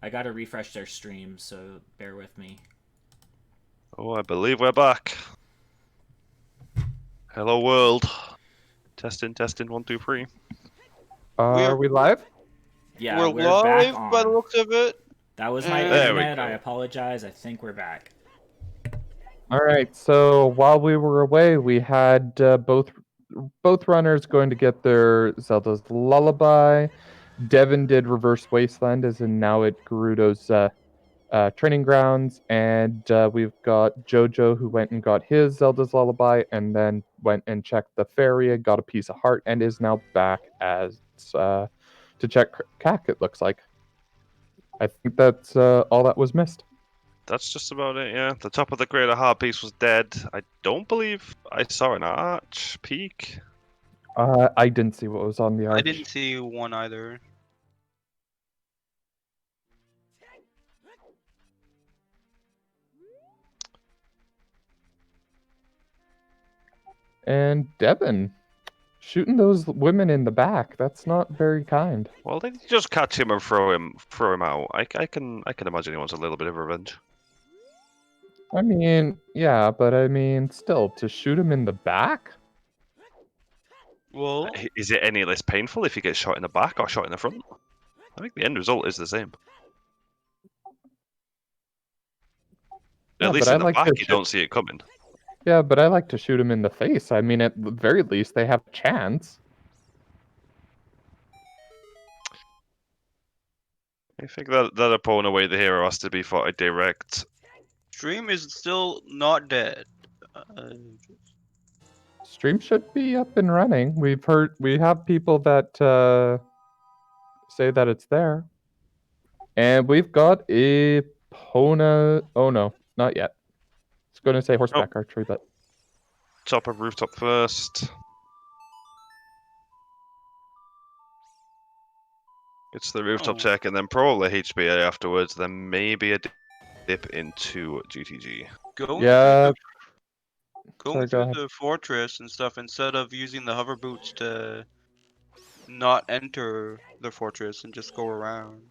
I gotta refresh their stream, so bear with me. Oh, I believe we're back. Hello, world. Testing, testing, 1, 2, 3. Are We're we live? Yeah, we're we're back live by the on. looks of it, That was my and There we internet. I go. apologize. I think we're back. All right. So while we were away, we had both runners going to get their Zelda's Lullaby. Devin did Reverse Wasteland, as in now at Gerudo's training grounds, and we've got Jojo who went and got his Zelda's Lullaby, and then went and checked the ferry, got a piece of heart, and is now back as to check CAC. It looks like. I think that's all that was missed. That's just about it, yeah. The top of the greater heart piece was dead. I don't believe I saw an arch peak. I didn't see what was on the arch. I didn't see one either. And Devin, shooting those women in the back, that's not very kind. Well, they just catch him and throw him out. I can imagine he wants a little bit of revenge. I mean, yeah, but I mean, still, to shoot him in the back? Well, Is it any less painful if he gets shot in the back or shot in the front? I think the end result is the same. Yeah, At but least I in the like back, to you shoot. don't see it coming. Yeah, but I like to shoot him in the face. I mean, at the very least, they have a chance. I think that opponent away the hero has to be fought direct. stream is still not dead. Stream should be up and running. We have people that say that it's there. And we've got a Pona. Oh no, not yet. It's going to say horseback archery, but Top of rooftop first. Gets the rooftop Oh. check and then probably HBA afterwards, then maybe a dip into GTG. Going yeah. going Sorry, go through ahead. the fortress and stuff instead of using the hover boots to not enter the fortress and just go around.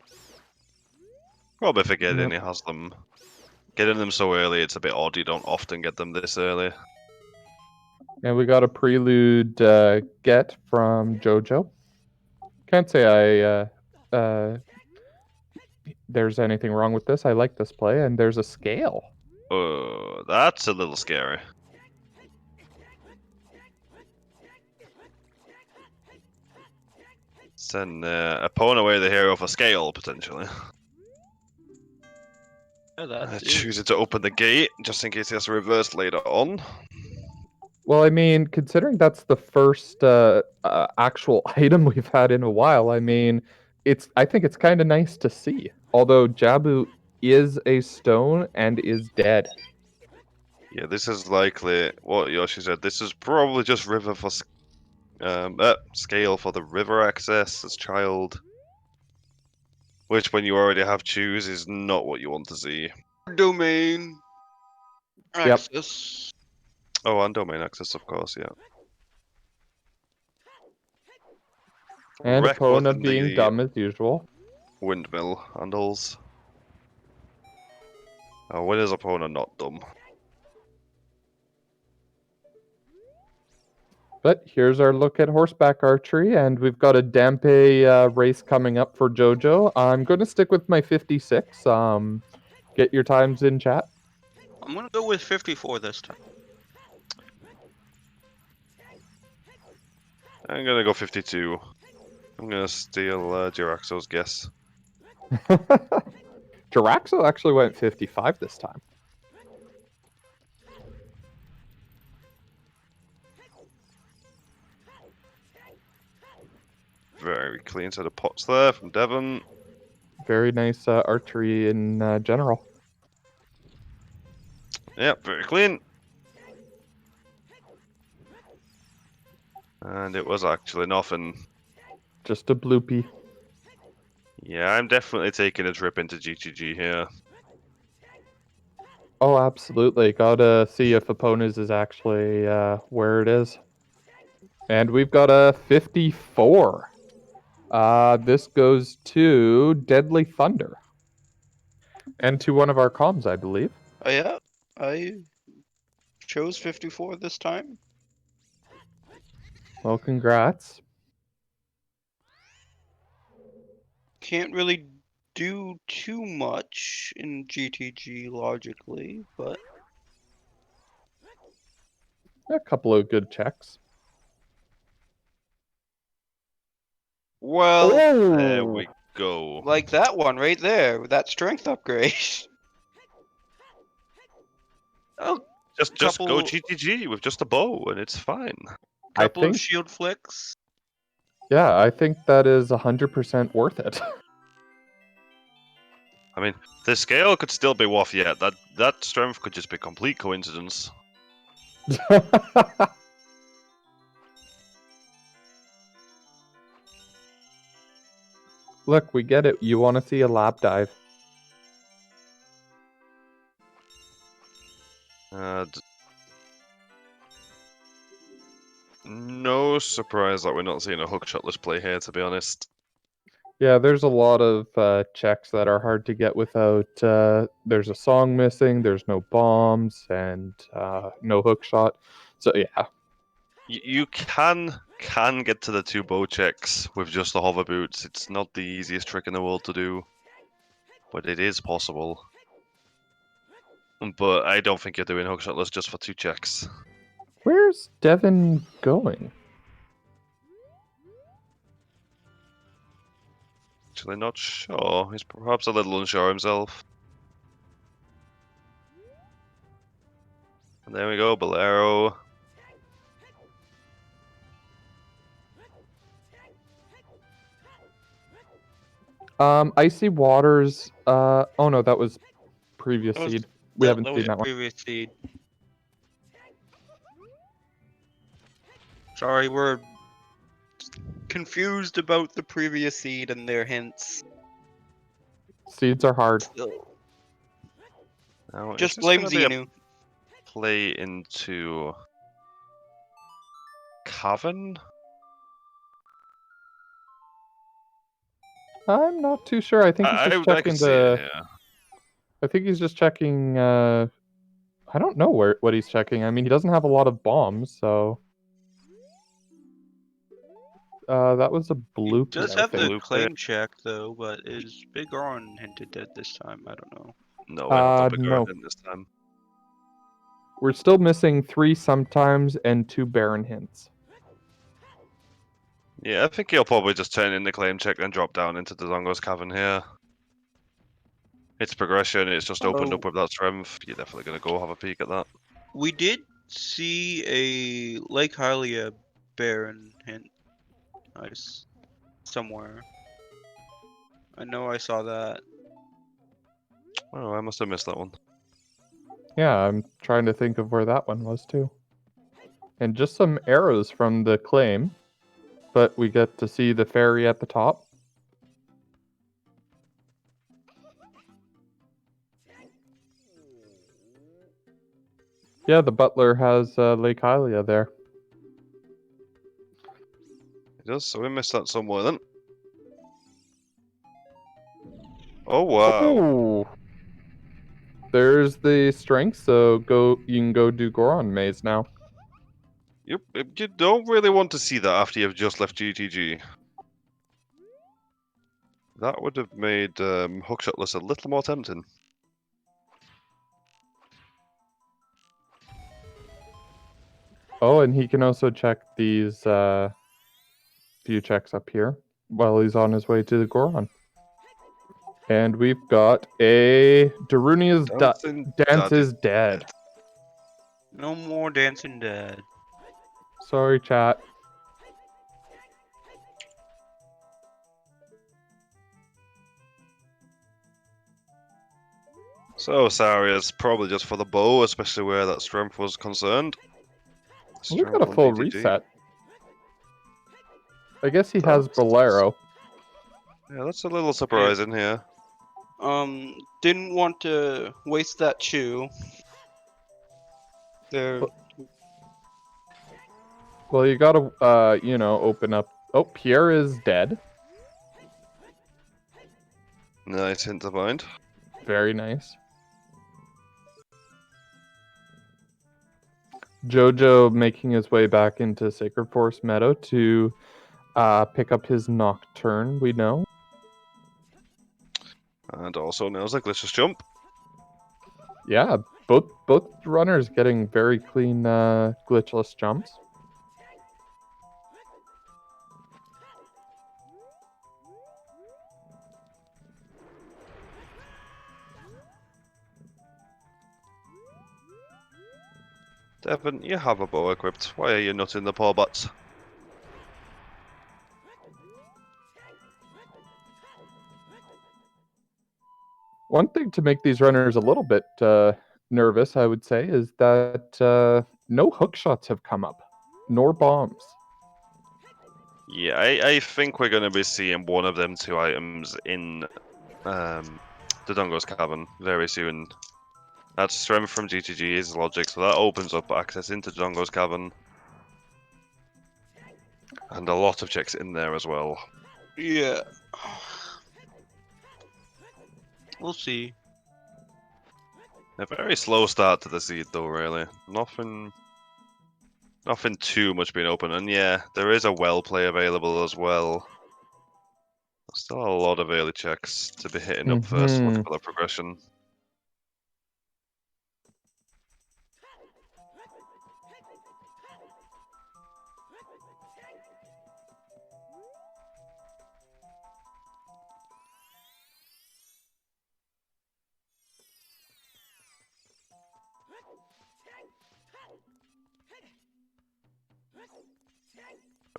Probably forgetting Yep. he has them. Getting them so early, it's a bit odd. You don't often get them this early. And we got a prelude get from Jojo. Can't say there's anything wrong with this. I like this play, and there's a scale. Oh, that's a little scary. Send opponent away the hero for scale, potentially. Yeah, that's it. Choosing to open the gate, just in case he has to reverse later on. Well, I mean, considering that's the first actual item we've had in a while, I mean, I think it's kind of nice to see. Although Jabu is a stone and is dead. Yeah, this is likely what Yoshi said. This is probably just river for scale for the river access as child. Which, when you already have choose, is not what you want to see. Domain access. Oh, and domain access, of course, yeah. And Epona Within being the dumb as usual. windmill handles. Oh, when is opponent not dumb? But here's our look at horseback archery, and we've got a Dampe race coming up for Jojo. I'm going to stick with my 56. Get your times in chat. I'm gonna go with 54 this time. I'm gonna go 52. I'm gonna steal Jiraxo's guess. Jiraxo actually went 55 this time. Very clean set of pots there from Devon. Very nice archery in general. Yep, very clean. And it was actually nothing. Just a bloopy. Yeah, I'm definitely taking a trip into GTG here. Oh, absolutely. Gotta see if Aponas is actually where it is. And we've got a 54. This goes to Deadly Thunder. And to one of our comms, I believe. Oh yeah, I chose 54 this time. Well, congrats. Can't really do too much in GTG logically, but A couple of good checks. well, There Oh! we go. like that one right there, with that strength upgrade. Oh, Just go couple- GTG with just a bow, and it's fine. I couple of think, shield flicks. yeah, I think that is 100% worth it. I mean, the scale could still be off yet. That strength could just be complete coincidence. Look, we get it. You want to see a lap dive. No surprise that we're not seeing a hook shotless play here, to be honest. Yeah, there's a lot of checks that are hard to get without. There's a song missing, there's no bombs, and no hook shot. So, yeah. You can get to the 2 bow checks with just the hover boots. It's not the easiest trick in the world to do, but it is possible. But I don't think you're doing hook shotless just for 2 checks. Where's Devin going? Actually, not sure. He's perhaps a little unsure himself. And there we go, Bolero. Icy Waters. Oh no, that was previous That was- seed. We haven't that seen was that one. previous seed. Sorry, we're confused about the previous seed and their hints. Seeds are hard. Now, is Just this blame gonna be a Xenu. play into Coven? I'm not too sure. I think he's just I checking can see it, the. yeah. I think he's just checking. I don't know what he's checking. I mean, he doesn't have a lot of bombs, so. That was a bloopy. Does I have think. the Loop claim check though, but is Big Oran hinted at this time? I don't know. No, we don't have the No. Baron this time. We're still missing 3 sometimes and 2 Baron hints. Yeah, I think he'll probably just turn in the claim check and drop down into the Zongo's Cavern here. It's progression, it's just opened up with that strength. You're definitely going to go have a peek at that. We did see a Lake Hylia Baron hint. Nice. Somewhere. I know I saw that. Oh, I must have missed that one. Yeah, I'm trying to think of where that one was too. And just some arrows from the claim, but we get to see the fairy at the top. Yeah, the butler has Lake Hylia there. It does, so we missed that somewhere then. Oh, wow. Oh, there's the strength, so you can go do Goron Maze now. You don't really want to see that after you've just left GTG. That would have made Hookshotless a little more tempting. Oh, and he can also check these few checks up here while he's on his way to the Goron. And we've got a Darunia's Dance is Dead. No more Dancing Dead. Sorry, chat. So, Saria's probably just for the bow, especially where that strength was concerned. We got Strength a on full DTG. reset. I guess he has That's- Bolero. Yeah, that's a little surprising here. Didn't want to waste that chew. There. Well, you gotta, open up. Oh, Pierre is dead. Nice hint to find. Very nice. Jojo making his way back into Sacred Forest Meadow to pick up his Nocturne, we know. And also nails a glitchless jump. Yeah, both runners getting very clean glitchless jumps. Devin, you have a bow equipped. Why are you not in the paw butts? One thing to make these runners a little bit nervous, I would say, is that no hook shots have come up, nor bombs. Yeah, I think we're going to be seeing one of them two items in the Dongo's Cavern very soon. That's strength from GTG's logic, so that opens up access into Dongo's Cavern. And a lot of checks in there as well. Yeah. We'll see. A very slow start to the seed though, really. Nothing too much being open, and yeah, there is a well play available as well. Still a lot of early checks to be hitting up first to look for the progression.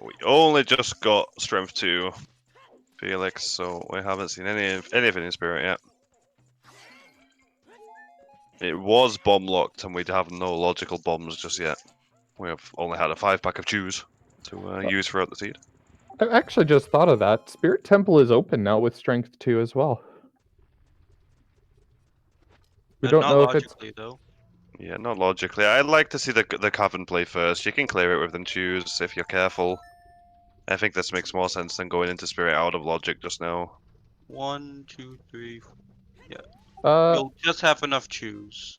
We only just got Strength 2, Felix, so we haven't seen anything in Spirit yet. It was bomb locked, and we have no logical bombs just yet. We have only had a 5-pack of chews to use throughout the seed. I actually just thought of that. Spirit Temple is open now with Strength 2 as well. We don't Not know if it's... logically, though. Yeah, not logically. I'd like to see the Cavern play first. You can clear it within chews if you're careful. I think this makes more sense than going into Spirit out of logic just now. 1, 2, 3. Yeah. Uh, You'll just have enough chews.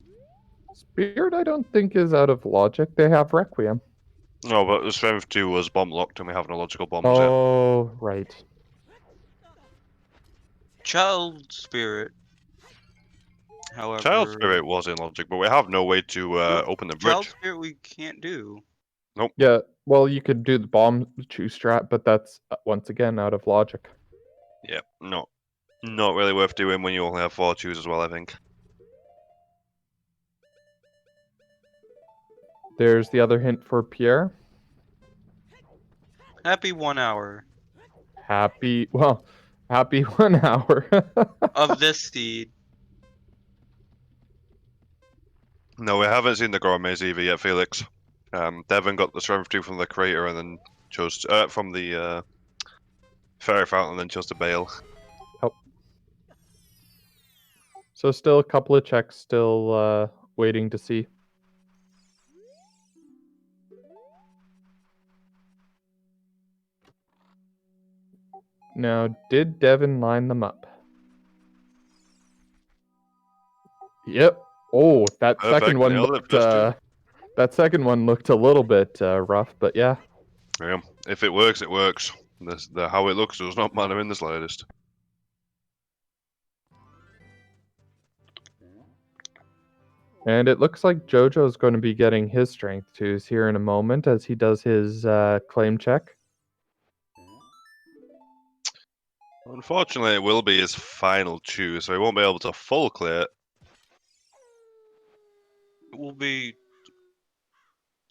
Spirit, I don't think, is out of logic. They have Requiem. No, but the Strength 2 was bomb locked and we have no logical bombs yet. Oh, right. Child Spirit. However, Child Spirit was in logic, but we have no way to open the Child bridge. Spirit we can't do. Yeah, well, you could do the bomb chew strat, but that's, once again, out of logic. Yeah, not really worth doing when you only have 4 chews as well, I think. There's the other hint for Pierre. Happy 1 hour Happy 1 hour. of this seed. No, we haven't seen the Gourmet either yet, Felix. Devin got the Strength 2 from the Crater and then chose to, from the Fairy Fountain and then chose to bail. So still a couple of checks still waiting to see. Now, did Devin line them up? Yep. Oh, that Perfect, second one nailed it, looked first two. that second one looked a little bit rough, but yeah. Yeah, if it works, it works. How it looks does not matter in the slightest. And it looks like Jojo's going to be getting his strength twos here in a moment as he does his claim check. Unfortunately, it will be his final chew, so he won't be able to full clear it. It will be.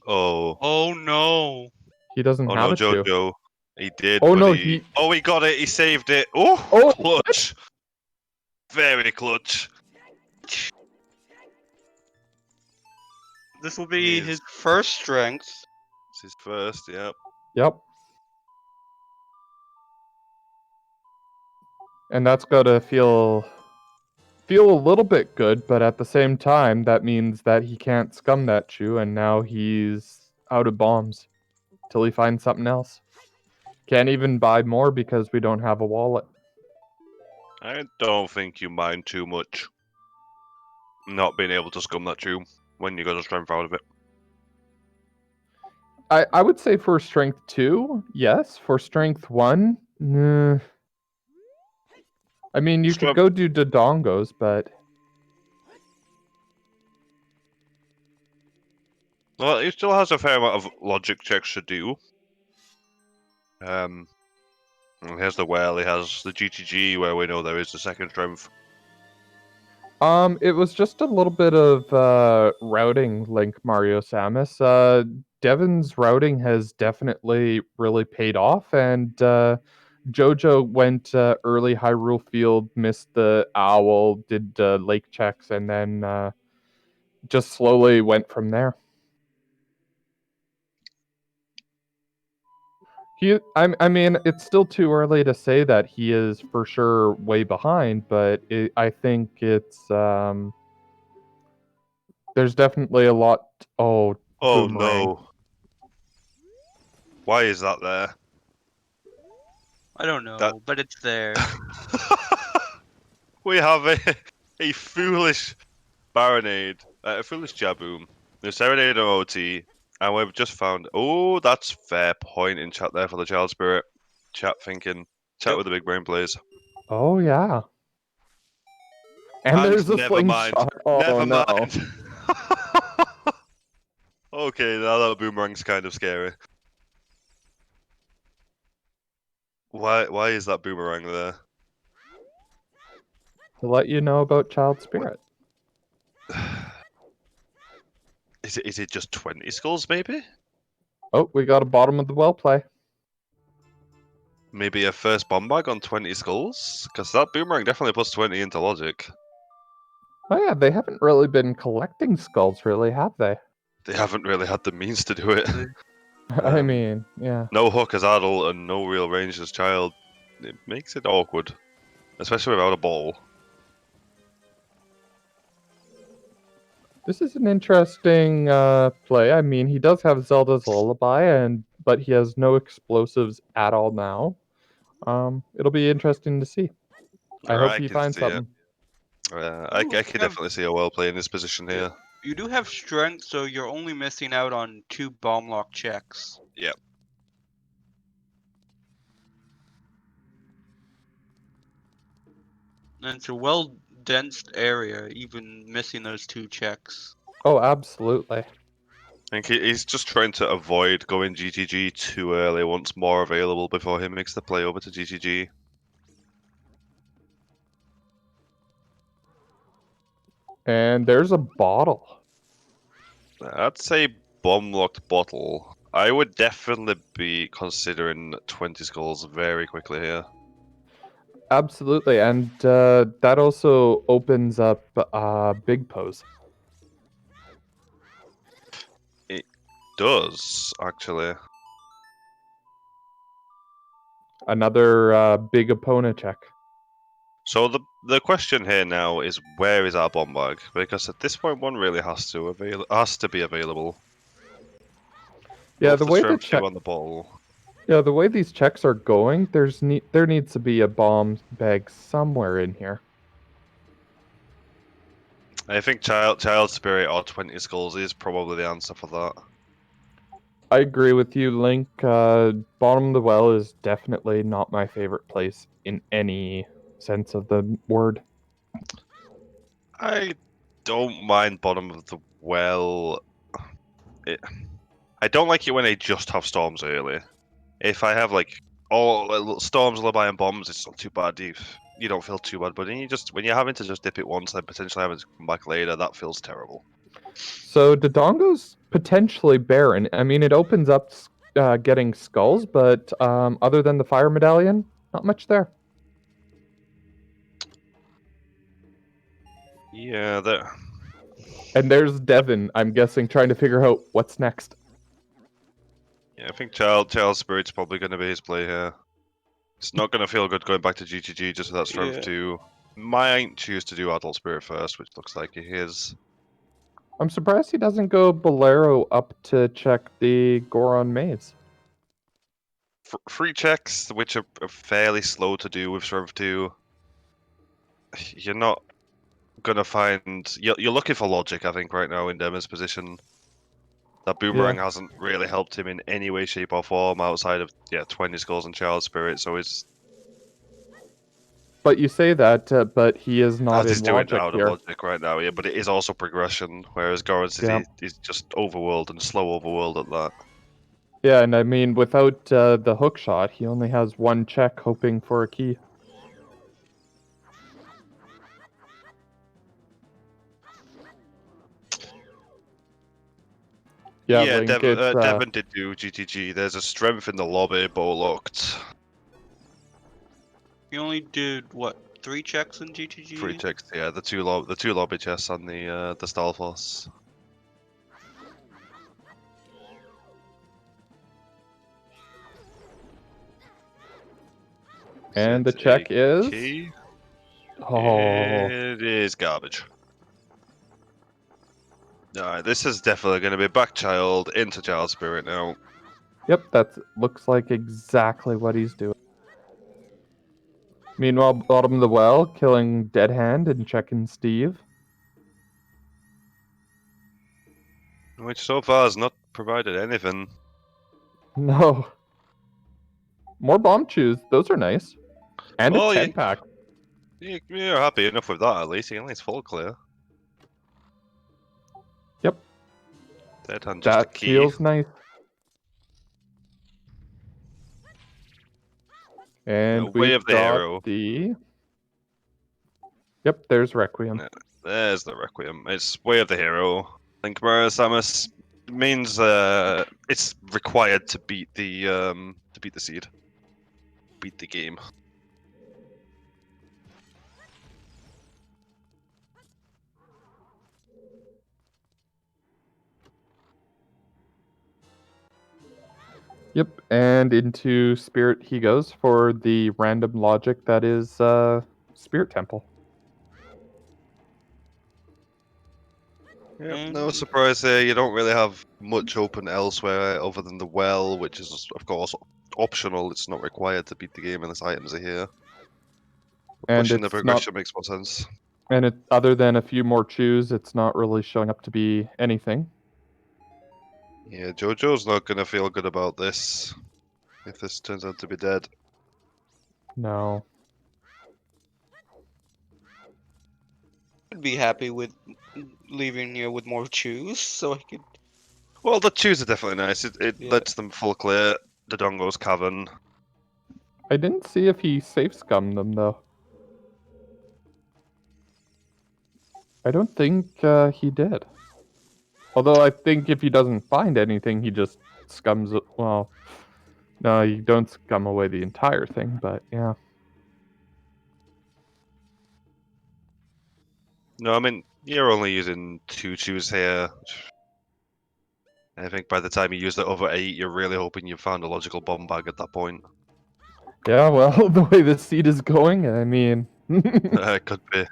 Oh. Oh no! He doesn't Oh have no, a chew. Jojo. He did. Oh but no, he... Oh, he got it. He saved it. Oh, Oh, clutch. Very clutch. This will be Yes. his first strength. It's his first, yeah. Yep. And that's got to feel a little bit good, but at the same time, that means that he can't scum that chew, and now he's out of bombs till he finds something else. Can't even buy more because we don't have a wallet. I don't think you mind too much. not being able to scum that tube when you got a strength out of it. I would say for strength 2, yes. For strength 1, nah. I mean, you could Strength- go do Dodongos, but Well, he still has a fair amount of logic checks to do. And here's the well, he has the GTG where we know there is the second strength. it was just a little bit of routing, Link Mario Samus. Devin's routing has definitely really paid off, and Jojo went early Hyrule Field, missed the owl, did lake checks, and then just slowly went from there. I mean, it's still too early to say that he is for sure way behind, but I think there's definitely a lot. Oh, Oh boomerang. no. Why is that there? I don't know, That- but it's there. We have a foolish Baronade, a foolish Jaboom, the Serenade OT, and we've just found. Oh, that's fair point in chat there for the Child Spirit. Chat thinking. Chat Yep. with the big brain plays. Oh yeah. And there's a never mind. slingshot. Oh Never no. mind. Okay, now that boomerang's kind of scary. Why is that boomerang there? To let you know about Child Spirit. Is it just 20 skulls maybe? Oh, we got a bottom of the well play. Maybe a first bomb bag on 20 skulls? Because that boomerang definitely puts 20 into logic. Oh yeah, they haven't really been collecting skulls, really, have they? They haven't really had the means to do it. I mean, yeah. No hook as adult and no real range as child. It makes it awkward. Especially without a ball. This is an interesting play. I mean, he does have Zelda's Lullaby, but he has no explosives at all now. It'll be interesting to see. I hope he can finds see it. something. I can definitely see a well play in this position here. You do have strength, so you're only missing out on 2 bomb lock checks. Yep. And it's a well densed area, even missing those 2 checks. Oh, absolutely. I think he's just trying to avoid going GTG too early, wants more available before he makes the play over to GTG. And there's a bottle. I'd say bomb locked bottle. I would definitely be considering 20 skulls very quickly here. Absolutely, and that also opens up Big Pose. Does, actually. Another big opponent check. So the question here now is, where is our bomb bag? Because at this point one really has to be available. Yeah, Both the the way strength 2 on the ball. Yeah, the way these checks are going, there needs to be a bomb bag somewhere in here. I think Child Spirit or 20 skulls is probably the answer for that. I agree with you, Link. Bottom of the well is definitely not my favorite place in any sense of the word. I don't mind bottom of the well. I don't like it when they just have storms early. If I have like all storms, lullaby, and bombs, it's not too bad. You don't feel too bad, but when you're having to just dip it once and potentially having to come back later, that feels terrible. So Dodongo's potentially barren. I mean, it opens up getting skulls, but other than the fire medallion, not much there. Yeah, And there's Devin, I'm guessing, trying to figure out what's next. yeah, I think Child Spirit's probably going to be his play here. It's not going to feel good going back to GTG just with that strength Yeah. 2. Might choose to do Adult Spirit first, which looks like he is. I'm surprised he doesn't go Bolero up to check the Goron maze. Free checks, which are fairly slow to do with strength 2. You're not gonna find you're looking for logic, I think, right now in Demon's position. That boomerang hasn't really helped him in any way, shape, or form outside of 20 skulls and Child Spirit. So he's But you say that, but he is not as he's in doing logic out of here. logic right now, but it is also progression. Whereas Goran's he's just overworld and slow overworld at that. Yeah, and I mean, without the hook shot, he only has one check hoping for a key. Yeah, Link, Devon did do GTG. There's a strength in the lobby, but looked. He only did what, 3 checks in GTG? 3 checks, yeah. The two lobby chests on the Stalfos. And the check is... Key. Oh, It is garbage. Alright, this is definitely going to be back Child into Child Spirit now. yep, that looks like exactly what he's doing. Meanwhile, bottom of the well, killing Dead Hand and checking Steve. Which so far has not provided anything. No. More bomb chews. Those are nice. And Oh, a 10 pack. You're happy enough with that, at least. He only has full clear. Yep. Dead Hand just a That key. feels nice. And Way we've of the got Hero. the... Yep, there's Requiem. Yeah, there's the Requiem. It's Way of the Hero. Think Samus means it's required to beat the seed. Beat the game. Yep, and into Spirit he goes for the random logic that is Spirit Temple. Yep, And no surprise there. You don't really have much open elsewhere other than the well, which is of course optional. It's not required to beat the game unless items are here. And Pushing the it's not, progression makes more sense. and it, other than a few more chews, it's not really showing up to be anything. Yeah, Jojo's not gonna feel good about this if this turns out to be dead. No. I'd be happy with leaving here with more chews, so I could. Well, the chews are definitely nice. It Yeah. lets them full clear the Dongo's cavern. I didn't see if he safe scummed them though. I don't think he did. Although I think if he doesn't find anything, he just scums it. Well, no, you don't scum away the entire thing, but yeah. No, I mean, you're only using 2 chews here. I think by the time you use the other 8, you're really hoping you found a logical bomb bag at that point. Yeah, well, the way the seed is going, I mean... It could be.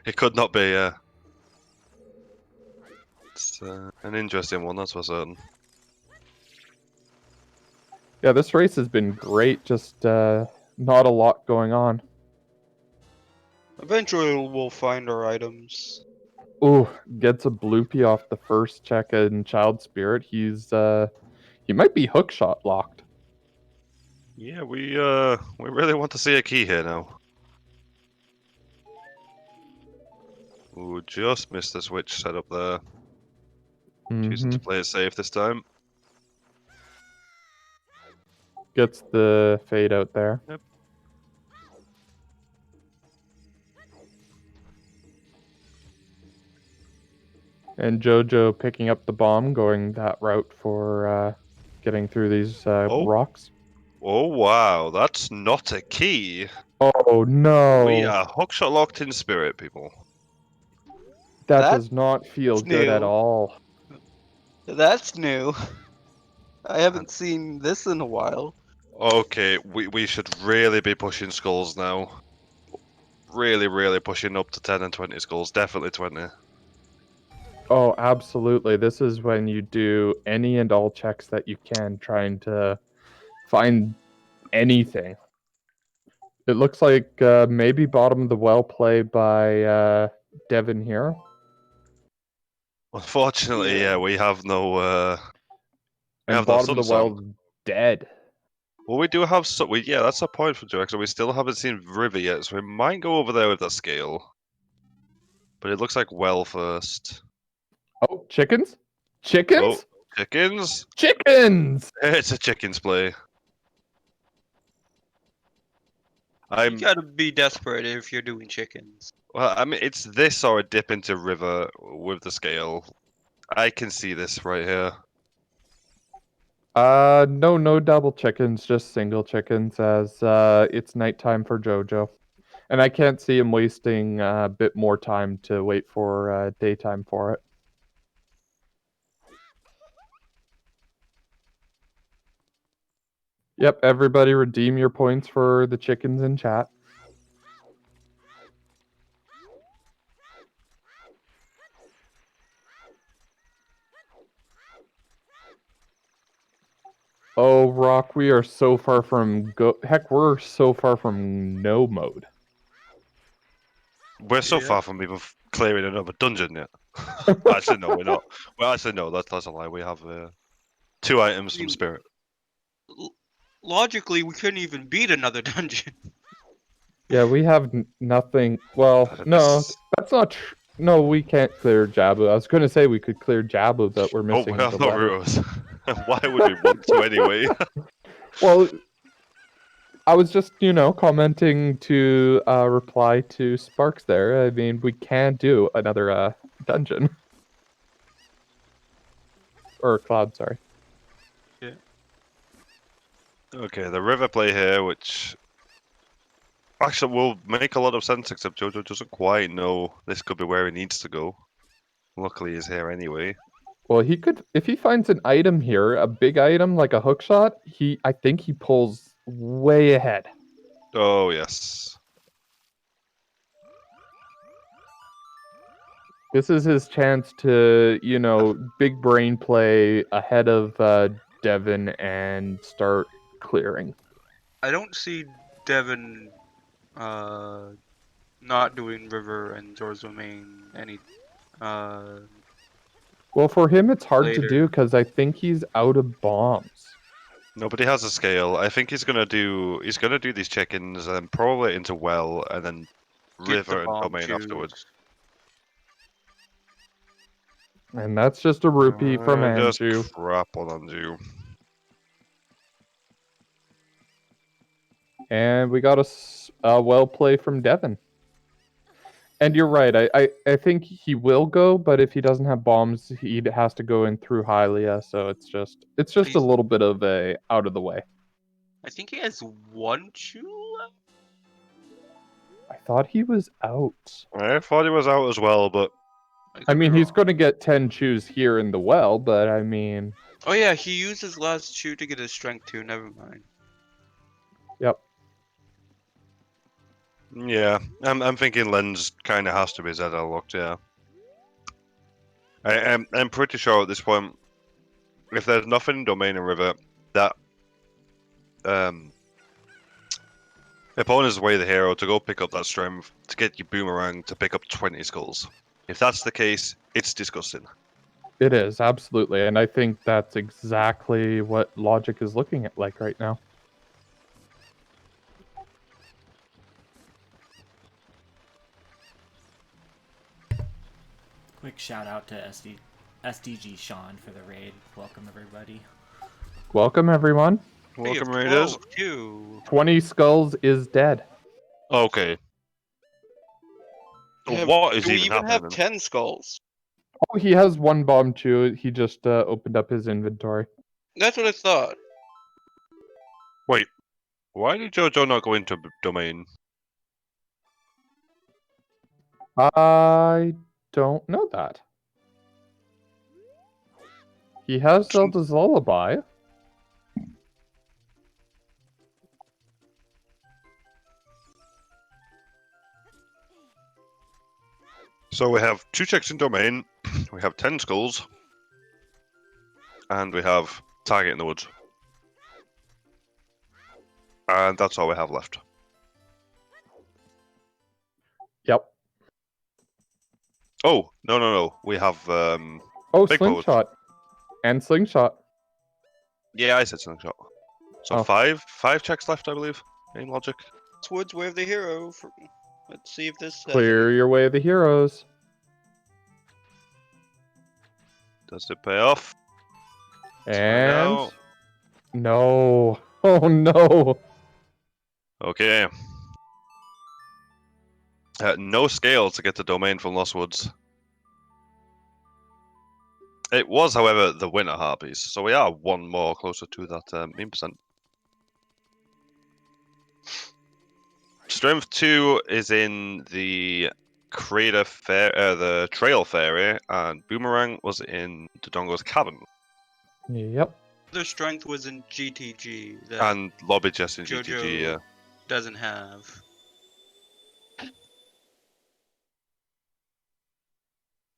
It could not be, It's an interesting one, that's for certain. Yeah, this race has been great, just not a lot going on. Eventually, we'll find our items. Ooh, gets a bloopy off the first check in Child Spirit. He might be hookshot locked. Yeah, we really want to see a key here now. Ooh, just missed the switch setup there. Choosing to Mhm. play it safe this time. Gets the fade out there. Yep. And Jojo picking up the bomb, going that route for getting through these rocks. Oh wow, that's not a key. Oh no! We are hookshot locked in spirit, people. That That's does not feel good at new. all. That's new. I haven't seen this in a while. Okay, we should really be pushing skulls now. Really pushing up to 10 and 20 skulls. Definitely 20. Oh, absolutely. This is when you do any and all checks that you can, trying to find anything. It looks like maybe bottom of the well play by Devin here. Unfortunately, yeah, we have no. We And have no bottom of the Sun well dead. Well, we do have so. Yeah, that's a point for Joe. So we still haven't seen River yet, so we might go over there with that scale. But it looks like well first. Oh, chickens? Oh, Chickens? chickens! Chickens! It's a chickens play. You gotta be desperate if you're doing chickens. Well, I mean, it's this or a dip into River with the scale. I can see this right here. No double chickens, just single chickens as it's nighttime for Jojo. And I can't see him wasting a bit more time to wait for daytime for it. Yep, everybody redeem your points for the chickens in chat. Oh, Rock, we are so far from Heck, we're so far from no mode. We're so Yeah. far from even clearing another dungeon yet. Actually, no, we're not. Well, actually, no, that's a lie. We have 2 items from Spirit. Logically, we couldn't even beat another dungeon. Yeah, we have nothing. Well, no, This- that's not true. No, we can't clear Jabu. I was going to say we could clear Jabu, but we're Oh, missing we have the no letter. rules. Why would we want to anyway? Well, I was just, commenting to reply to Sparks there. I mean, we can do another dungeon. Or Cloud, sorry. Okay, the river play here, which actually will make a lot of sense, except Jojo doesn't quite know this could be where he needs to go. Luckily, he's here anyway. Well, he could, if he finds an item here, a big item like a hook shot, I think he pulls way ahead. Oh, yes. This is his chance to, big brain play ahead of Devin and start clearing. I don't see Devin not doing River and Jojolmn any Well, for him, it's hard to later. do because I think he's out of bombs. Nobody has a scale. I think he's gonna do these chickens and then probably into well and then Get the river and bomb domain shoes. afterwards. And that's just a rupee from Just Andrew. crap on Andrew. And we got a well play from Devin. And you're right. I think he will go, but if he doesn't have bombs, he has to go in through Hylia. So it's just a little bit of a out of the way. I think he has 1 shoe left. I thought he was out. I thought he was out as well, but I mean, he's wrong. going to get 10 chews here in the well, but I mean... Oh yeah, he used his last shoe to get his strength 2, never mind. Yep. yeah, I'm thinking Lens kind of has to be ZL locked. Yeah, I'm pretty sure at this point, if there's nothing in domain and river, that opponent's way the hero to go pick up that strength to get your boomerang to pick up 20 skulls. If that's the case, it's disgusting. It is, absolutely. And I think that's exactly what Logic is looking at like right now. Quick shout out to SDG Sean for the raid. Welcome everybody. Welcome, everyone. Welcome, Raiders. 20 skulls is dead. Okay. What is Do we even even have happening? 10 skulls? Oh, he has one bomb chew. He just opened up his inventory. That's what I thought. Wait, why did Jojo not go into domain? I don't know that. He has Zelda's Lullaby. So we have 2 checks in domain, we have 10 skulls, and we have target in the woods. And that's all we have left. Yep. Oh, no. We have Oh, big bows. slingshot. And slingshot. Yeah, I said slingshot. So Oh. five checks left, I believe. In logic. Woods Way of the Hero. Let's see if this has Clear any. your way of the heroes. Does it pay off? Let's find And out. no. Oh no. Okay. No scale to get the domain from Lost Woods. It was, however, the winter harpies, so we are one more closer to that mean percent. Strength 2 is in the the Trail Fairy, and Boomerang was in Dodongo's Cabin. Yep. Their strength was in GTG that And Lobby Chest in Jojo GTG, yeah. doesn't have.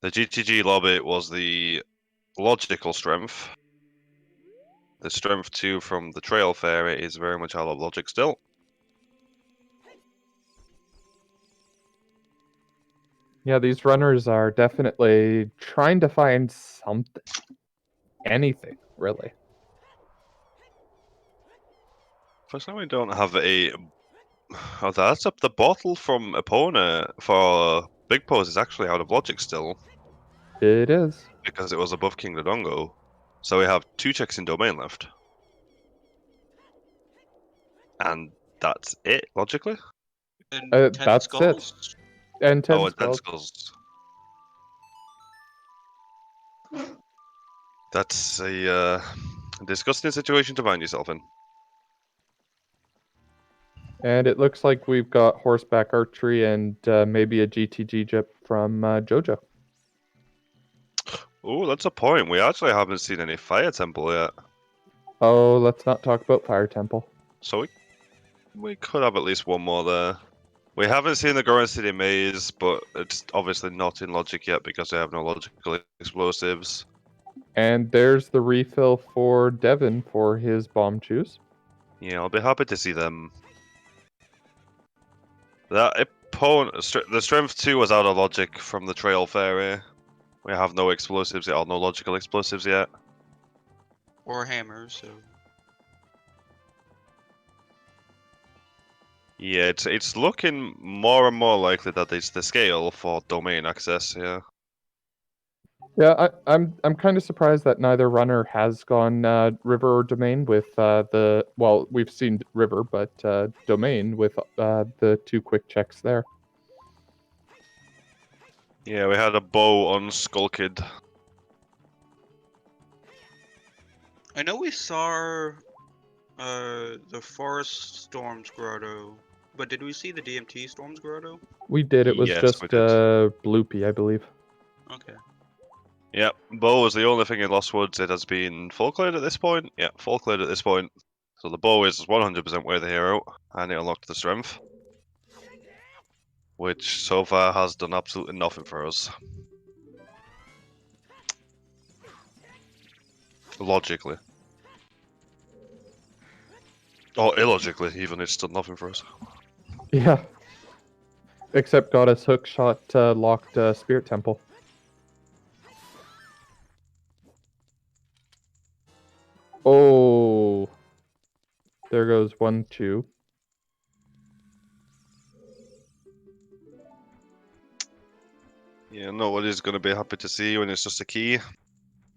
The GTG lobby was the logical strength. The strength 2 from the Trail Fairy is very much out of logic still. Yeah, these runners are definitely trying to find something. Anything, really. First, we don't have a. Oh, that's up. The bottle from Epona for Big Pose is actually out of logic still It is. because it was above King Dodongo. So we have 2 checks in domain left. And that's it, logically? And 10 that's skulls. it. And 10 Oh, and 10 skulls. skulls. That's a disgusting situation to find yourself in. And it looks like we've got horseback archery and maybe a GTG jip from Jojo. Oh, that's a point. We actually haven't seen any Fire Temple yet. Oh, let's not talk about Fire Temple. So we could have at least one more there. We haven't seen the Goron City Maze, but it's obviously not in logic yet because they have no logical explosives. And there's the refill for Devin for his bomb choose. Yeah, I'll be happy to see them. That opponent, the Strength 2 was out of logic from the Trail Fairy. We have no explosives yet, or no logical explosives yet. Or hammers, so. Yeah, it's looking more and more likely that it's the scale for domain access. Yeah. Yeah, I'm kind of surprised that neither runner has gone river or domain with we've seen river, but domain with the 2 quick checks there. Yeah, we had a bow on Skull Kid. I know we saw the Forest Storms Grotto, but did we see the DMT Storms Grotto? We did. It was Yes, just we did. bloopy, I believe. Okay. Yep, bow is the only thing in Lost Woods. It has been full cleared at this point. Yeah, full cleared at this point. So the bow is 100% way the hero, and it unlocked the strength, which so far has done absolutely nothing for us. Logically. Or illogically, even, it's done nothing for us. Yeah. Except got us hook shot locked Spirit Temple. Oh. There goes 1, 2. Yeah, nobody's going to be happy to see you when it's just a key.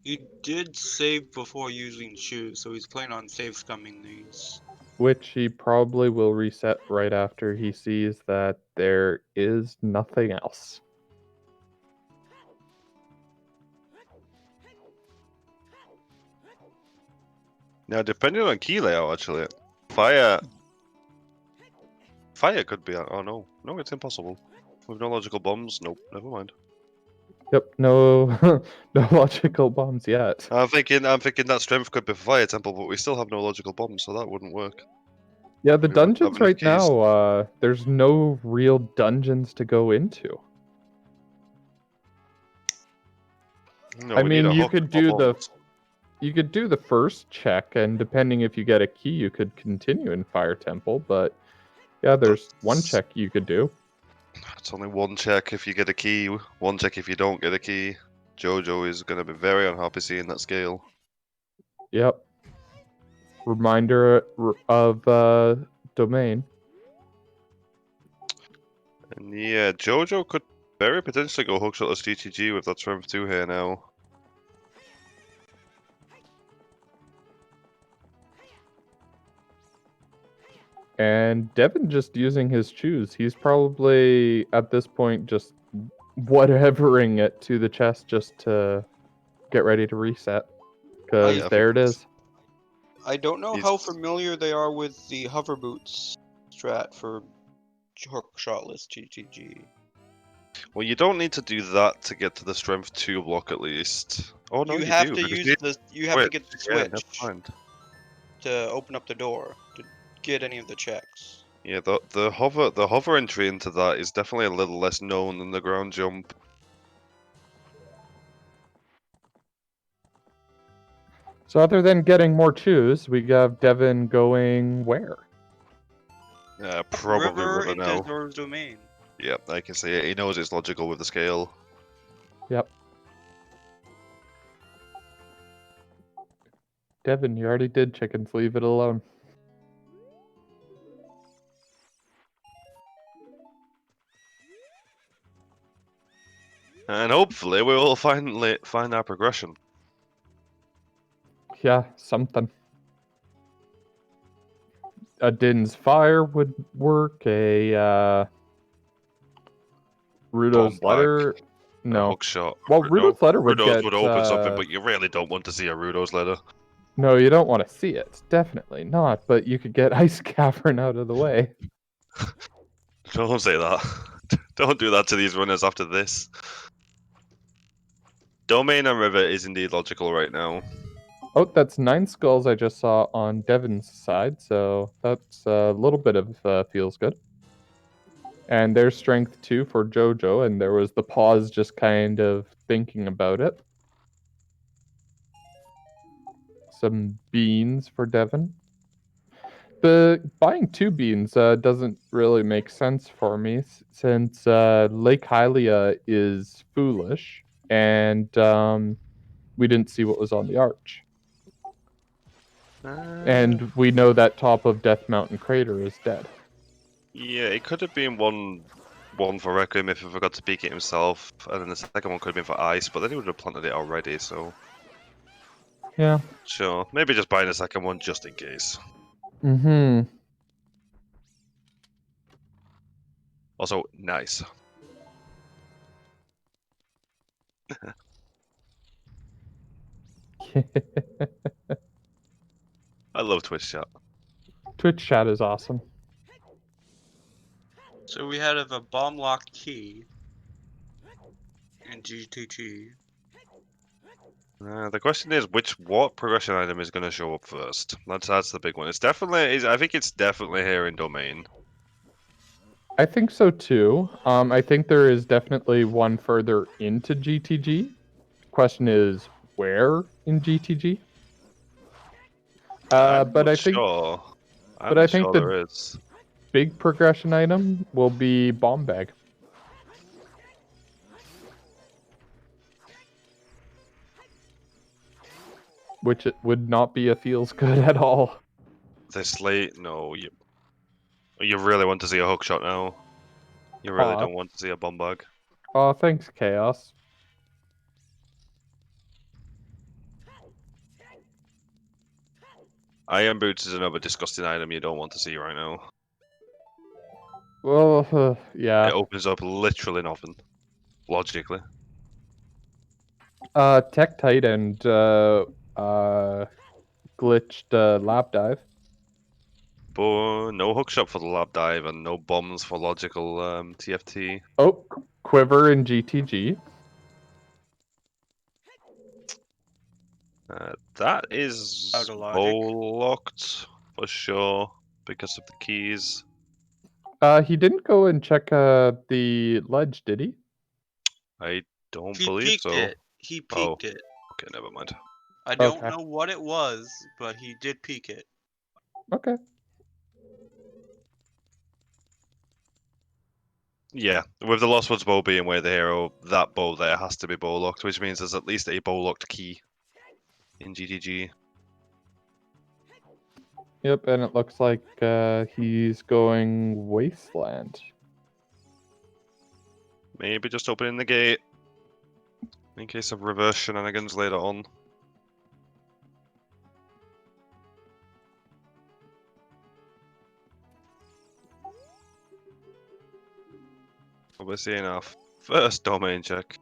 He did save before using shoes, so he's planning on save scumming these. Which he probably will reset right after he sees that there is nothing else. Now, depending on key layout, actually, fire could be. Oh no, it's impossible. With no logical bombs, nope, never mind. Yep, no no logical bombs yet. I'm thinking that strength could be for Fire Temple, but we still have no logical bombs, so that wouldn't work. Yeah, the We wouldn't have dungeons enough right keys. now, there's no real dungeons to go into. No, I we need mean, a you hook could or do bombs. you could do the first check, and depending if you get a key, you could continue in Fire Temple. But yeah, there's one check you could do. It's only one check if you get a key, one check if you don't get a key. Jojo is going to be very unhappy seeing that scale. Yep. Reminder of domain. And yeah, Jojo could very potentially go hookshot as GTG with that strength 2 here now. And Devin just using his choose. He's probably at this point just whatevering it to the chest just to get ready to reset. Because Yeah, I there think it is. I don't know He's- how familiar they are with the hover boots strat for hook shotless GTG. Well, you don't need to do that to get to the strength 2 block at least. Oh no, you you have do. to because use the. You have to get the Yeah, switch never mind. to open up the door to get any of the checks. Yeah, the hover entry into that is definitely a little less known than the ground jump. So other than getting more choose, we have Devin going where? Probably River River into now. Zora's domain. Yeah, I can see it. He knows it's logical with the scale. Yep. Devin, you already did chickens. Leave it alone. And hopefully we will finally find our progression. Yeah, something. A Din's Fire would work. A Rudo's Bomb bag, letter. a No. hook shot. Well, No, Rudo's letter would Rudo's get. would open something, but you really don't want to see a Rudo's letter. No, you don't want to see it. Definitely not. But you could get Ice Cavern out of the way. Don't say that. Don't do that to these runners after this. Domain and River is indeed logical right now. Oh, that's 9 skulls I just saw on Devin's side, so that's a little bit of feels good. And there's strength 2 for Jojo, and there was the pause just kind of thinking about it. Some beans for Devin. The buying 2 beans doesn't really make sense for me since Lake Hylia is foolish, and we didn't see what was on the arch. And we know that top of Death Mountain Crater is dead. Yeah, it could have been one for Requiem if he forgot to peek it himself, and then the second one could have been for Ice, but then he would have planted it already, so... Yeah. Sure, maybe just buying a second one just in case. Mm-hmm. Also, nice. I love Twitch chat. Twitch chat is awesome. So we had a bomb lock key in GTG. The question is, what progression item is going to show up first? That's the big one. I think it's definitely here in Domain. I think so too. I think there is definitely one further into GTG. Question is, where in GTG? But I think Sure. but I think the- there is. big progression item will be Bomb Bag. Which it would not be a feels good at all. This late? No, you really want to see a hook shot now. You really don't want to see a bomb bag. Oh, thanks, Chaos. Iron boots is another disgusting item you don't want to see right now. Well, yeah. It opens up literally nothing, logically. Tektite and glitched lap dive. But no hook shot for the lab dive and no bombs for logical TFT. Oh, Quiver in GTG. That is Out of logic. locked for sure because of the keys. He didn't go and check the ledge, did he? I don't He believe peeked so. it. He peeked it. Okay, never mind. I don't Okay. know what it was, but he did peek it. Okay. Yeah, with the Lost Woods bow being way the hero, that bow there has to be bow locked, which means there's at least a bow locked key in GTG. Yep, and it looks like he's going Wasteland. Maybe just opening the gate in case of reverse shenanigans later on. We're seeing our first domain check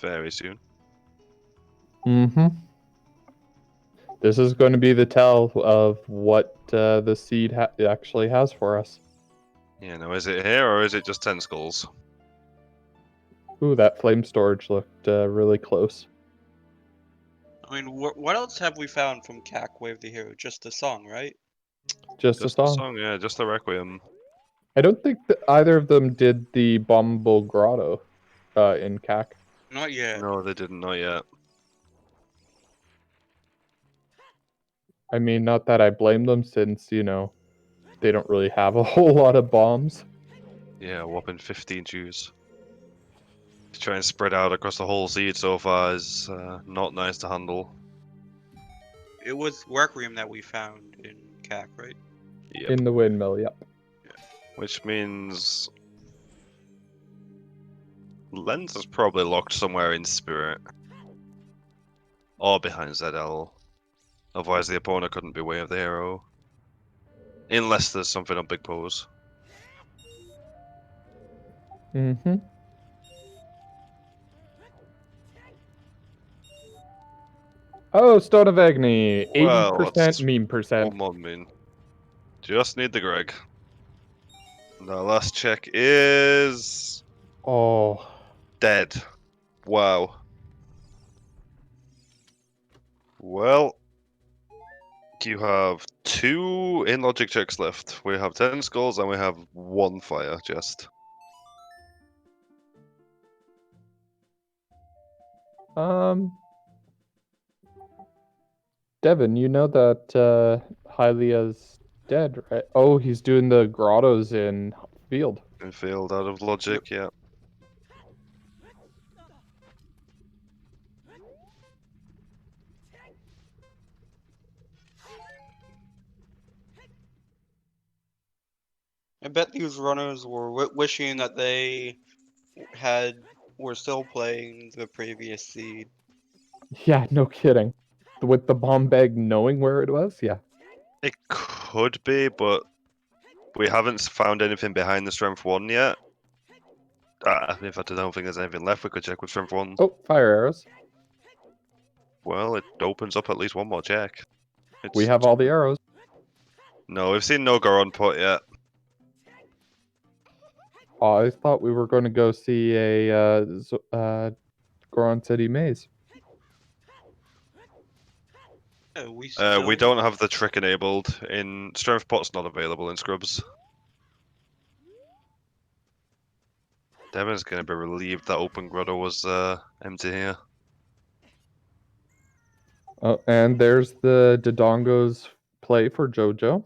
very soon. Mm-hmm. This is going to be the tell of what the seed actually has for us. Yeah, now is it here or is it just 10 skulls? Ooh, that flame storage looked really close. I mean, what else have we found from CAC Wave the Hero? Just the song, right? Just a Just the song. song, yeah, just the Requiem. I don't think that either of them did the Bombable Grotto in CAC. Not yet. No, they didn't, not yet. I mean, not that I blame them since, you know, they don't really have a whole lot of bombs. Yeah, whopping 15 Jews. To try and spread out across the whole seed so far is not nice to handle. It was Requiem that we found in CAC, right? Yep. In the windmill, yep. Which means Lens is probably locked somewhere in Spirit. Or behind ZL. Otherwise the opponent couldn't be Way of the Hero. Unless there's something on Big Pose. Mm-hmm. Oh, Stone of Agni. Well, 80% that's meme percent. one more mean. Just need the Greg. And our last check is Oh. dead. Wow. Well, you have 2 in logic checks left. We have 10 skulls and we have 1 fire chest. Devin, you know that Hylia's dead, right? Oh, he's doing the grottos in field. In field out of logic, yeah. I bet these runners were wishing that they were still playing the previous seed. Yeah, no kidding. With the bomb bag knowing where it was, yeah. It could be, but we haven't found anything behind the strength 1 yet. In fact, I don't think there's anything left we could check with strength 1. Oh, fire arrows. Well, it opens up at least one more check. We have all the arrows. No, we've seen no Goron put yet. Oh, I thought we were going to go see a Goron City maze. Yeah, We don't have the trick enabled. In strength pot's not available in Scrubs. Devin's gonna be relieved that open grotto was empty here. Oh, and there's the Dodongo's play for Jojo.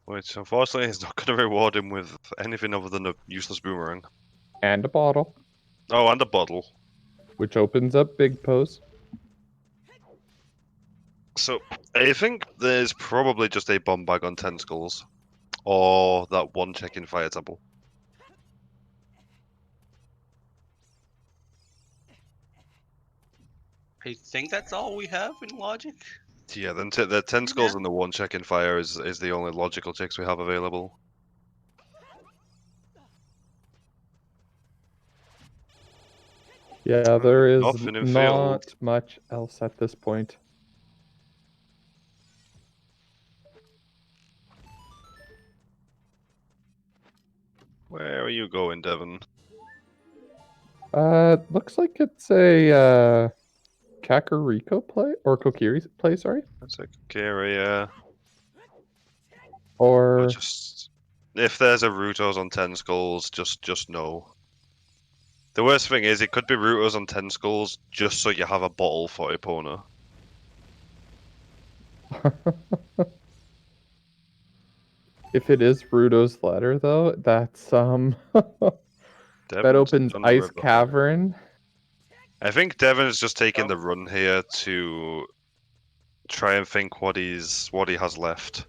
Which unfortunately is not gonna reward him with anything other than a useless boomerang. And a bottle, Oh, and a bottle. which opens up Big Pose. So I think there's probably just a bomb bag on 10 skulls. Or that one check in Fire Temple. I think that's all we have in logic. Yeah, then the 10 skulls and the one check in fire is the only logical checks we have available. Yeah, there is Nothing in not field. much else at this point. Where are you going, Devin? Looks like it's a Kakariko play or Kokiri play, sorry. That's a Kiri, yeah. Or Just if there's a Rutos on 10 skulls, just know. The worst thing is it could be Rutos on 10 skulls just so you have a bottle for Epona. If it is Rudo's letter, though, that's that Devon's opens done Ice River. Cavern. I think Devon's just taking the run here to try and think what he has left.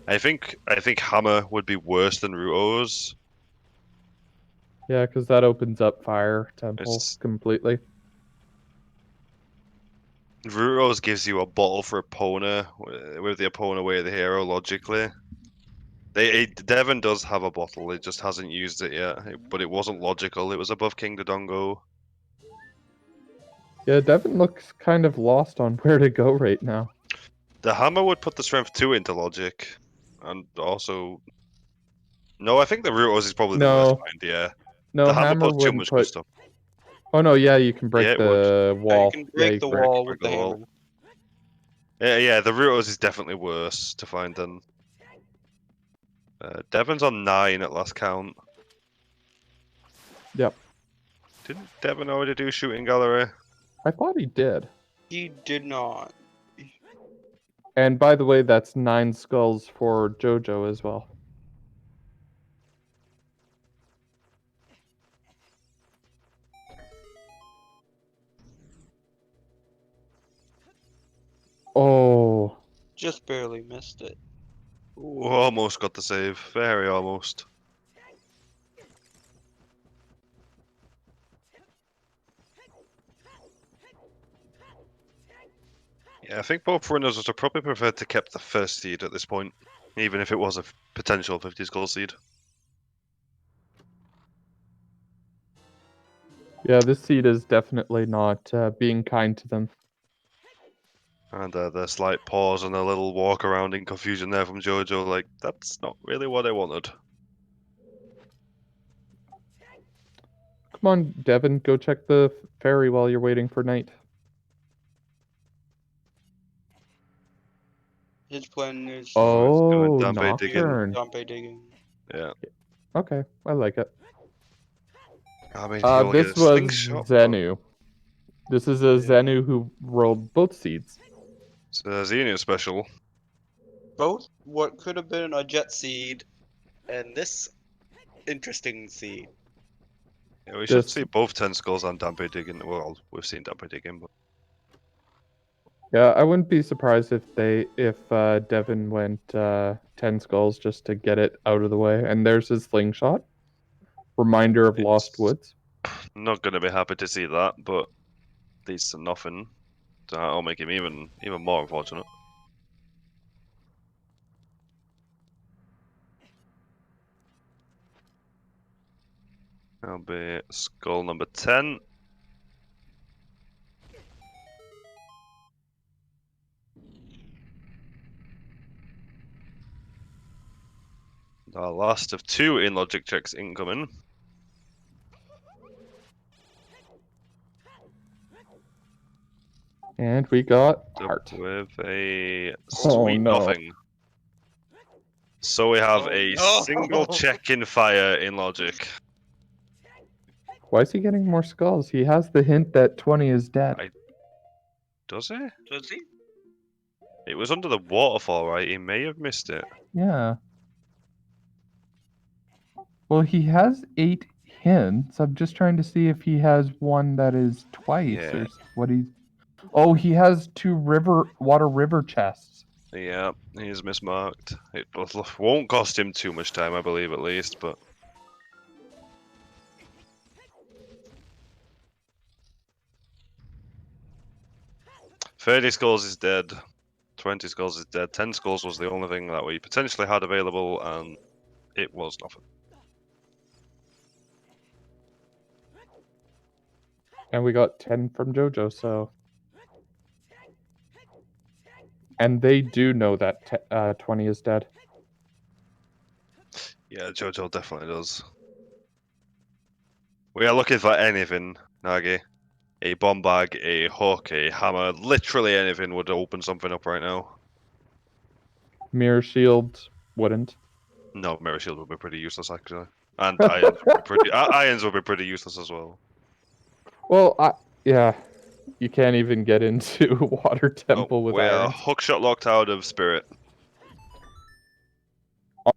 I think Hammer would be worse than Ruto's. Yeah, because that opens up Fire Temple It's completely. Ruto's gives you a bottle for Epona with the Epona way of the hero logically. Devon does have a bottle, it just hasn't used it yet. But it wasn't logical, it was above King Dodongo. Yeah, Devin looks kind of lost on where to go right now. The Hammer would put the Strength 2 into logic. And also... No, I think the Ruto's is probably the worst No, find, yeah. no, The Hammer Hammer puts too wouldn't much good put. stuff. Oh no, yeah, you can break Yeah, it would. the Yeah, wall. you can break the can wall break with the the wall. hammer. Yeah, the Ruto's is definitely worse to find than... Devon's on 9 at last count. Yep, Didn't Devon already do Shooting Gallery? I thought he did. He did not. And by the way, that's 9 skulls for Jojo as well. Oh, Just barely missed it. Ooh, almost got the save. Very almost. Yeah, I think both runners would have probably preferred to keep the first seed at this point, even if it was a potential 50 goal seed. yeah, this seed is definitely not being kind to them. And the slight pause and a little walk around in confusion there from Jojo, like, that's not really what I wanted. Come on, Devin, go check the ferry while you're waiting for night. His plan is Oh, Doing Dampe digging. Nocturne. Dampe digging. Yeah. Okay, I like it. I mean, he'll get This a was slingshot, but Zenu. This is a Zenu who rolled both seeds. it's a Xenia special. Both what could have been a jet seed and this interesting seed. Yeah, we should Just- see both 10 skulls and Dampe digging. Well, we've seen Dampe digging, but Yeah, I wouldn't be surprised if Devin went 10 skulls just to get it out of the way. And there's his slingshot. Reminder of Lost It's- Woods. not going to be happy to see that, but leads to nothing. That'll make him even more unfortunate. That'll be skull number 10. Our last of 2 in logic checks incoming. And we got Up heart. with a Oh, sweet no. nothing. So we have Oh, a no. single check in fire in logic. Why is he getting more skulls? He has the hint that 20 is dead. Does he? Does he? It was under the waterfall, right? He may have missed it. Yeah. Well, he has 8 hints. I'm just trying to see if he has one that is twice Yeah. or what he's. Oh, he has 2 water river chests. Yeah, he's mismarked. It won't cost him too much time, I believe, at least, but... "30 skulls is dead. 20 skulls is dead. 10 skulls was the only thing that we potentially had available, and it was nothing." And we got 10 from Jojo, so. And they do know that 20 is dead. Yeah, Jojo definitely does. We are looking for anything, Nagi. A bomb bag, a hook, a hammer, literally anything would open something up right now. Mirror Shield wouldn't. No, Mirror Shield would be pretty useless, actually. And irons would be pretty, irons would be pretty useless as well. Well, yeah. You can't even get into Water Temple with we are irons. hookshot locked out of Spirit.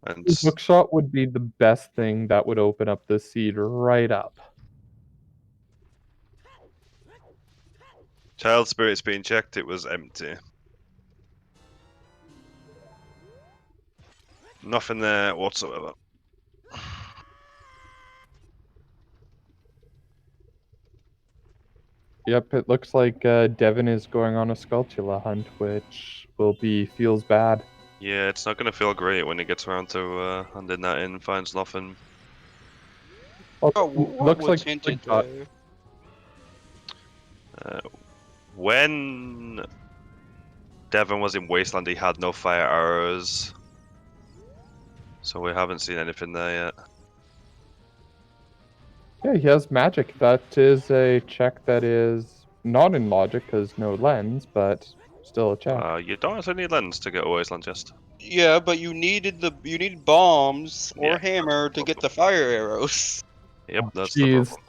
And Hookshot would be the best thing that would open up the seed right up. Child Spirit's being checked, it was empty. Nothing there whatsoever. Yep, it looks like Devin is going on a Skulltula hunt, which feels bad. Yeah, it's not gonna feel great when it gets around to handing that in, finds nothing. Well, Oh, what looks was like hinted got there? When Devon was in Wasteland, he had no fire arrows. So we haven't seen anything there yet. Yeah, he has magic. That is a check that is not in logic because no lens, but still a check. You don't actually need lens to get a Wasteland chest. Yeah, but you needed bombs or Yeah, hammer to get the fire arrows. Yep, Oh, that's the jeez. problem.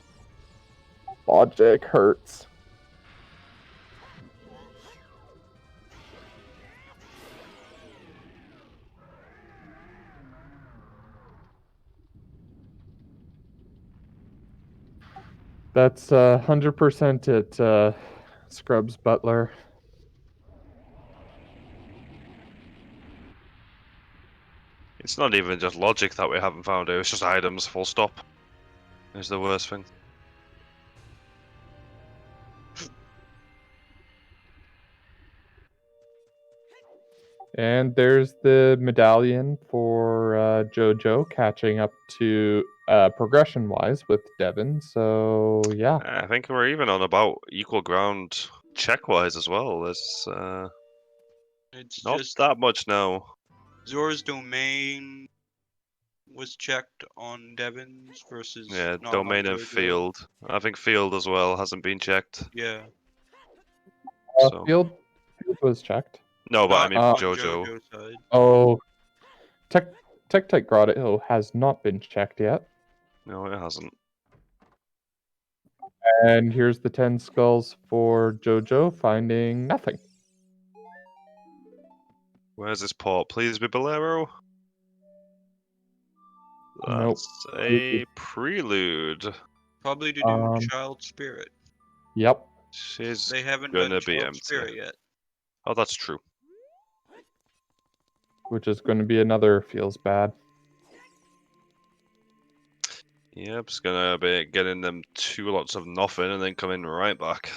Logic hurts. That's 100% at Scrubs Butler. It's not even just logic that we haven't found it, it's just items, full stop. Is the worst thing. And there's the medallion for JoJo catching up to progression-wise with Devin. So yeah, I think we're even on about equal ground check-wise as well. There's It's not just that much now. Zora's domain was checked on Devin's versus Yeah, not on domain and JoJo. field. I think field as well hasn't been checked. Yeah, So field was checked. no, but I not mean on for JoJo. JoJo's side. Oh, Tech Grotto has not been checked yet. No, it hasn't. And here's the 10 skulls for JoJo, finding nothing. Where's this port? Please be Bolero. Nope. That's a prelude. Probably to do Um, Child Spirit. Yep. She's They haven't gonna done be Child empty. Spirit yet. Oh, that's true. Which is going to be another feels bad. Yep, it's gonna be getting them 2 lots of nothing and then coming right back.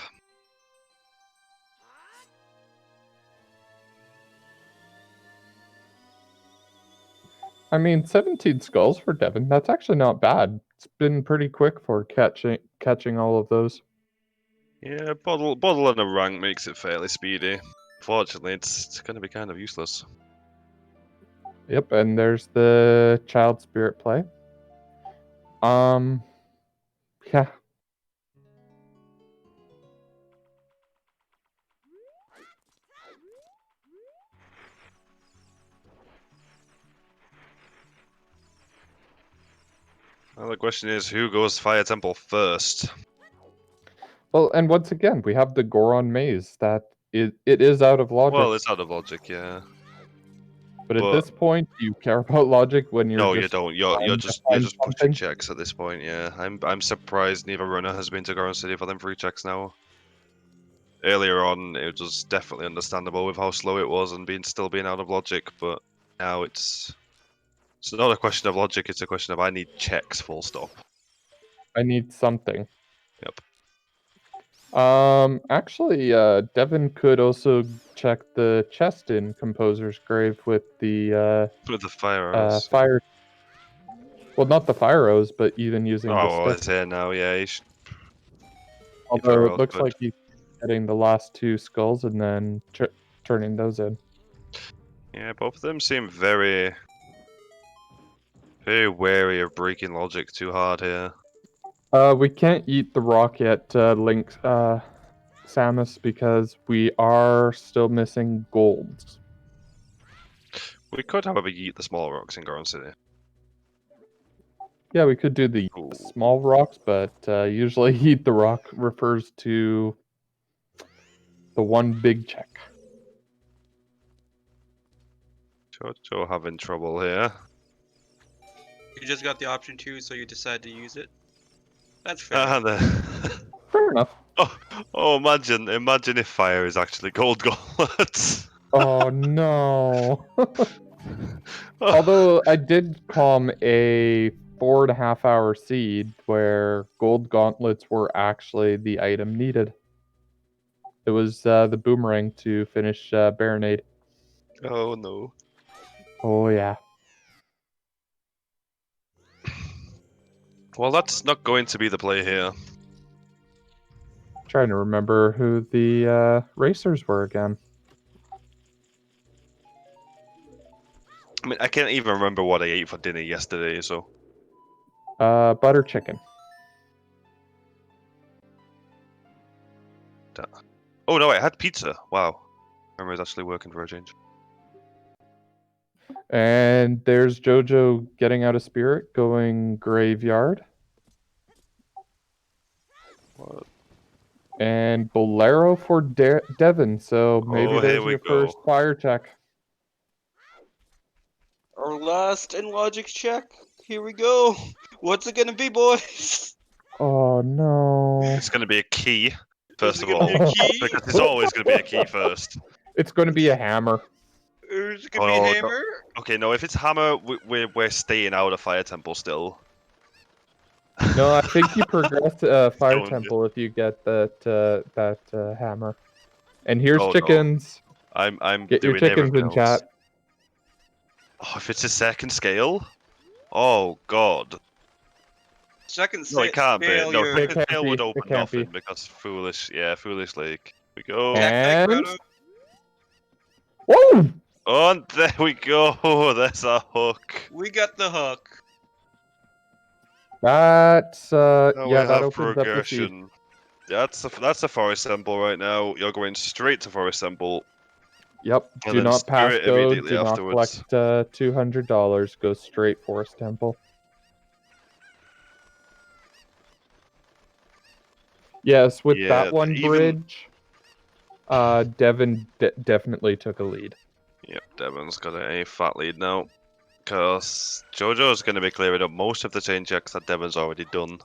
I mean, 17 skulls for Devin. That's actually not bad. It's been pretty quick for catching all of those. Yeah, bottle and a rank makes it fairly speedy. Fortunately, it's gonna be kind of useless. Yep, and there's the child spirit play. Yeah. Well, the question is, who goes Fire Temple first? Well, and once again, we have the Goron maze that it is out of logic. Well, it's out of logic, yeah. but at but- this point, do you care about logic when you're No, just you don't. You're trying to just find pushing something? checks at this point. Yeah, I'm surprised neither runner has been to Goron City for them 3 checks now. Earlier on, it was definitely understandable with how slow it was and still being out of logic, but now it's not a question of logic. It's a question of I need checks. Full stop. I need something. Yep. Actually, Devin could also check the chest in Composer's Grave with the With the fire arrows. fire. Well, not the fire rose, but even using Oh, the well, stick. it's here now. Yeah, he should. Although very it well looks could. like he's getting the last 2 skulls and then turning those in. Yeah, both of them seem very, very wary of breaking logic too hard here. We can't eat the rock yet, Link, Samus, because we are still missing golds. We could, however, eat the small rocks in Goron City. Yeah, we could do the Ooh. small rocks, but usually eat the rock refers to the one big check. Jojo having trouble here. You just got the option 2, so you decide to use it. That's fair. Ah, the... Fair enough. oh, imagine if fire is actually gold gauntlets. Oh no. Although I did calm a 4.5 hour seed where gold gauntlets were actually the item needed. It was the boomerang to finish Baronade. Oh no. Oh yeah. Well, that's not going to be the play here. Trying to remember who the racers were again. I mean, I can't even remember what I ate for dinner yesterday, so... Butter chicken. Oh no, I had pizza. Wow. Memory's actually working for a change. And there's Jojo getting out of spirit, going graveyard. What? And Bolero for Devin. So maybe Oh, there's here we your go. first fire check. Our last in logic check. Here we go. What's it gonna be, boys? Oh no. It's going to be a key, first Is of it gonna all. be a key? Because it's always going to be a key first. It's going to be a hammer. Or is it gonna be Oh, a no. hammer? Okay, no, if it's hammer, we're staying out of Fire Temple still. No, I think you progress Fire Don't. Temple if you get that hammer. And here's Oh, no. chickens. I'm Get your doing chickens everything in chat. else. Oh, if it's a second scale? Oh, God. Second No, it can't be. No, failure. It second can't scale would be. It open can't nothing be. because foolish. Yeah, foolish lake. We go. And Grotto. whoa! Oh, and there we go. There's our hook. We got the hook. That's Now we yeah, that have opens up the seed. progression. That's a forest temple right now. You're going straight to forest temple. Yep. And Do then not pass spirit go. immediately Do not afterwards. collect $200. Go straight Forest Temple. Yes, with Yeah, that one even- bridge, Devin definitely took a lead. Yep, Devon's got a fat lead now. Because Jojo's going to be clearing up most of the chain checks that Devon's already done.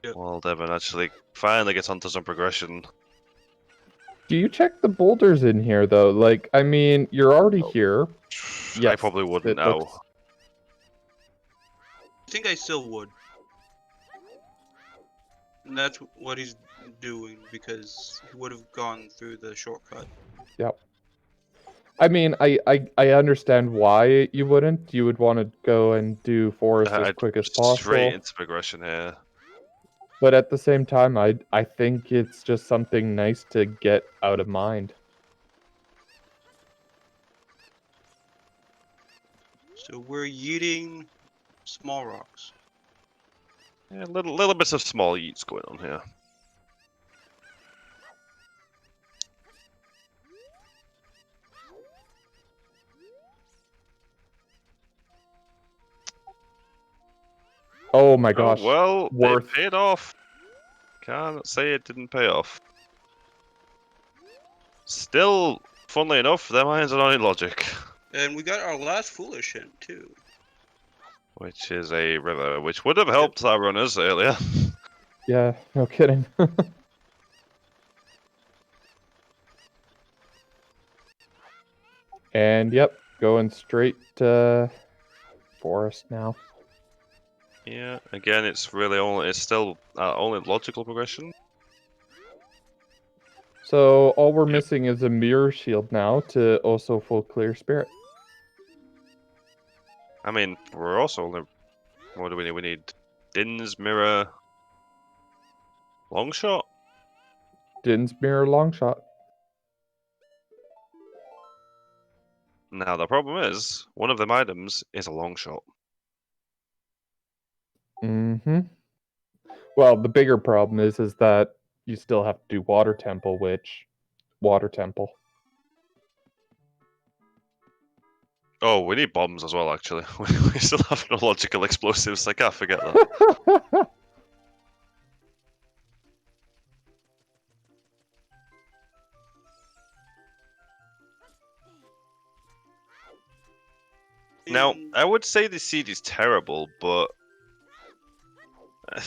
Yep. Well, Devon actually finally gets onto some progression. Do you check the boulders in here though? Like, I mean, you're already here. I Yes, probably wouldn't it now. looks- I think I still would. And that's what he's doing because he would have gone through the shortcut. Yep. I mean, I understand why you wouldn't. You would want to go and do forest as I'd quick as straight possible. into progression here. But at the same time, I think it's just something nice to get out of mind. So we're yeeting small rocks. Yeah, little bits of small yeets going on here. Oh my gosh. Oh, well, worth. it paid off. Can't say it didn't pay off. Still, funnily enough, their minds are not in logic. And we got our last foolish hint too. Which is a river, which would have helped our runners earlier. Yeah, no kidding. And yep, going straight to forest now. Yeah, again, it's still only logical progression. So all we're Yep. missing is a mirror shield now to also full clear spirit. I mean, we're also only. What do we need? We need Din's mirror, long shot. Din's mirror long shot. Now the problem is, one of them items is a long shot. Mm-hmm. Well, the bigger problem is that you still have to do water temple, which water temple. Oh, we need bombs as well. Actually, we still have no logical explosives. I can't forget that. Now, I would say the seed is terrible, but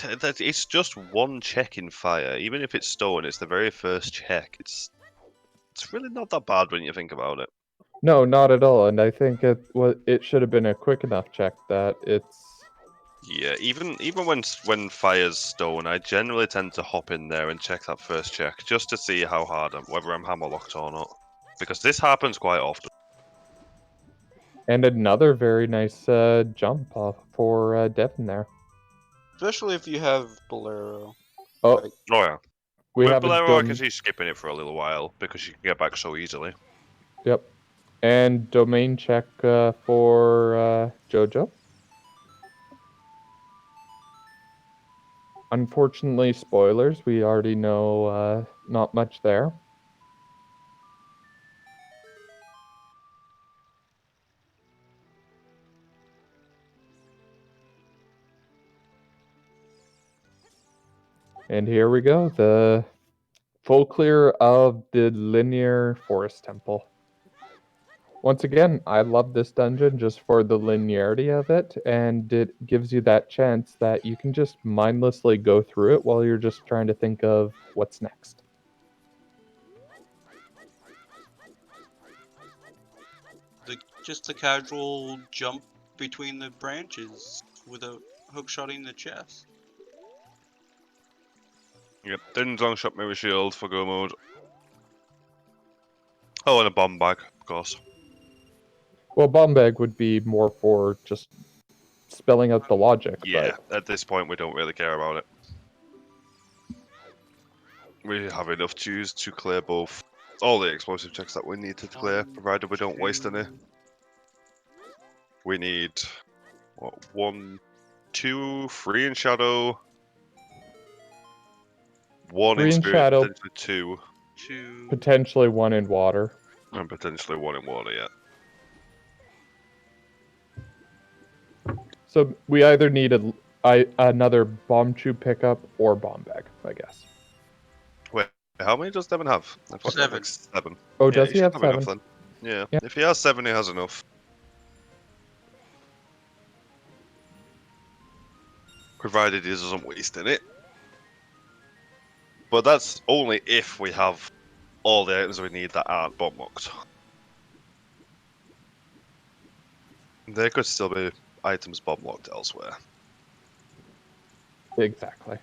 it's just one check in fire. Even if it's stone, it's the very first check. It's really not that bad when you think about it. No, not at all. And I think it should have been a quick enough check that it's. Yeah, even when fire's stone, I generally tend to hop in there and check that first check just to see how hard whether I'm hammerlocked or not, because this happens quite often. And another very nice jump off for Devin there. Especially if you have Bolero. Oh, Like, Oh yeah, we with have Bolero, I a can see skipping it for a little while because you can get back so easily. Yep. And domain check for Jojo. Unfortunately, spoilers. We already know not much there. And here we go. The full clear of the linear forest temple. Once again, I love this dungeon just for the linearity of it, and it gives you that chance that you can just mindlessly go through it while you're just trying to think of what's next. just a casual jump between the branches without hookshotting the chest. Yep, didn't long shot mirror shield for go mode. Oh, and a bomb bag, of course. Well, bomb bag would be more for just spelling out the logic. Yeah, But at this point we don't really care about it. We have enough Jews to clear both all the explosive checks that we need to clear, provided we don't waste any. We need what, 1, 2, 3 in shadow, 1 in 3 in spirit, shadow. potentially 2, Potentially 1 in water. and potentially 1 in water. Yeah. So we either need another bomb tube pickup or bomb bag, I guess. Wait, how many does Devin have? I thought he had 7. like 7. Oh, Yeah, does he should have 7? enough then. Yeah. Yeah. If he has 7, he has enough. Provided he doesn't waste in it. But that's only if we have all the items we need that aren't bomb locked. There could still be items bomb locked elsewhere. Exactly.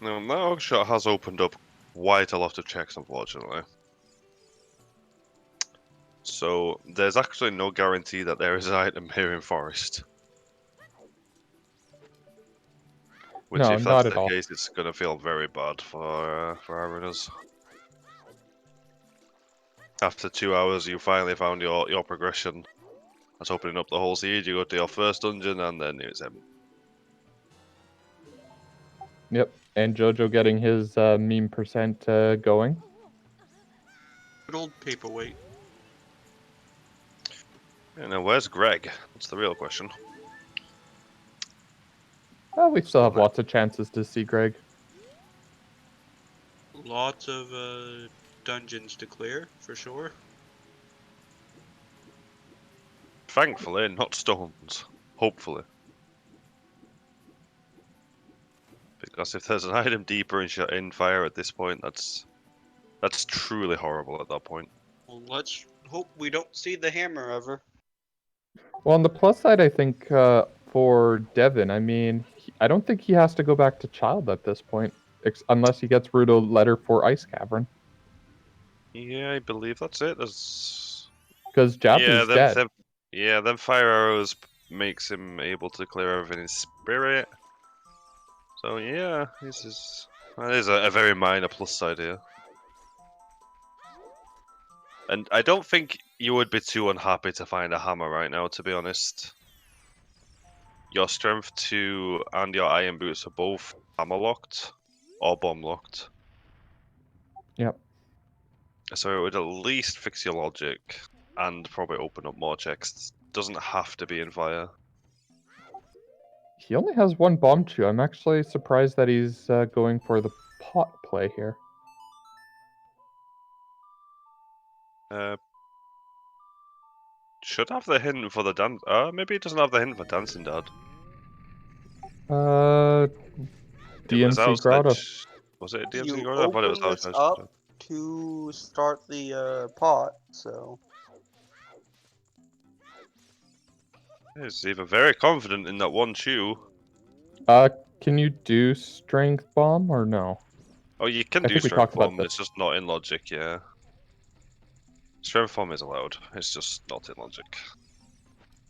Now, that hookshot has opened up quite a lot of checks, unfortunately. So, there's actually no guarantee that there is an item here in Forest. Which, No, if not that's at the all. case, it's going to feel very bad for our runners. After 2 hours, you finally found your progression. That's opening up the whole siege. You go to your first dungeon, and then it's empty. Yep. And Jojo getting his meme percent going. Good old paperweight. Yeah, now, where's Greg? That's the real question. Well, we still have lots of chances to see Greg. Lots of dungeons to clear, for sure. Thankfully, not stones. Hopefully. Because if there's an item deeper in fire at this point, that's truly horrible at that point. Well, let's hope we don't see the hammer ever. Well, on the plus side, I think for Devin, I mean, I don't think he has to go back to Child at this point, unless he gets Ruto letter for Ice Cavern. Yeah, I believe that's it. There's Because Jabu's dead. Them fire arrows makes him able to clear everything in spirit. So yeah, that is a very minor plus side here. And I don't think you would be too unhappy to find a hammer right now, to be honest. Your strength 2 and your iron boots are both hammer locked or bomb locked. Yep. So it would at least fix your logic and probably open up more checks. Doesn't have to be in fire. He only has one bomb chew. I'm actually surprised that he's going for the pot play here. Should have the hint for the dance. Maybe it doesn't have the hint for dancing, Dad. It was DMC Grotto. outside. Was it a DMC You Grotto? I thought it was open this outside. up to start the pot, so He's even very confident in that one chew. Can you do strength bomb or no? Oh, you can I do think we strength talked about bomb. this. It's just not in logic. Yeah. Strength bomb is allowed. It's just not in logic.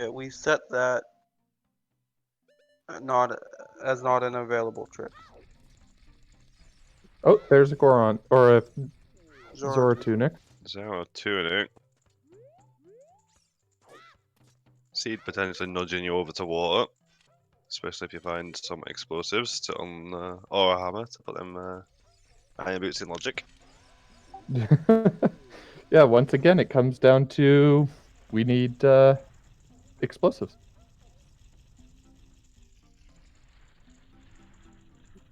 yeah, we set that not an available trick. Oh, there's a Goron or a Zora. Zoratunic. 0-2 Seed potentially nudging you over to water, especially if you find some explosives to or a hammer to put them iron boots in logic. Yeah, once again, it comes down to we need explosives.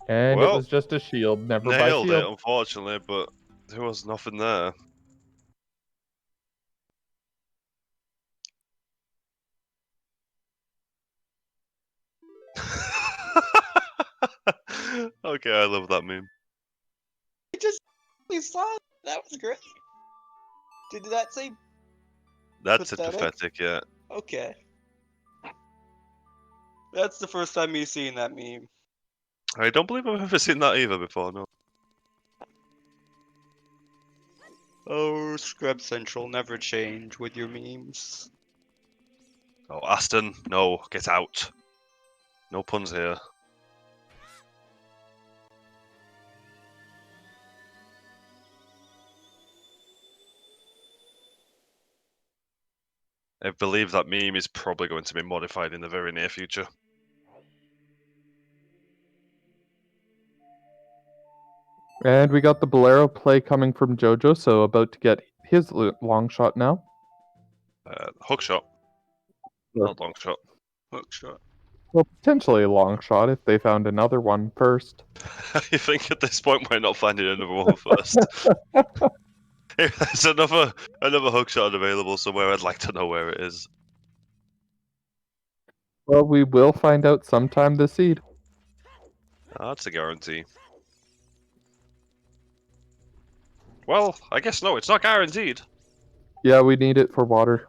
And it Well, was just a shield, never by Nailed it, shield. unfortunately, but there was nothing there. Okay, I love that meme. We saw it. That was great. Did that say That's it, Pathetic? pathetic, yeah. okay? That's the first time me seeing that meme. I don't believe I've ever seen that either before, no. Oh, Scrub Central, never change with your memes. Oh, Aston, no, get out. No puns here. I believe that meme is probably going to be modified in the very near future. And we got the Bolero play coming from Jojo, so about to get his long shot now. Hook shot, Sure. not long shot. Hook shot. Well, potentially a long shot if they found another one first. I think at this point we're not finding another one first. If there's another hook shot available somewhere, I'd like to know where it is. Well, we will find out sometime this seed. That's a guarantee. Well, I guess no, it's not guaranteed. Yeah, we need it for water.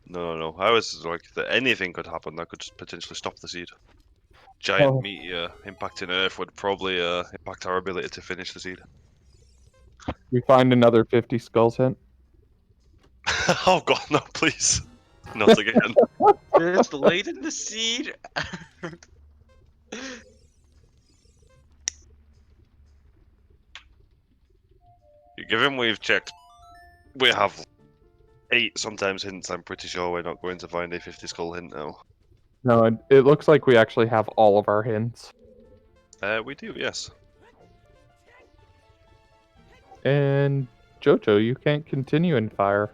No. I was like that anything could happen that could potentially stop the seed. Giant meteor impacting Earth would probably impact our ability to finish the seed. We find another 50 skulls hint. Oh god, no, please. Not again. Just late in the seed. Given we've checked, we have 8 sometimes hints, I'm pretty sure we're not going to find a 50 skull hint now. No, it looks like we actually have all of our hints. We do, yes. And Jojo, you can't continue in fire.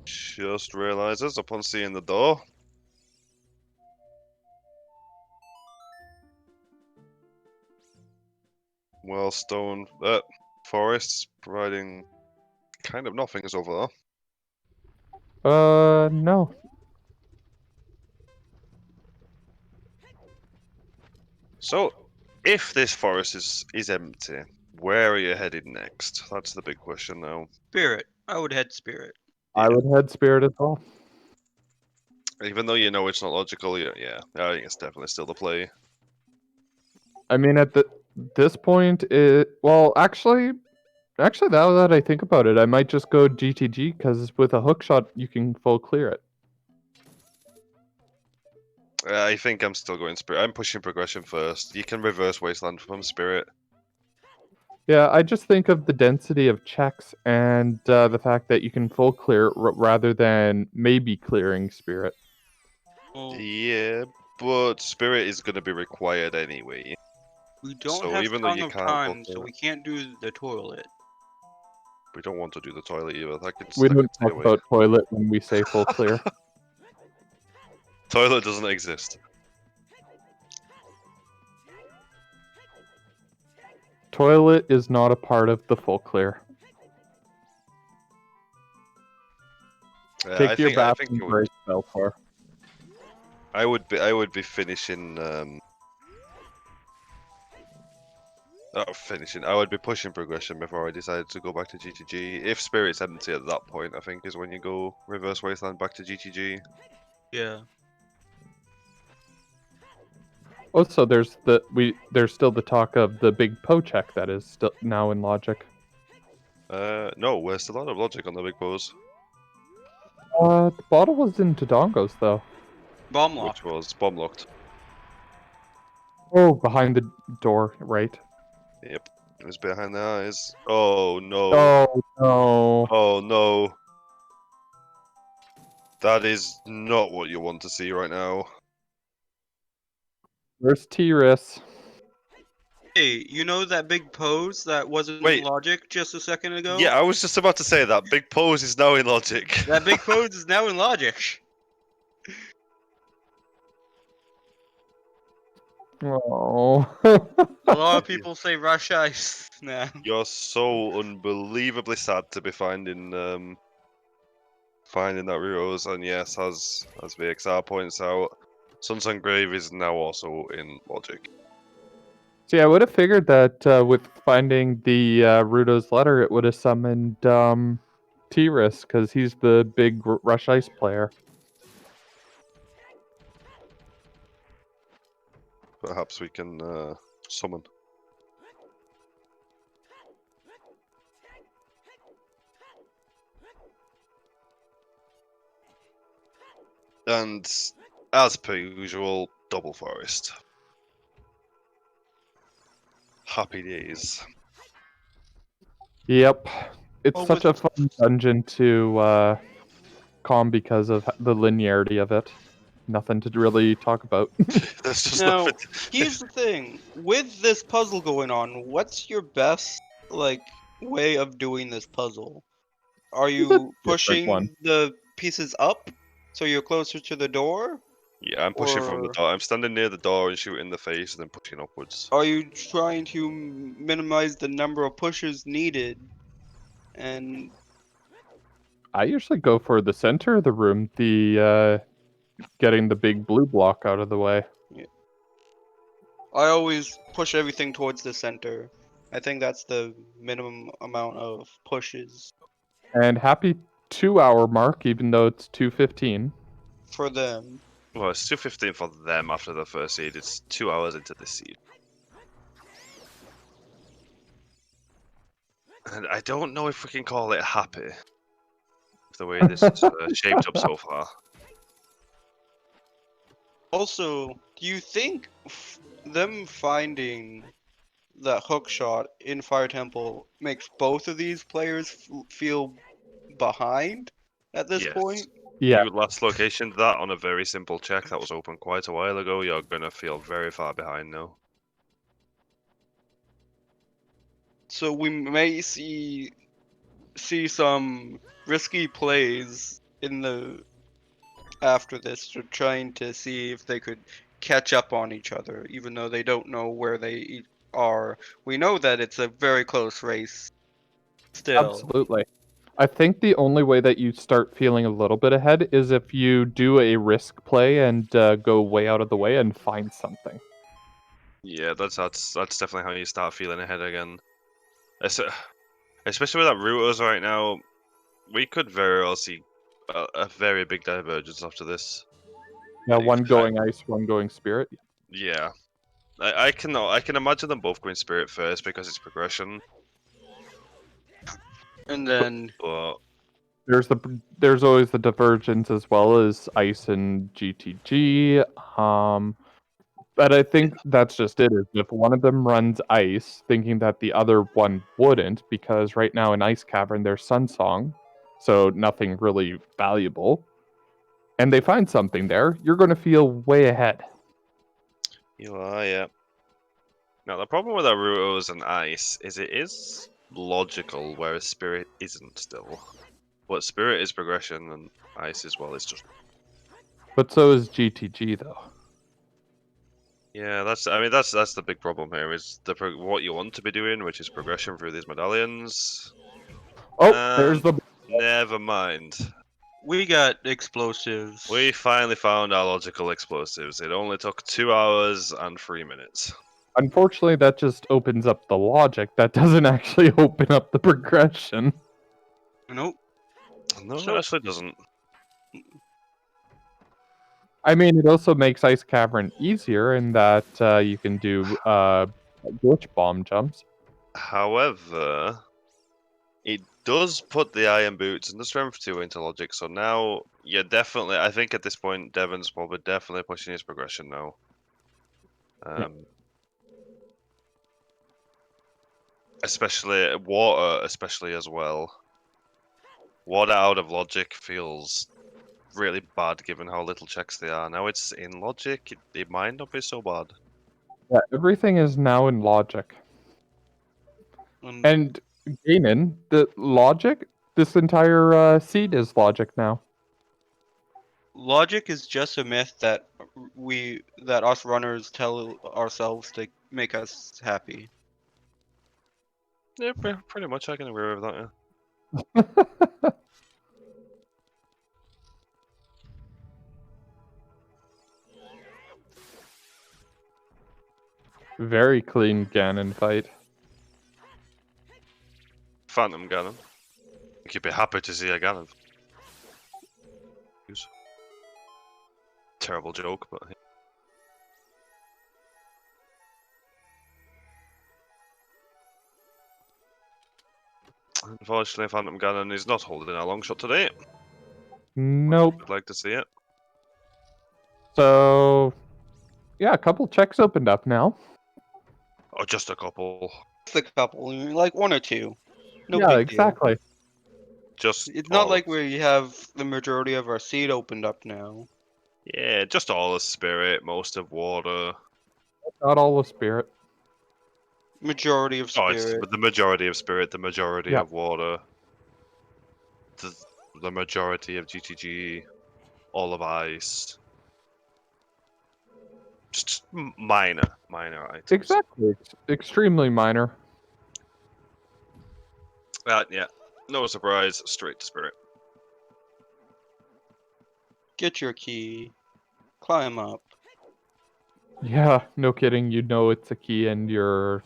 Just realizes upon seeing the door. Well, stone forests providing kind of nothing is over there. No. So, if this forest is empty, where are you headed next? That's the big question now. Spirit. I would head Spirit. I would head spirit as well. Even though you know it's not logical, yeah, I think it's definitely still the play. I mean, at this point, actually, now that I think about it, I might just go GTG because with a hook shot, you can full clear it. I think I'm still going Spirit. I'm pushing progression first. You can reverse Wasteland from Spirit. Yeah, I just think of the density of checks and the fact that you can full clear rather than maybe clearing spirit. Well, Yeah, but Spirit is going to be required anyway. we don't So have even though Tongue you of can't Time, full so clear we can't do the toilet. We don't want to do the toilet either. That can We that don't can stay talk away. about toilet when we say full clear. Toilet doesn't exist. Toilet is not a part of the full clear. Yeah, Take your I think bathroom it would. break, Belfar. I would be finishing. Finishing. I would be pushing progression before I decided to go back to GTG. If Spirit's empty at that point, I think is when you go Reverse Wasteland back to GTG. Yeah. Also, there's still the talk of the big Poe check that is still now in Logic. No, we're still out of logic on the big pose, The bottle was in Dodongo's though. Bomb lock. which was bomb locked. Oh, behind the door, right? Yep, it was behind the eyes. Oh no! Oh no! Oh no! That is not what you want to see right now. Where's T-Ris? Hey, you know that big pose that wasn't Wait. in Logic just a second ago? Yeah, I was just about to say that big pose is now in logic. That big pose is now in Logic. Oh. A lot of people say Rush Ice now. You're so unbelievably sad to be finding finding that Rutos, and yes, as VXR points out, Sunsun Grave is now also in logic. See, I would have figured that with finding the Rudo's letter, it would have summoned T-Ris, because he's the big Rush Ice player. Perhaps we can summon. And as per usual, double forest. Happy days. Yep. It's Oh, such a with- fun dungeon to calm because of the linearity of it. Nothing to really talk about. There's just Now, nothing. here's the thing. With this puzzle going on, what's your best, way of doing this puzzle? Are It's a you different pushing one. the pieces up so you're closer to the door? Yeah, I'm pushing from the Or- door. I'm standing near the door and shooting in the face, and then pushing upwards. Are you trying to minimize the number of pushes needed? And I usually go for the center of the room, the getting the big blue block out of the way. I always push everything towards the center. I think that's the minimum amount of pushes And happy 2-hour mark, even though it's 2:15. for them. Well, it's 2:15 for them after the first seed. It's 2 hours into the seed. And I don't know if we can call it happy. The way this is shaped up so far. Also, do you think them finding that hook shot in Fire Temple makes both of these players feel behind at this Yes. point? Yeah. You last location that on a very simple check that was open quite a while ago. You're gonna feel very far behind now. So we may see some risky plays in the after this, to trying to see if they could catch up on each other, even though they don't know where they are. We know that it's a very close race. Still, Absolutely. I think the only way that you start feeling a little bit ahead is if you do a risk play and go way out of the way and find something. Yeah, that's definitely how you start feeling ahead again. Especially with that routers right now, we could very well see a very big divergence after this. Yeah, Like, one going ice, one going spirit. Yeah, I can imagine them both going spirit first because it's progression. and then But There's always the divergence as well as ice and GTG. But I think that's just it. Is if one of them runs ice, thinking that the other one wouldn't, because right now in Ice Cavern there's Sun Song, so nothing really valuable, and they find something there, you're going to feel way ahead. you are, yeah. Now the problem with our routers and ice is it is logical, whereas spirit isn't still. But spirit is progression and ice as well is just But so is GTG though. Yeah, that's. I mean, that's the big problem here. Is what you want to be doing, which is progression through these medallions. Oh, there's the. Never mind. We got explosives. We finally found our logical explosives. It only took 2 hours and 3 minutes. Unfortunately, that just opens up the logic. That doesn't actually open up the progression. Nope. No, So- it actually doesn't. I mean, it also makes Ice Cavern easier in that you can do glitch bomb jumps. However, it does put the iron boots and the strength 2 into logic. So now you're definitely. I think at this point, Devon's probably definitely pushing his progression now. Especially water, especially as well. Water out of logic feels really bad given how little checks they are. Now it's in logic, it might not be so bad. Yeah, everything is now in logic. And Ganon, the logic, this entire seed is logic now. Logic is just a myth that us runners tell ourselves to make us happy. Yeah, pretty much I can agree with that, yeah. Very clean Ganon fight. Phantom Ganon. You'd be happy to see a Ganon. Terrible joke, but unfortunately Phantom Ganon is not holding a long shot today. Nope. I'd like to see it. So, yeah, a couple checks opened up now. Oh, just a couple. Just a couple, like 1 or 2. No yeah, big deal. exactly. Just It's not all like of- we have the majority of our seed opened up now. Yeah, just all of spirit, most of water. Not all of spirit. Majority of Oh, it's spirit. the majority of spirit, the majority Yeah. of water, the majority of GTG, all of ice. Just minor items. Exactly. Extremely minor. Yeah, no surprise, straight to spirit. Get your key. Climb up. Yeah, no kidding. You know it's a key and you're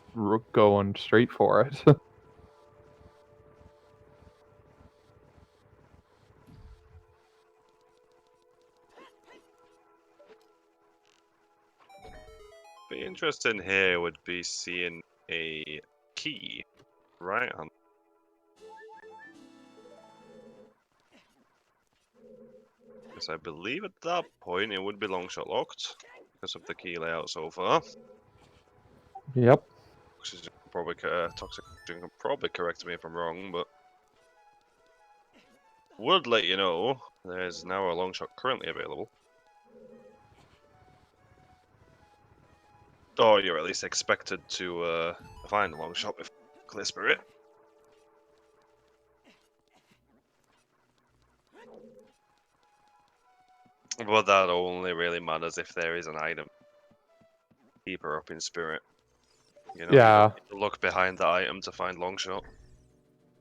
going straight for it. Be interesting here would be seeing a key, right? Because I believe at that point it would be long shot locked because of the key layout so far. Yep. Oxygen probably toxic can probably correct me if I'm wrong, but would let you know there's now a long shot currently available. Or you're at least expected to find a long shot with clear spirit. But that only really matters if there is an item deeper up in spirit. You know, you Yeah. don't need to look behind the item to find long shot.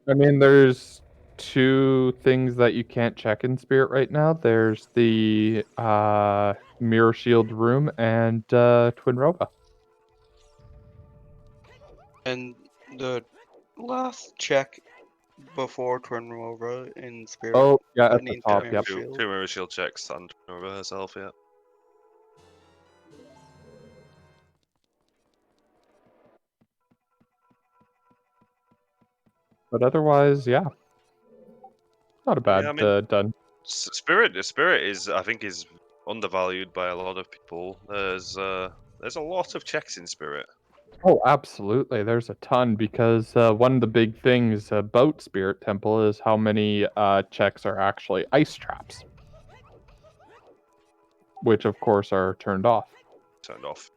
I mean, there's 2 things that you can't check in spirit right now. There's the mirror shield room and Twin Rova. And the last check before Twin Rover in spirit. Oh, yeah, that at the needs top. mirror Yep. Two shield. mirror shield checks and over herself, yeah. But otherwise, yeah. Not a bad Yeah, I mean, done. Spirit is I think is undervalued by a lot of people. There's a lot of checks in Spirit. Oh, absolutely. There's a ton because one of the big things about Spirit Temple is how many checks are actually ice traps, which of course are turned off. Turned off.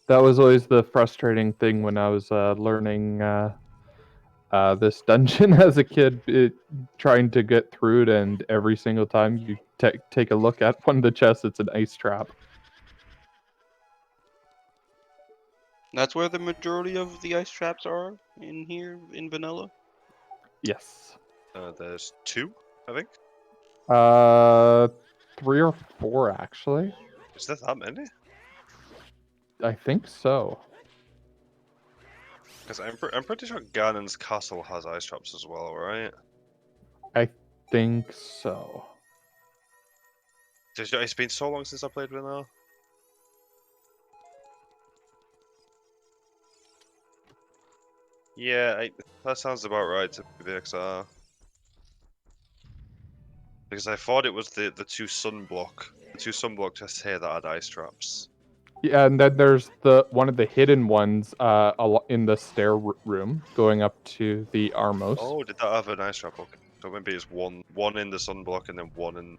That was always the frustrating thing when I was learning this dungeon as a kid, trying to get through it, and every single time you take a look at one of the chests, it's an ice trap. That's where the majority of the ice traps are in here in vanilla. Yes. There's 2, I think. 3 or 4 actually. Is there that many? I think so. Because I'm pretty sure Ganon's castle has ice traps as well, right? I think so. It's been so long since I played vanilla. Yeah, that sounds about right to be XR. Because I thought it was the 2 sunblock chests here that had ice traps. Yeah, and then there's the one of the hidden ones in the room going up to the Armos. Oh, did that have an ice trap? Okay. So maybe it's one in the sunblock and then one in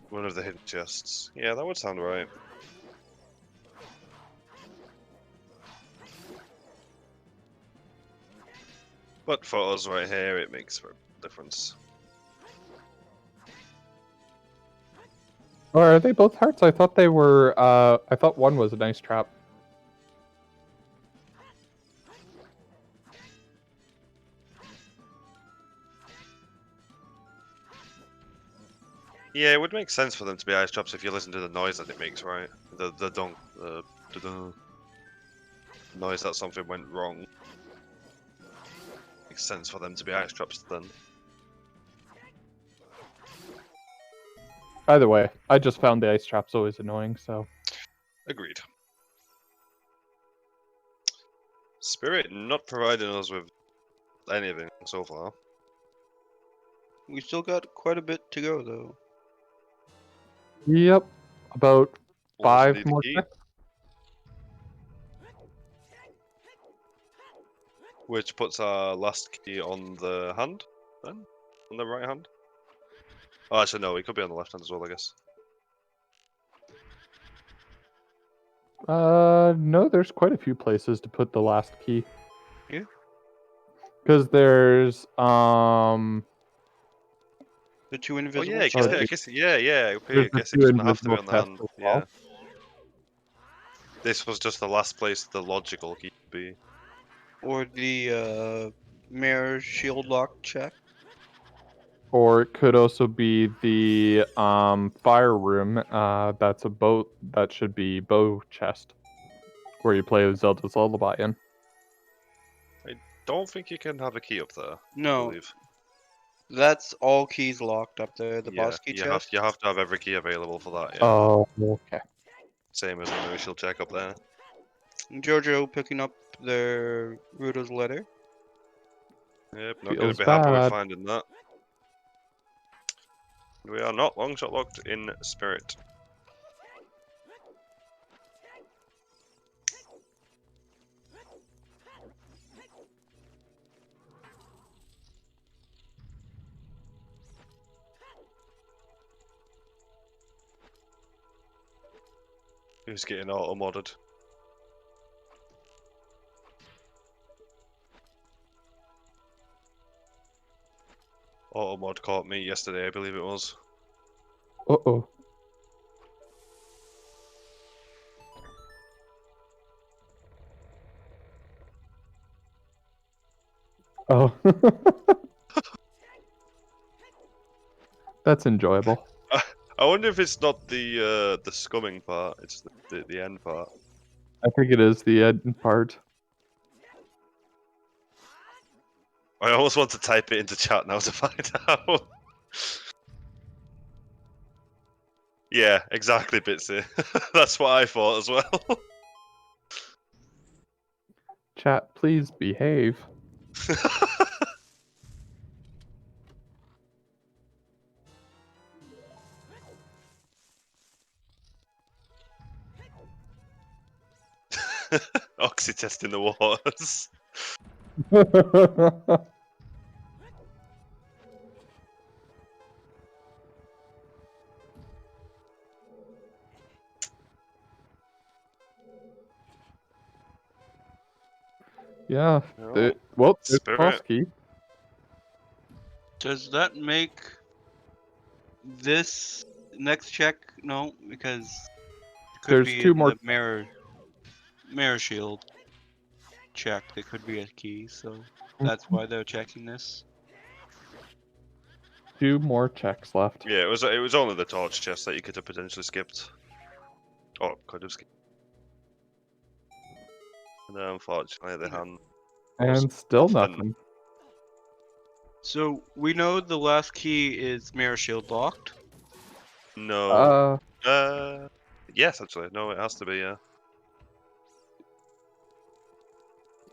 one of the hidden chests. Yeah, that would sound right. But for us right here, it makes a difference. Or are they both hearts? I thought they were. I thought one was a nice trap. Yeah, it would make sense for them to be ice traps if you listen to the noise that it makes, right? The noise that something went wrong. Makes sense for them to be ice traps then. Either way, I just found the ice traps always annoying, so. Agreed. Spirit not providing us with anything so far. We still got quite a bit to go though. Yep. About Almost 5 need a more key. checks. Which puts our last key on the hand, then? On the right hand? Oh, actually, no, it could be on the left hand as well, I guess. No, there's quite a few places to put the last key. Yeah. Because there's The 2 Oh invisible. yeah, I Oh, guess, yeah. Okay, there's I the guess it 2 doesn't have to be invisible on the chests hand. as Yeah. well. This was just the last place the logical key would be. Or the mirror shield lock check. Or it could also be the fire room. That's a boat. That should be bow chest, where you play Zelda's Lullaby in. Don't think you can have a key up there. I No, believe. that's all keys locked up there. The Yeah, boss key you chest. have to have every key available for that. Yeah. Oh, okay. Same as an initial check up there. Jojo picking up the Ruto's letter. Yep, not going Feels to be happy with bad. finding that. We are not long shot locked in spirit. Who's getting auto modded? Auto mod caught me yesterday, I believe it was. Uh-oh. Oh. That's enjoyable. I wonder if it's not the scumming part, it's the end part. I think it is the end part. I almost want to type it into chat now to find out. Yeah, exactly, Bitsy. That's what I thought as well. Chat, please behave. Oxy testing the waters. Yeah. No. Well, there's Spirit. Koski. Does that make this next check? No, because it could There's be two in more. the mirror shield check. There could be a key, so that's why they're checking this. 2 more checks left. Yeah, it was only the torch chest that you could have potentially skipped. Or could have skipped. And unfortunately, the hand. And still off the- nothing. So we know the last key is mirror shield locked. No. Yes, actually. No, it has to be, yeah.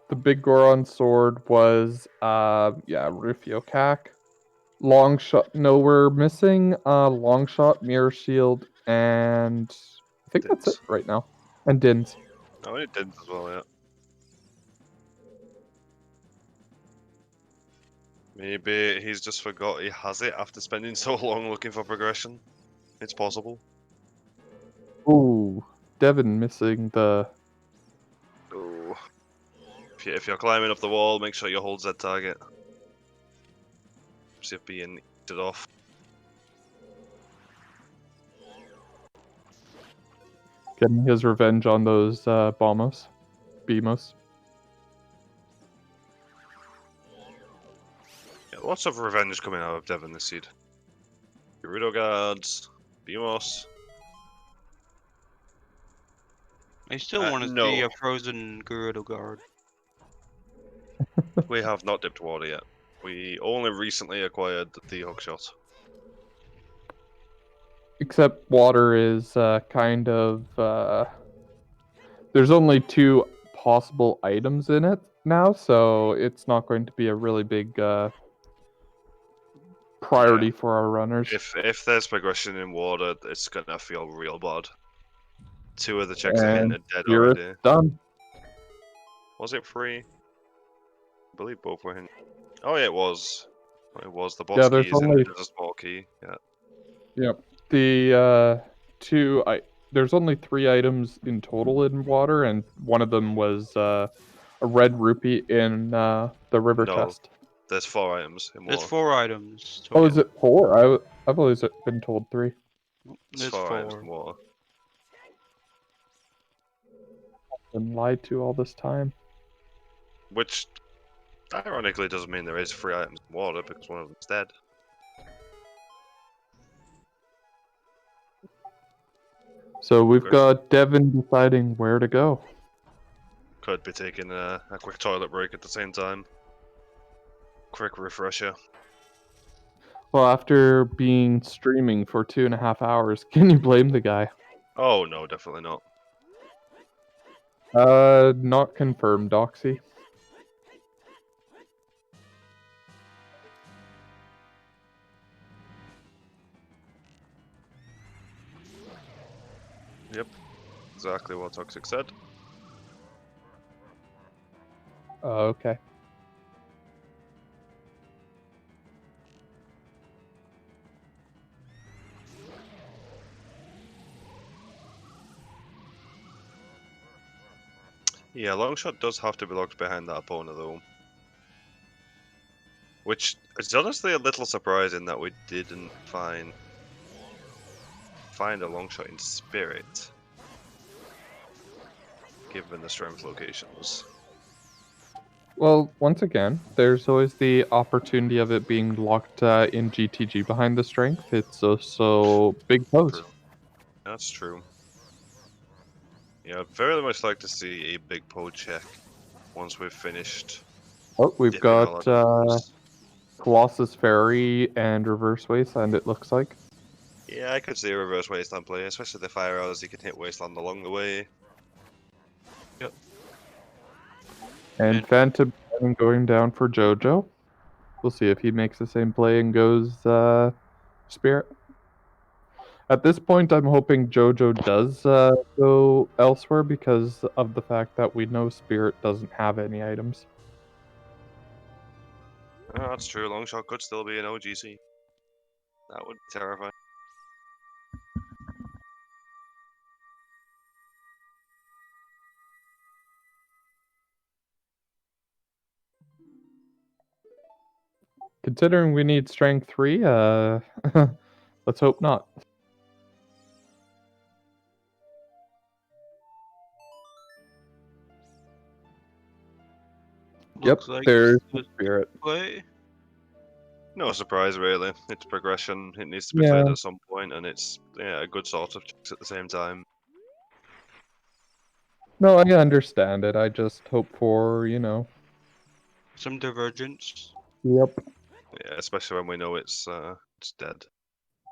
The big Goron sword was, yeah, Rufio Cac. Long shot. No, we're missing long shot, mirror shield, and I think that's it Dins. right now. And Dins. Oh, it did as well, yeah. Maybe he's just forgot he has it after spending so long looking for progression. It's possible. Ooh, Devin missing the. Oh. If you're climbing up the wall, make sure you hold Z target. See if being eaten off. Getting his revenge on those Bombos. Beamos. Yeah, lots of revenge coming out of Devon this seed. Gerudo guards, Beamos. I still want to no. see a frozen Gerudo guard. We have not dipped water yet. We only recently acquired the hookshot. Except water is kind of. There's only 2 possible items in it now, so it's not going to be a really big priority for our runners. If there's progression in water, it's gonna feel real bad. 2 of the checks are And hinted dead here it's already. done. Was it 3? I believe both were hinted. Oh yeah, it was. It was. The boss Yeah, key there's is only. in as a small key. Yeah. Yep. The 2 there's only 3 items in total in water, and one of them was a red rupee in the river No, chest. there's 4 items in There's water. 4 items. Oh, Total. is it 4? I've always been told 3. There's There's 4 items 4. in water. Been lied to all this time. Which, ironically, doesn't mean there is 3 items in water because one of them's dead. So we've Okay. got Devin deciding where to go. Could be taking a quick toilet break at the same time. Quick refresher. Well, after being streaming for 2.5 hours, can you blame the guy? Oh no, definitely not. Not confirmed, Doxy. Yep, exactly what Toxic said. Okay. Yeah, Longshot does have to be locked behind that opponent though. Which is honestly a little surprising that we didn't find a Longshot in Spirit. Given the strength locations. Well, once again, there's always the opportunity of it being locked in GTG behind the strength. It's also big pose. True. That's true. Yeah, I'd very much like to see a big pole check once we've finished. Oh, we've dipping all got our items. Colossus Ferry and Reverse Wasteland, it looks like. Yeah, I could see a reverse wasteland play, especially the fire arrows. You can hit wasteland along the way. And Phantom Dragon going down for Jojo. We'll see if he makes the same play and goes Spirit. At this point, I'm hoping Jojo does go elsewhere because of the fact that we know Spirit doesn't have any items. Oh, that's true. Longshot could still be an OGC. That would be terrifying. Considering we need strength 3, let's hope not. Looks Yep, like there's this the spirit. play. No surprise, really. It's progression. It needs to be Yeah. played at some point, and it's a good sort of checks at the same time. No, I understand it. I just hope for, Some divergence. Yep. Yeah, especially when we know it's dead.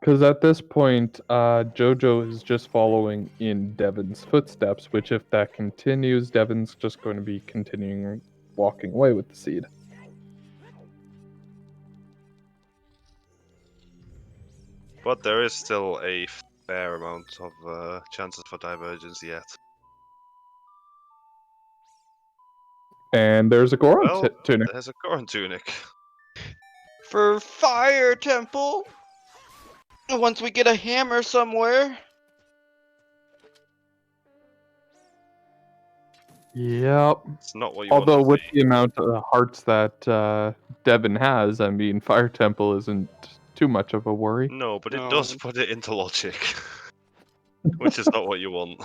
Because at this point, Jojo is just following in Devin's footsteps, which if that continues, Devin's just going to be continuing walking away with the seed. But there is still a fair amount of chances for divergence yet. And there's a Goron Well, tunic. there's a Goron tunic. For Fire Temple! Once we get a hammer somewhere. Yep. It's not what you Although want to with see. the amount of hearts that Devin has, I mean, Fire Temple isn't too much of a worry. No, but it No. does put it into logic. Which is not what you want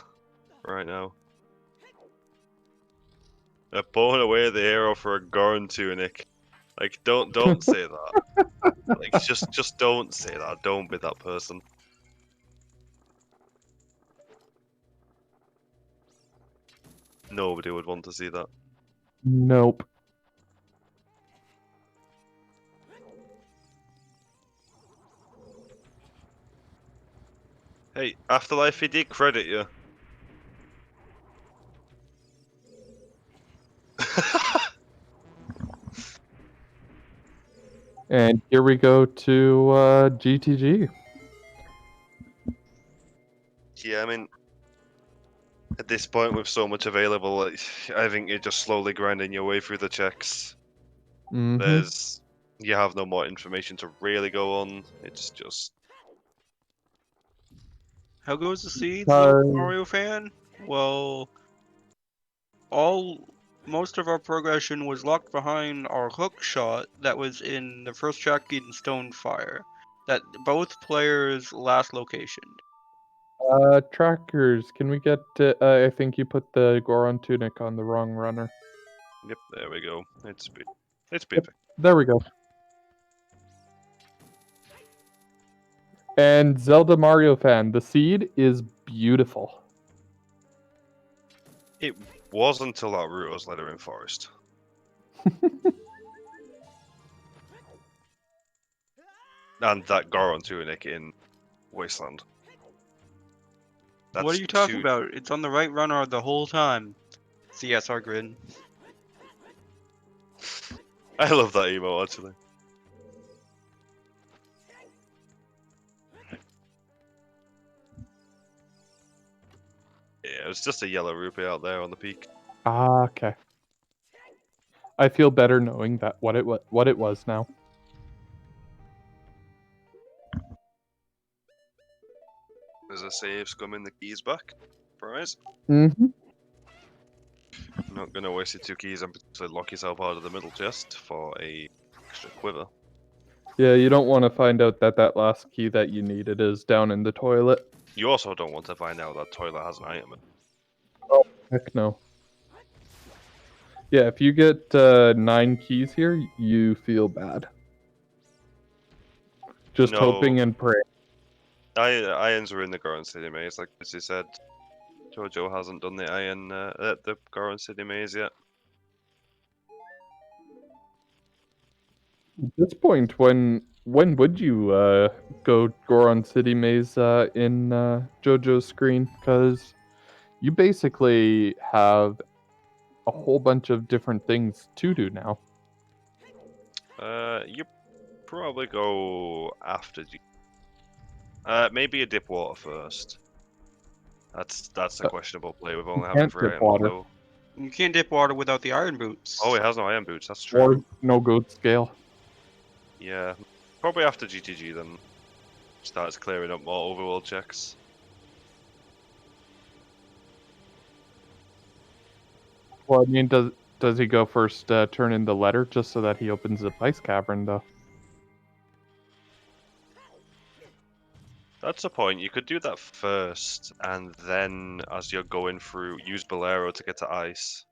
right now. Pulling away the arrow for a Goron tunic. Like, don't say that. Like, just don't say that. Don't be that person. Nobody would want to see that. Nope. Hey, Afterlife, he did credit you. And here we go to GTG. Yeah, I mean, at this point with so much available, I think you're just slowly grinding your way through the checks. Mhm. You have no more information to really go on. It's just How goes the seeds, Uh, little Mario fan? Well, most of our progression was locked behind our hook shot that was in the first track in Stonefire. That both players last locationed. Trackers, can we get? I think you put the Goron tunic on the wrong runner. yep, there we go. It's Yep. perfect. There we go. And Zelda Mario fan, the seed is beautiful. It was until that Ruto's letter in Forest. And that Goron tunic in Wasteland. What are you talking about? It's on the right runner the whole time. CSR grid. I love that emo actually. Yeah, it's just a yellow rupee out there on the peak. Ah, okay. I feel better knowing that what it was now. There's a save scumming the keys back. Prize. Mhm. Not gonna waste your 2 keys and potentially lock yourself out of the middle chest for a extra quiver. Yeah, you don't want to find out that last key that you needed is down in the toilet. You also don't want to find out that toilet has an item in it. Oh, heck no. Yeah, if you get 9 keys here, you feel bad. Just No. hoping and praying. Irons are in the Goron City Maze, like as you said. Jojo hasn't done the Goron City Maze yet. At this point, when would you go Goron City Maze in JoJo's screen? Because you basically have a whole bunch of different things to do now. You probably go after G. Maybe a dip water first. That's a questionable play with only having can't 3 dip iron water. though. You can't dip water without the iron boots. Oh, he has no iron boots. That's true. Or no goat scale. Yeah, probably after GTG then starts clearing up more overworld checks. Well, I mean, does he go first turn in the letter just so that he opens the ice cavern, though? That's a point. You could do that first, and then as you're going through, use Bolero to get to ice,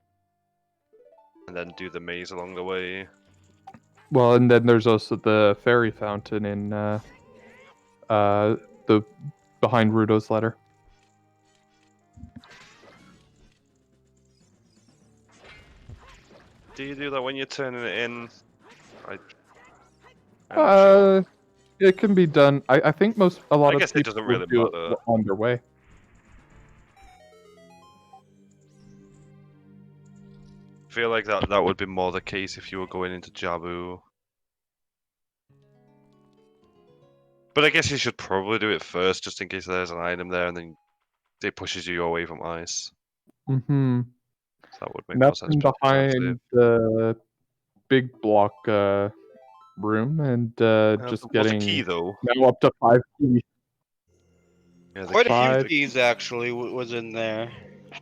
and then do the maze along the way. Well, and then there's also the fairy fountain in the behind Rudo's letter. Do you do that when you're turning it in? I'm not sure. It can be done. I think a lot I of guess it people doesn't will really do matter. it on their way. I feel like that would be more the case if you were going into Jabu. But I guess you should probably do it first, just in case there's an item there, and then it pushes you away from ice. Mm-hmm. That would make more sense. Nothing Just to be on safe. behind the big block room, and just What's getting key though? now up to 5 keys. Yeah, the Quite a key. few Five. keys actually was in there.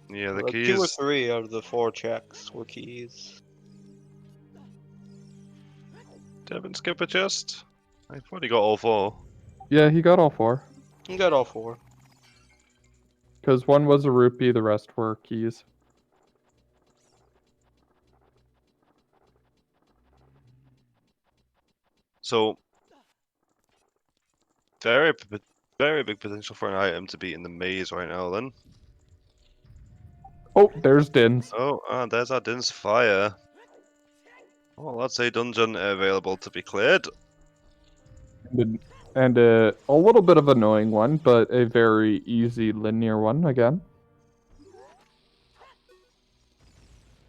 Yeah, the Like 2 or keys. 3 out of the 4 checks were keys. Devin, skip a chest. I thought he got all 4. Yeah, he got all 4. You got all 4. Because one was a rupee, the rest were keys. So very big potential for an item to be in the maze right now. Then. Oh, there's Dins. Oh, there's our Din's fire. Oh, that's a dungeon available to be cleared. And a little bit of annoying one, but a very easy linear one again.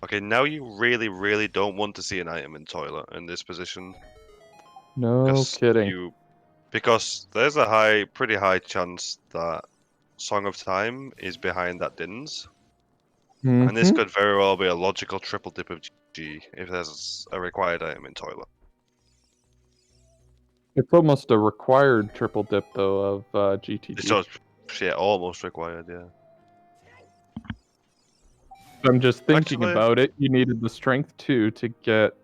Okay, now you really don't want to see an item in toilet in this position. No kidding. Because there's a pretty high chance that Song of Time is behind that Din's. And this Mhm. could very well be a logical triple dip of GG if there's a required item in toilet. It's almost a required triple dip though of GTG. It's just, yeah, almost required, yeah. I'm just thinking Actually- about it. You needed the strength too to get,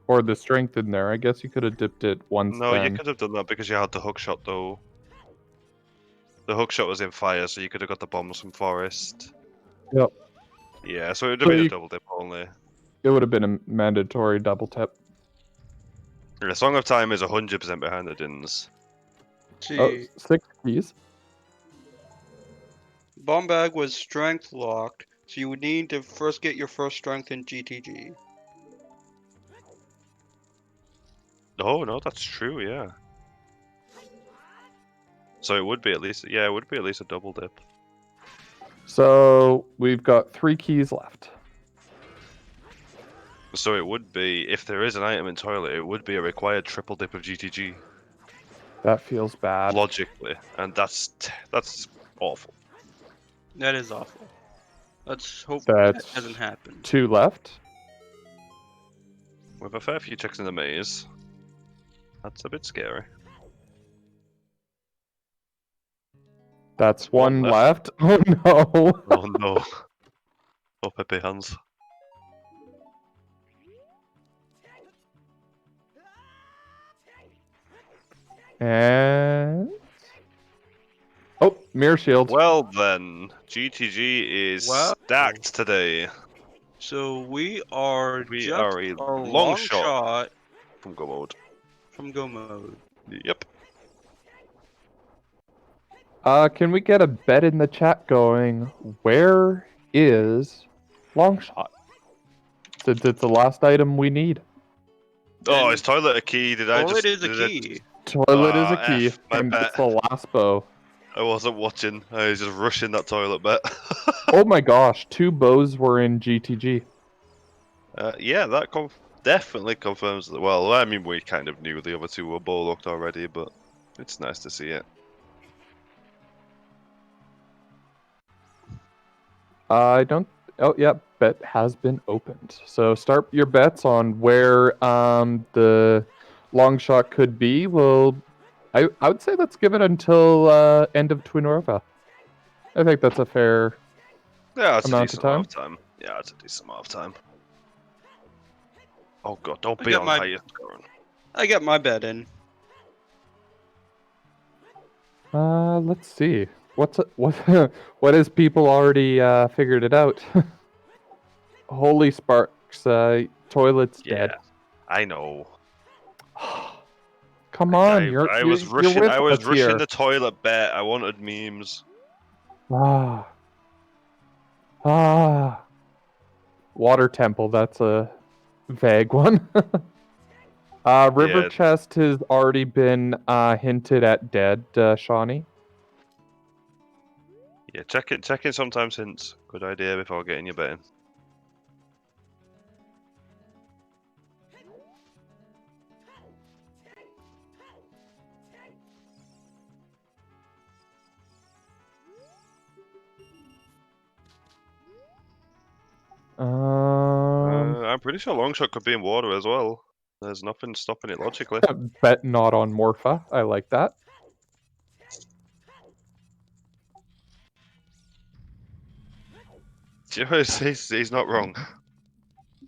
or the strength in there. I guess you could have dipped it once. No, you then. could have done that because you had the hook shot though. The hook shot was in fire, so you could have got the bombs from forest. Yep. Yeah, so it would So have been you- a double dip only. It would have been a mandatory double tip. The Song of Time is 100% behind the Dins. See, Oh, 6 keys. bomb bag was strength locked, so you would need to first get your first strength in GTG. Oh no, that's true, yeah. So it would be at least, it would be at least a double dip. So we've got 3 keys left. So it would be, if there is an item in toilet, it would be a required triple dip of GTG. That feels bad. Logically, and that's awful. That is awful. Let's hope That's that hasn't happened. 2 left. With a fair few checks in the maze, that's a bit scary. That's one 1 left. Oh no. Oh no. Oh, Pepe hands. And oh, mirror shield. Well then, GTG is Wow. stacked today. So we are We just are a a long long shot. shot From go mode. from go mode. Yep. Can we get a bet in the chat going? Where is Longshot? Since it's the last item we need. Oh, And is toilet a key? Did I toilet just? is a did I key. just- Toilet is a Ah, key, F, my and bet. it's the last bow. I wasn't watching. I was just rushing that toilet bet. Oh my gosh, 2 bows were in GTG. Yeah, that definitely confirms that. Well, I mean, we kind of knew the other 2 were bowlocked already, but it's nice to see it. I don't. Oh yeah, bet has been opened. So start your bets on where the long shot could be. Well, I would say let's give it until end of Twinrova. I think that's a fair. Yeah, it's a Amount of decent time? amount of time. Yeah, it's a decent amount of time. Oh god, don't I be got on my- highest, Goran. I got my bet in. Let's see. What what has people already figured it out? Holy sparks! Toilet's Yeah, dead. I know. Come on, I was you're rushing. with I was us rushing here. the toilet bet. I wanted memes. Ah, ah. Water temple. That's a vague one. River Yeah, chest has already been hinted at dead, Shawnee. yeah. Check in sometimes hints. Good idea before getting your bet in. I'm pretty sure long shot could be in water as well. There's nothing stopping it logically. Bet not on Morpha. I like that. He's not wrong.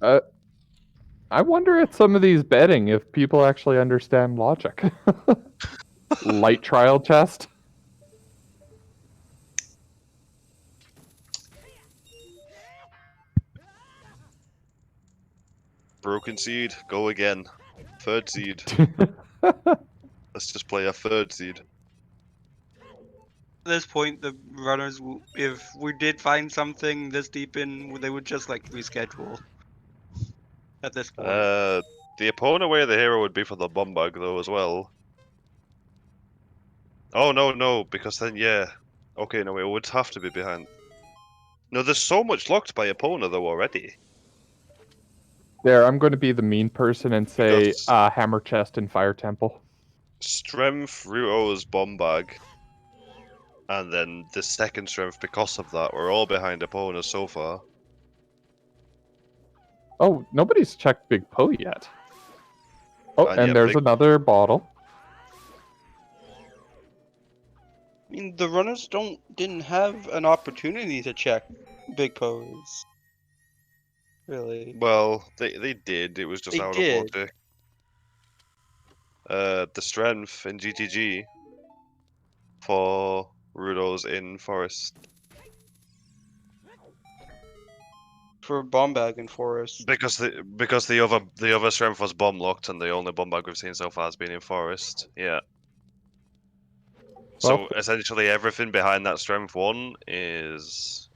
I wonder at some of these betting if people actually understand logic. Light trial test. Broken seed, go again. Third seed. Let's just play a third seed. At this point, the runners, if we did find something this deep in, they would just like reschedule. At this point, The opponent way of the hero would be for the bomb bag though as well. Oh no, because then yeah. Okay, no, it would have to be behind. No, there's so much locked by opponent though already. There, I'm going to be the mean person and say Because hammer chest and fire temple. strength, Ruto's bomb bag, and then the second strength because of that. We're all behind opponent so far. Oh, nobody's checked Big Poe yet. Oh, And and yeah, there's another bottle. I mean, the runners didn't have an opportunity to check big pose. Really, Well, they did. It was just they out of did. logic. The strength in GTG for Rudo's in Forest. For bomb bag and forest. Because the other strength was bomb locked and the only bomb bag we've seen so far has been in Forest. Yeah. So Well, essentially everything behind that strength one is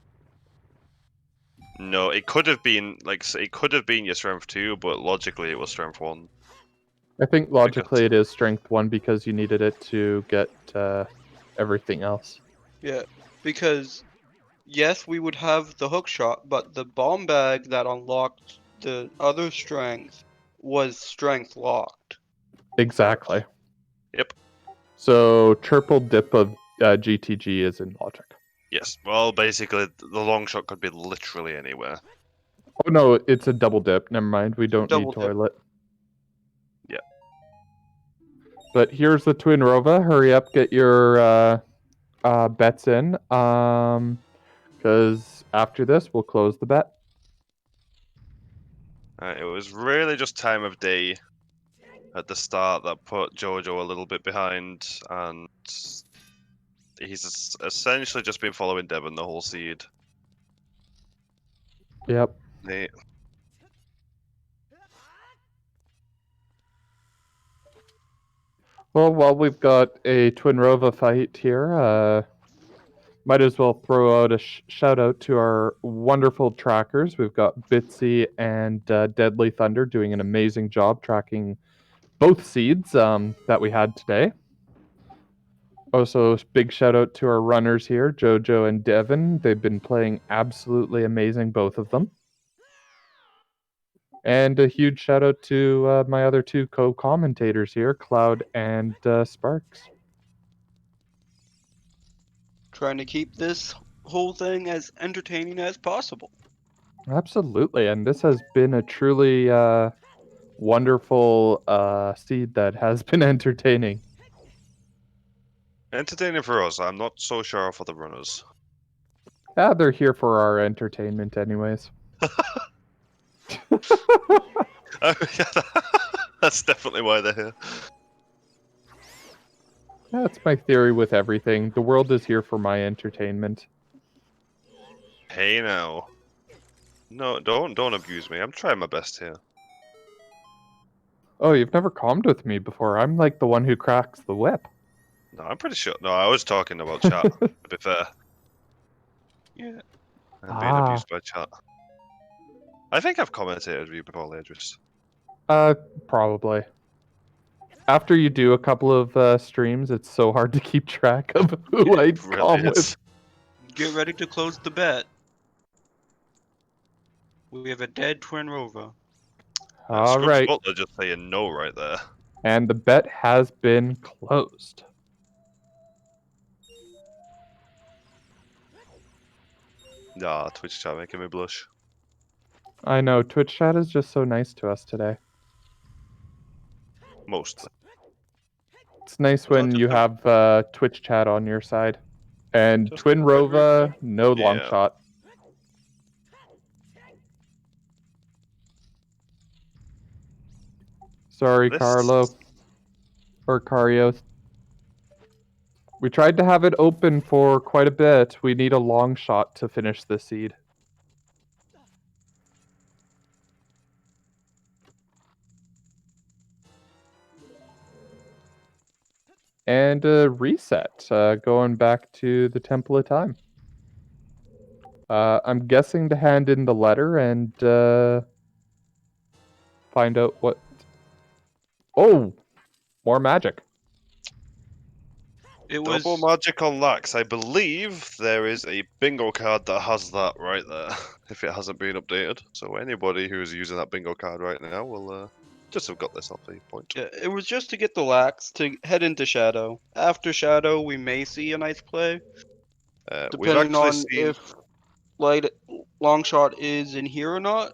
no, it could have been it could have been your strength two, but logically it was strength one. I think Because logically it is strength 1 because you needed it to get everything else. Yeah, because yes, we would have the hook shot, but the bomb bag that unlocked the other strength was strength locked. Exactly. Yep. So triple dip of GTG is in logic. Yes. Well, basically the long shot could be literally anywhere. Oh no, it's a double dip. Never mind. We don't Double need dip. toilet. Yeah. But here's the Twin Rova. Hurry up, get your bets in. Because after this, we'll close the bet. It was really just time of day at the start that put Jojo a little bit behind, and he's essentially just been following Devon the whole seed. Yep. They, Well, while we've got a Twin Rova fight here, might as well throw out a shout out to our wonderful trackers. We've got Bitsy and Deadly Thunder doing an amazing job tracking both seeds that we had today. Also, big shout out to our runners here, Jojo and Devin. They've been playing absolutely amazing, both of them. And a huge shout out to my other two co-commentators here, Cloud and Sparks. Trying to keep this whole thing as entertaining as possible. Absolutely, and this has been a truly wonderful seed that has been entertaining. entertaining for us. I'm not so sure for the runners. Yeah, they're here for our entertainment anyways. That's definitely why they're here. That's my theory with everything. The world is here for my entertainment. Hey now. No, don't abuse me. I'm trying my best here. Oh, you've never calmed with me before. I'm like the one who cracks the whip. No, I'm pretty sure. No, I was talking about chat. To be fair, Yeah. I'm being Ah. abused by chat. I think I've commentated with you before, Ladris. Probably. After you do a couple of streams, it's so hard to keep track of who I It calm really with. is. Get ready to close the bet. We have a dead twin rover. All Scrubs right, Butler just saying no right there. and the bet has been closed. Nah, Twitch chat making me blush. I know, Twitch chat is just so nice to us today. Mostly. It's nice It's not when just you a- have Twitch chat on your side. And Just Twin a red Rova, no long Yeah. shot. Sorry, This- Carlo. Or Carios. We tried to have it open for quite a bit. We need a long shot to finish the seed. And reset, going back to the Temple of Time. I'm guessing to hand in the letter and find out what... Oh! More magic. It was Double magic on Lax. I believe there is a bingo card that has that right there, if it hasn't been updated. So anybody who's using that bingo card right now will just have got this off the point. yeah, it was just to get the lax to head into Shadow. After Shadow, we may see a nice play, We've depending actually on seen... if light long shot is in here or not.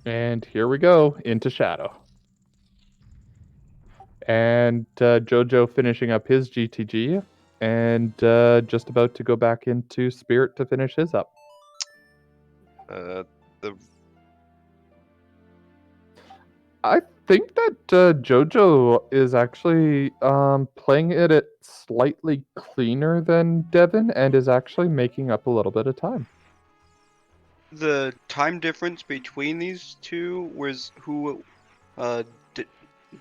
And here we go, into Shadow. And Jojo finishing up his GTG. And just about to go back into Spirit to finish his up. the I think that Jojo is actually playing it at slightly cleaner than Devin and is actually making up a little bit of time. The time difference between these two was who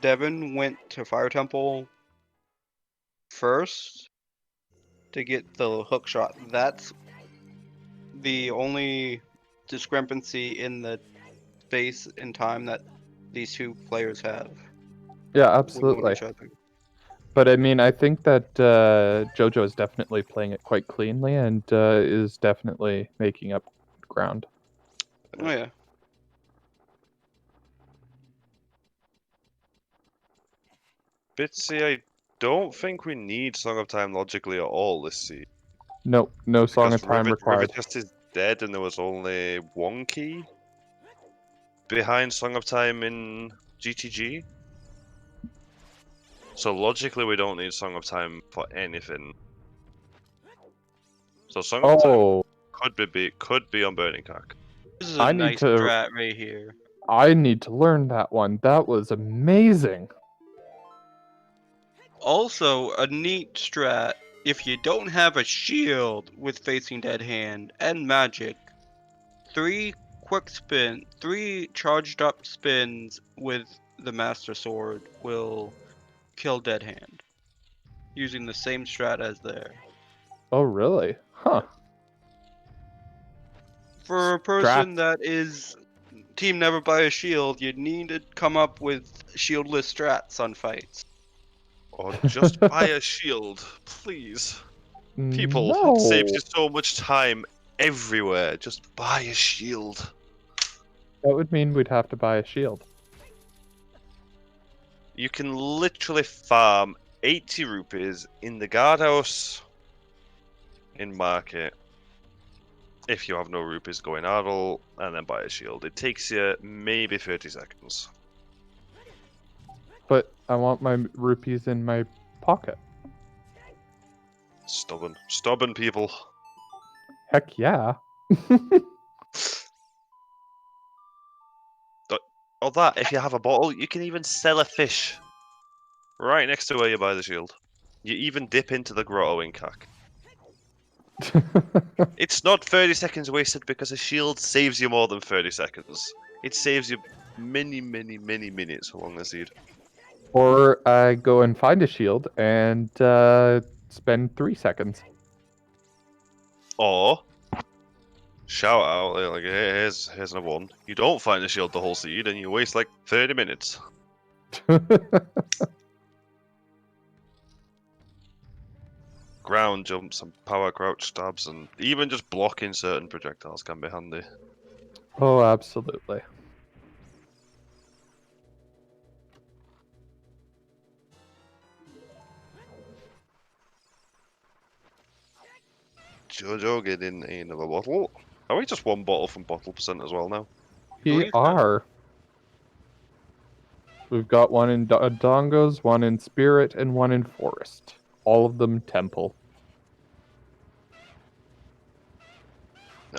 Devin went to Fire Temple first to get the hook shot. That's the only discrepancy in the space and time that these two players have Yeah, with absolutely. each other. But I mean, I think that Jojo is definitely playing it quite cleanly and is definitely making up ground. Oh yeah. Bitsy, I don't think we need Song of Time logically at all this season. Nope, no Song of Because Time required. River is dead and there was only one key behind Song of Time in GTG. So logically we don't need Song of Time for anything. So Song of Time Oh, could be on Burning Cock. This is a I need nice to- strat right here. I need to learn that one. That was amazing. Also, a neat strat if you don't have a shield with facing dead hand and magic. 3 charged up spins with the Master Sword will kill dead hand. Using the same strat as there. Oh, really? Huh. For a person that is team never buy a shield, you need to come up with shieldless strats on fights. Or just buy a shield, please. People, No. it saves you so much time everywhere. Just buy a shield. That would mean we'd have to buy a shield. You can literally farm 80 rupees in the guardhouse in market if you have no rupees going idle and then buy a shield. It takes you maybe 30 seconds. But I want my rupees in my pocket. Stubborn people. Heck yeah. Or that, if you have a bottle, you can even sell a fish right next to where you buy the shield. You even dip into the grotto in CAC. It's not 30 seconds wasted because a shield saves you more than 30 seconds. It saves you many, many, many minutes along the seed. Or go and find a shield and spend 3 seconds. Or shout out like, hey, here's another one. You don't find a shield the whole seed and you waste like 30 minutes. Ground jumps and power crouch stabs and even just blocking certain projectiles can be handy. Oh, absolutely. Jojo getting another bottle. Are we just one bottle from bottle percent as well now? We believe so. are. We've got one in Dongos, one in Spirit, and one in Forest. All of them Temple.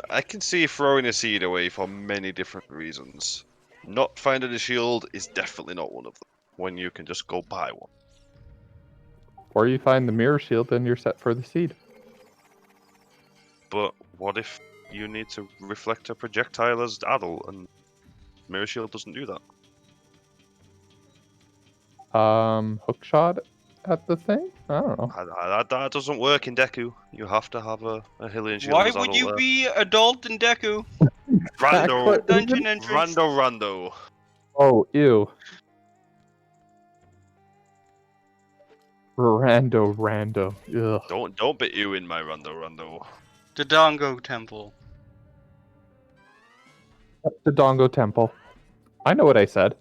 I can see throwing a seed away for many different reasons. Not finding a shield is definitely not one of them, when you can just go buy one. Or you find the Mirror Shield, and you're set for the seed. But what if you need to reflect a projectile as adult and Mirror Shield doesn't do that? Hookshot at the thing? I don't know. That doesn't work in Deku. You have to have a Hylian Shield Why as would adult you there. be adult in Deku? Rando! Dungeon entrance. Rando! Oh, ew. Rando. Ugh. Don't be you in my Rando. The Dongo Temple. The Dongo Temple. I know what I said.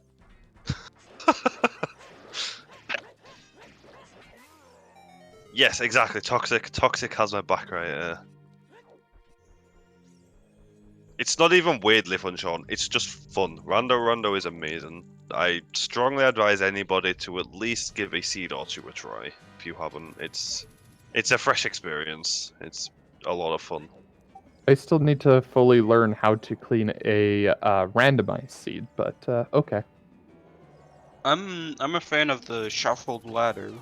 Yes, exactly. Toxic has my back right here. It's not even weirdly fun, Sean. It's just fun. Rando is amazing. I strongly advise anybody to at least give a seed or two a try. If you haven't, it's a fresh experience. It's a lot of fun. I still need to fully learn how to clean a randomized seed, but okay. I'm a fan of the shuffled ladder,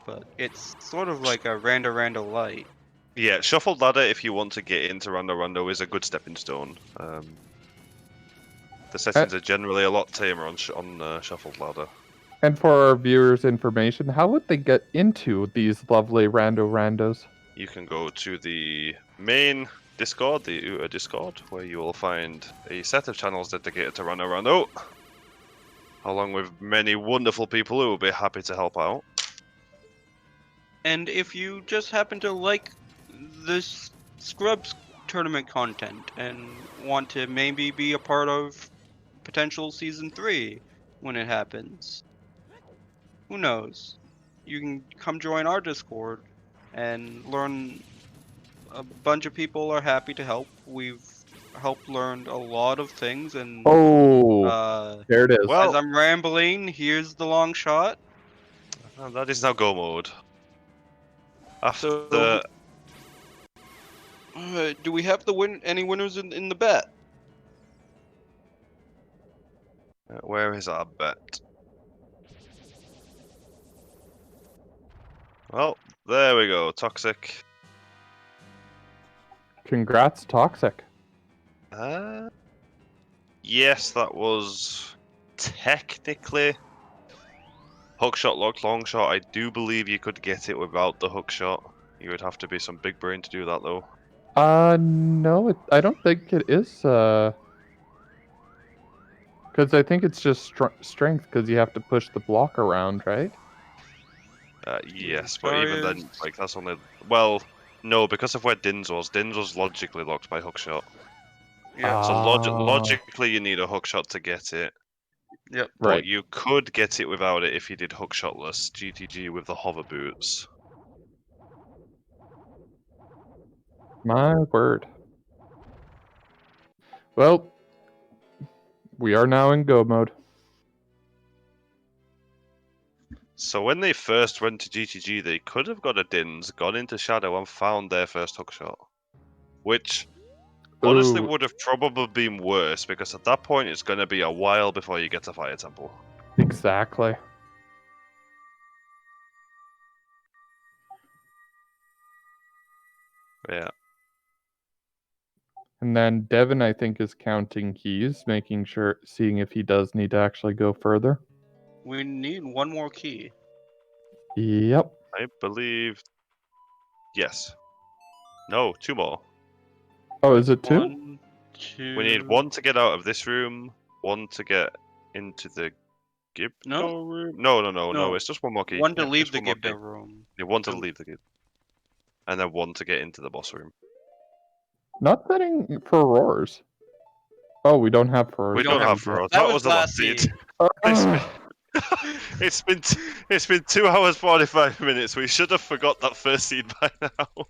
but it's sort of like a Rando light. Yeah, shuffled ladder if you want to get into Rando is a good stepping stone. The settings are generally a lot tamer on shuffled ladder. And for our viewers' information, how would they get into these lovely randos? You can go to the main Discord, the UTA Discord, where you will find a set of channels dedicated to Rando, along with many wonderful people who will be happy to help out. And if you just happen to like this Scrubs tournament content and want to maybe be a part of potential season 3 when it happens, who knows? You can come join our Discord and learn. A bunch of people are happy to help. We've helped learn a lot of things, and There it is. well- as I'm rambling, here's the long shot. And that is now go mode. After So- do we have any winners in the bet? where is our bet? Well, there we go. Toxic. Congrats, Toxic. Yes, that was technically hookshot locked long shot. I do believe you could get it without the hookshot. You would have to be some big brain to do that though. No, I don't think it is, because I think it's just strength, because you have to push the block around, right? Yes, but even then, like that's only no, because of where Din's was logically locked by hookshot. Yeah. So Ah. logically, you need a hookshot to get it. Yep. But Right. you could get it without it if you did hookshotless GTG with the hover boots. My word. Well, we are now in go mode. So when they first went to GTG, they could have got a Dins, gone into Shadow, and found their first hookshot. Which Honestly, Ooh, would have probably been worse because at that point it's going to be a while before you get to Fire Temple. exactly. Yeah. And then Devin, I think, is counting keys, making sure, seeing if he does need to actually go further. We need one more key. Yep. I believe. Yes. No, 2 more. Oh, is it 2? 1, 2. We need 1 to get out of this room, 1 to get into the Gibdo No? room. No, No. it's just 1 more key. 1 to Yeah, leave just the 1 more key. Gibdo room. Yeah, 1 to To- leave the Gib. And then 1 to get into the boss room. Not setting for roars. Oh, we don't have for We don't have Furrows. That That was was the last last seed. seed. It's been 2 hours 45 minutes. We should have forgot that first seed by now.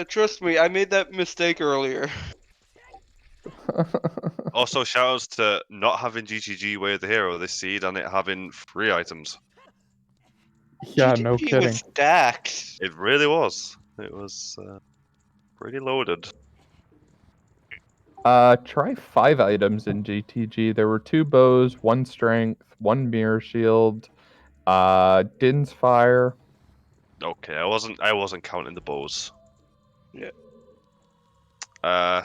Trust me, I made that mistake earlier. Also, shoutouts to not having GGG Way of the Hero this seed and it having 3 items. Yeah, no GTP kidding. was stacked. It really was. It was pretty loaded. Try 5 items in GTG. There were 2 bows, 1 strength, 1 mirror shield, Din's fire. Okay, I wasn't counting the bows. Yeah. I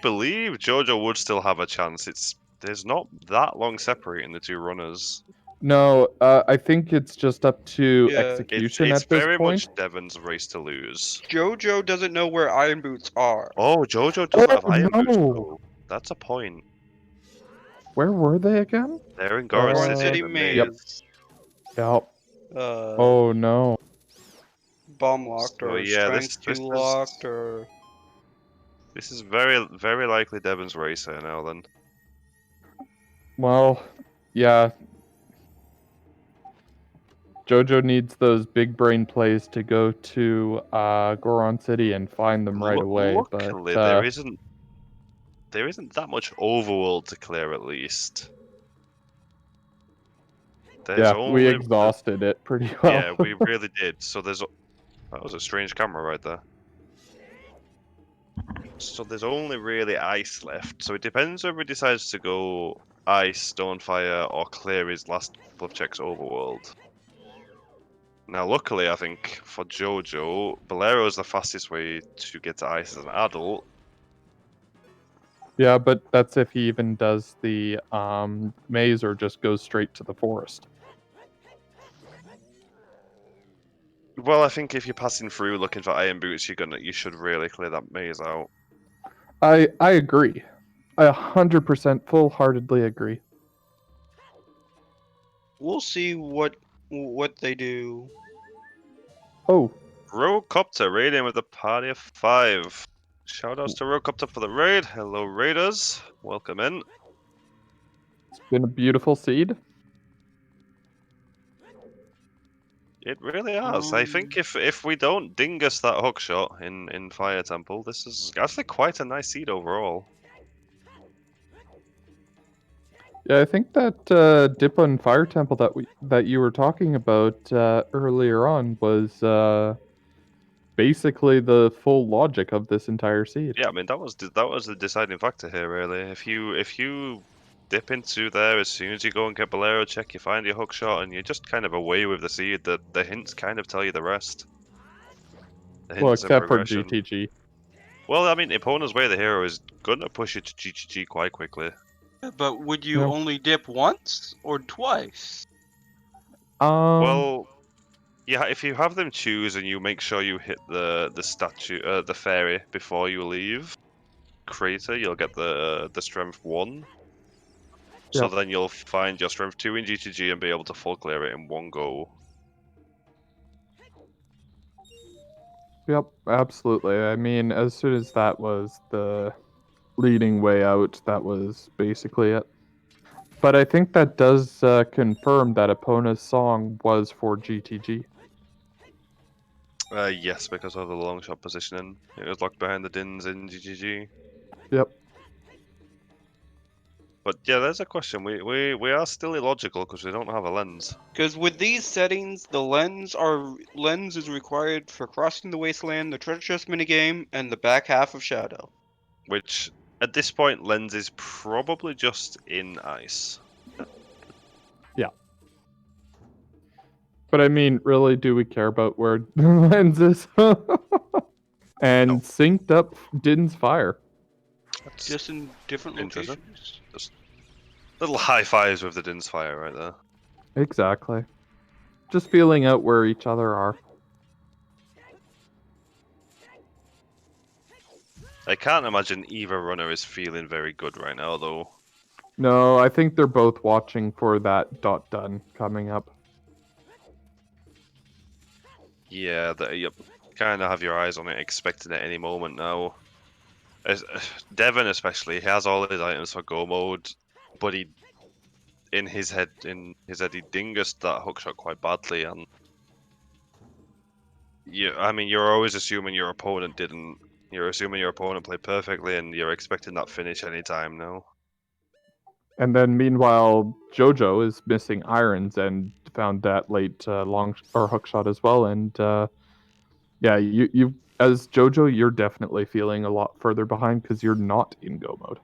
believe Jojo would still have a chance. There's not that long separating the 2 runners. No, I think it's just up to Yeah. execution It's at this very point. much Devon's race to lose. Jojo doesn't know where Iron Boots are. Oh, Jojo doesn't have Oh, Iron Boots no. though. That's a point. Where were they again? They're in Goron Goron City. City in the Maze. Yep. Uh, Oh no. Bomb locked So, or yeah, Strength 2 locked or... This is very, very likely Devon's race here now. Then Well, yeah. Jojo needs those big brain plays to go to Goron City and find them right away. Luckily, But there isn't that much overworld to clear at least. There's yeah, we only exhausted it pretty well. Yeah, we really did. So that was a strange camera right there. So there's only really ice left. So it depends whether he decides to go ice, Stonefire, or clear his last couple of checks overworld. Now, luckily, I think for Jojo, Bolero is the fastest way to get to ice as an adult. Yeah, but that's if he even does the maze or just goes straight to the forest. Well, I think if you're passing through looking for iron boots, you should really clear that maze out. I agree. I 100% full-heartedly agree. We'll see what they do. Oh, Rocopter raiding with a party of 5. Shoutouts to Rocopter for the raid. Hello, raiders. Welcome in. it's been a beautiful seed. It really has. I think if we don't dingus that hookshot in Fire Temple, this is actually quite a nice seed overall. Yeah, I think that dip on Fire Temple that you were talking about earlier on was basically the full logic of this entire seed. Yeah, I mean that was the deciding factor here, really. If you dip into there as soon as you go and get Bolero check, you find your hookshot, and you're just kind of away with the seed. The hints kind of tell you the rest. The Well, hints and except for progression. GTG. Well, I mean, Epona's Way of the Hero is gonna push it to GGG quite quickly. But would you No. only dip once or twice? Well, yeah, if you have them choose and you make sure you hit the statue, the fairy before you leave Crater, you'll get the strength 1. So Yep. then you'll find your strength 2 in GTG and be able to full clear it in one go. Yep, absolutely. I mean, as soon as that was the leading way out, that was basically it. But I think that does confirm that Epona's song was for GTG. Yes, because of the long shot positioning. It was locked behind the Dins in GGG. Yep. But yeah, there's a question. We are still illogical because we don't have a lens. Because with these settings, the lens is required for crossing the wasteland, the treasure chest minigame, and the back half of Shadow. Which, at this point, lens is probably just in ice. But I mean, really, do we care about where the lens is? And No. synced up Din's fire. That's Just in different interesting. locations. Just little high fives with the Din's fire right there. Exactly. Just feeling out where each other are. I can't imagine either runner is feeling very good right now, though. No, I think they're both watching for that dot done coming up. Yeah, you kind of have your eyes on it, expecting it any moment now. Devon especially, he has all his items for go mode, but in his head he dingused that hookshot quite badly, and I mean, you're always assuming your opponent didn't. You're assuming your opponent played perfectly, and you're expecting that finish anytime now. And then meanwhile, Jojo is missing irons and found that late long or hook shot as well. And yeah, you as Jojo, you're definitely feeling a lot further behind because you're not in go mode.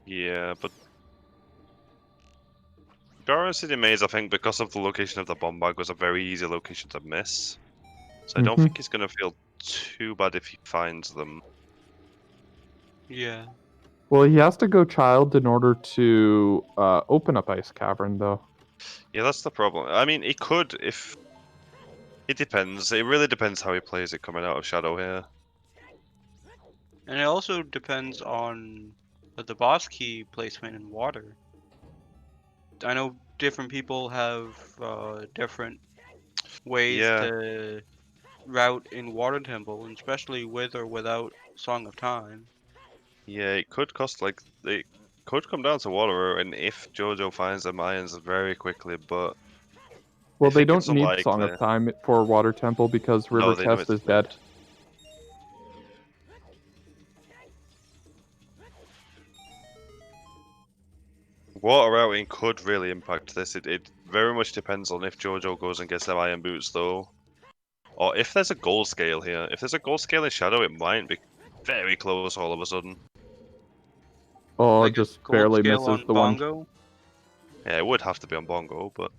Yeah, but Garden City Maze, I think, because of the location of the bomb bag, was a very easy location to miss. So I don't Mhm. think he's gonna feel too bad if he finds them. Yeah. Well, he has to go child in order to open up Ice Cavern, though. Yeah, that's the problem. I mean, he could if. It depends. It really depends how he plays it coming out of Shadow here. And it also depends on the boss key placement in water. I know different people have different ways Yeah, to route in Water Temple, and especially with or without Song of Time. yeah, it could cost like it could come down to water, and if Jojo finds the Mayans very quickly, but Well, I they think don't it's need Song unlikely. of Time for Water Temple because River No, they know Test it's is dead. Water routing could really impact this. It very much depends on if Jojo goes and gets them iron boots, though. Or if there's a gold scale here. If there's a gold scale in Shadow, it might be very close all of a sudden. Oh, Like a just gold barely scale misses on the one. Bongo. Yeah, it would have to be on Bongo, but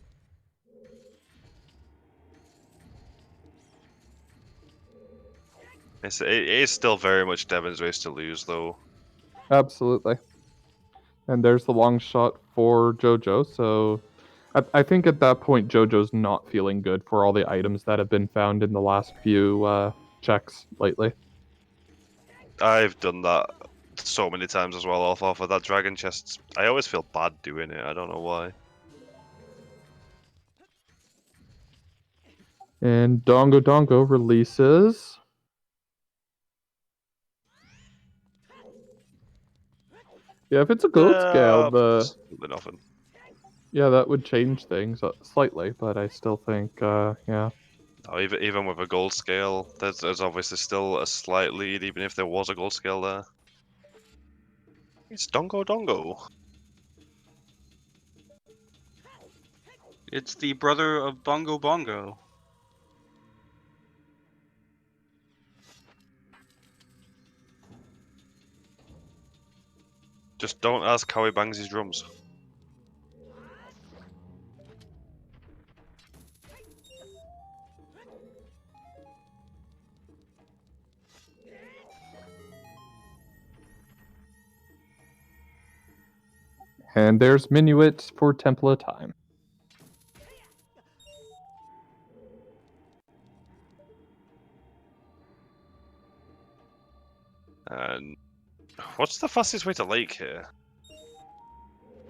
it is still very much Devon's race to lose, though. Absolutely. And there's the long shot for Jojo. So I think at that point, Jojo's not feeling good for all the items that have been found in the last few checks lately. I've done that so many times as well off of that dragon chest. I always feel bad doing it. I don't know why. And Dongo Dongo releases. Yeah, if it's a gold scale, Absolutely nothing. yeah, that would change things slightly, but I still think, yeah. No, even with a gold scale, there's obviously still a slight lead, even if there was a gold scale there. It's Dongo Dongo. It's the brother of Bongo Bongo. Just don't ask how he bangs his drums. And there's Minuet for Temple of Time. And what's the fastest way to lake here?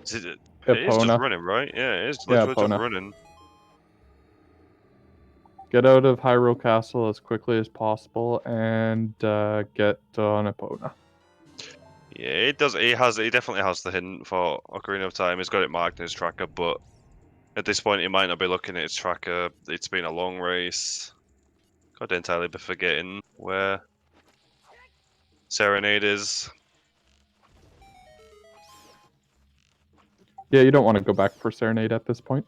Is it is just Epona. running, right? Yeah, it is Yeah, literally just Epona. running. Get out of Hyrule Castle as quickly as possible and get on Epona. Yeah, it does. He definitely has the hint for Ocarina of Time. He's got it marked in his tracker, but at this point, he might not be looking at his tracker. It's been a long race. Could entirely be forgetting where Serenade is. Yeah, you don't want to go back for Serenade at this point.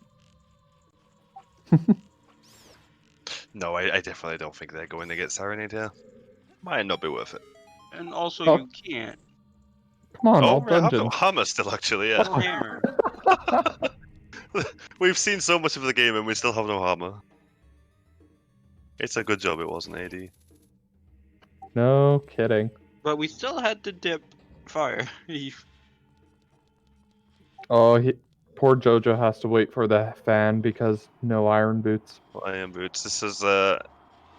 No, I definitely don't think they're going to get Serenade here. Might not be worth it. And also, Oh. you can't. Come on, Oh, all we have no dungeons. hammer still, actually, No yeah. hammer. We've seen so much of the game and we still have no hammer. It's a good job it wasn't AD. No kidding. But we still had to dip fire. Oh, poor Jojo has to wait for the fan because no iron boots. Iron boots. This is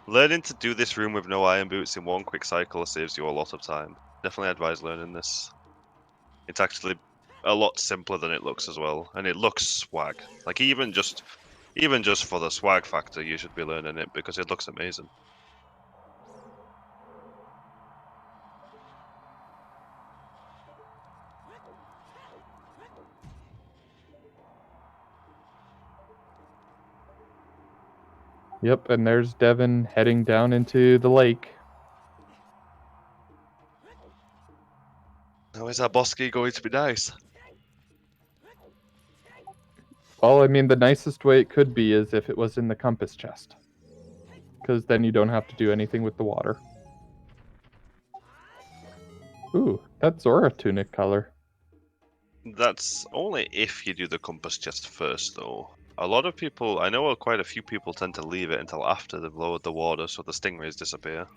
learning to do this room with no iron boots in one quick cycle saves you a lot of time. Definitely advise learning this. It's actually a lot simpler than it looks as well, and it looks swag. Like even just for the swag factor, you should be learning it because it looks amazing. Yep, and there's Devin heading down into the lake. Now is our Bosky going to be nice? Well, I mean, the nicest way it could be is if it was in the compass chest. Because then you don't have to do anything with the water. Ooh, that's Zora tunic color. That's only if you do the compass chest first, though. A lot of people, I know quite a few people tend to leave it until after they've lowered the water so the stingrays disappear.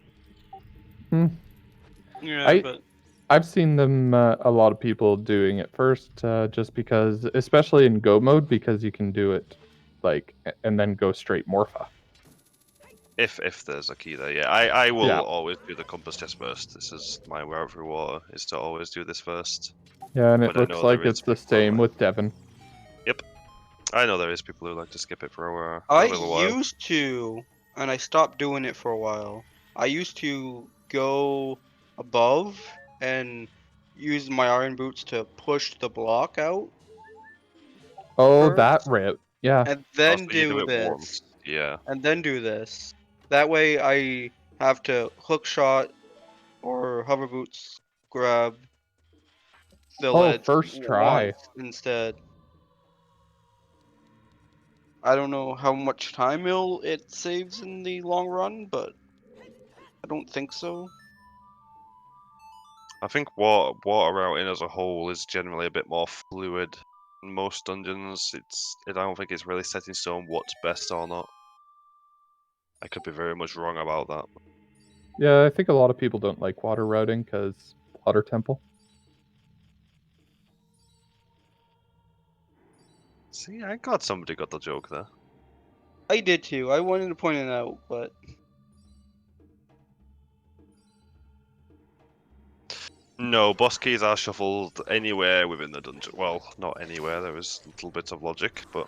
Yeah, but I've seen them, a lot of people doing it first, just because, especially in go mode, because you can do it, like, and then go straight Morpha. If there's a key there, yeah. I will Yeah. always do the compass chest first. This is my route through water, is to always do this first. Yeah, and it But I looks know like there is it's the people same who- with Devin. I know there is people who like to skip it for a I little while. used to, and I stopped doing it for a while. I used to go above and use my iron boots to push the block out, Oh, First- that rip. Yeah. and Oh, then so you do it this, once. Yeah. and then do this. That way, I have to hook shot or hover boots grab the Oh, ledge first try. once instead. I don't know how much time it saves in the long run, but I don't think so. I think water routing as a whole is generally a bit more fluid in most dungeons. I don't think it's really set in stone what's best or not. I could be very much wrong about that. Yeah, I think a lot of people don't like water routing because water temple. See, I got somebody got the joke there. I did too. I wanted to point it out, but No, boss keys are shuffled anywhere within the dungeon. Well, not anywhere, there is little bits of logic, but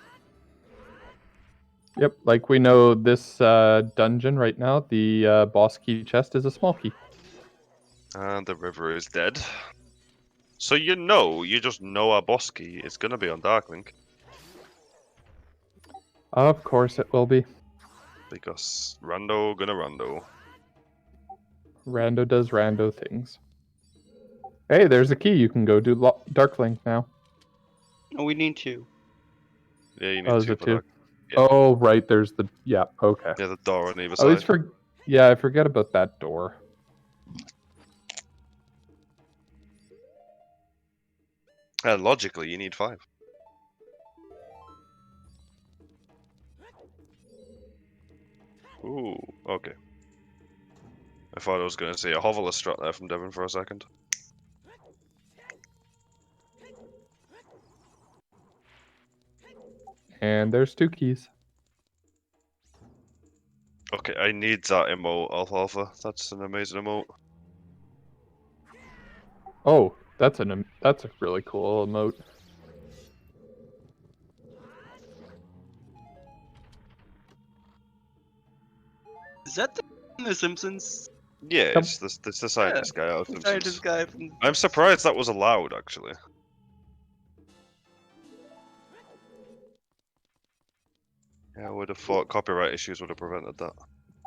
Yep, like we know this dungeon right now, the boss key chest is a small key. and the river is dead. So you just know our boss key is gonna be on Darklink. Of course it will be. Because Rando gonna Rando. Rando does rando things. Hey, there's a key. You can go do Darklink now. no, we need to. Yeah, you need Oh, is two it for two? Dark. Yeah. Oh, right. There's the okay. Yeah, the door on either I always side. I forget about that door. Logically, you need 5. Ooh, okay. I thought I was going to see a hoverless strut there from Devon for a second. And there's 2 keys. Okay, I need that emote, Alfalfa. That's an amazing emote. Oh, that's a really cool emote. Is that the Simpsons? Yeah, Yep. it's the scientist guy out of The Simpsons. scientist guy from. I'm surprised that was allowed, actually. Yeah, I would have thought copyright issues would have prevented that.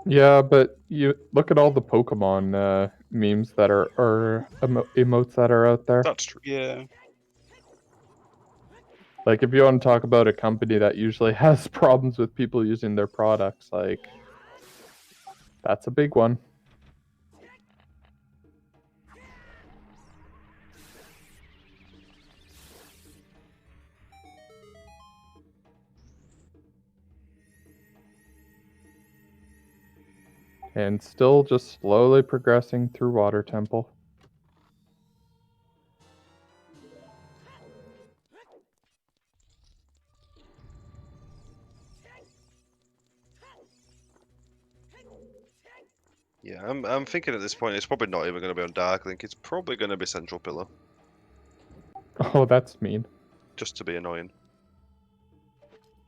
Yeah, but you look at all the Pokemon memes that are emotes that are out there. That's true. Yeah. Like, if you want to talk about a company that usually has problems with people using their products, like, that's a big one. And still just slowly progressing through Water Temple. Yeah, I'm thinking at this point it's probably not even going to be on Dark Link. It's probably going to be Central Pillar, Oh, that's mean. just to be annoying.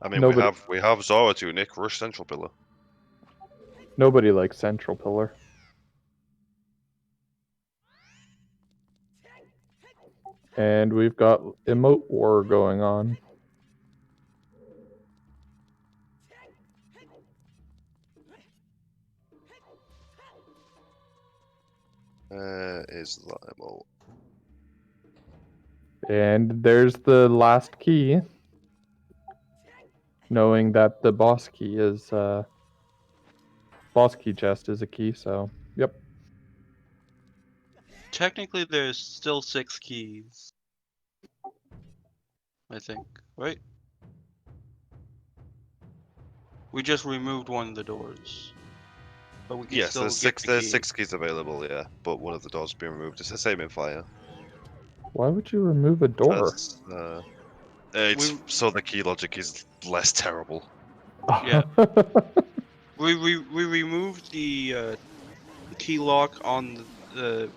I mean, Nobody, we have Zora to Nick Rush Central Pillar. nobody likes Central Pillar. And we've got emote war going on. Is liable. And there's the last key. Knowing that the boss key is boss key chest is a key, so yep. Technically, there's still 6 keys. I think, right? We just removed one of the doors, but we can Yes, still there's get the key. 6 keys available, yeah, but one of the doors has been removed. It's the same in Fire. Why would you remove a door? That's, it's We- so the key logic is less terrible. Yeah. We removed the key lock on the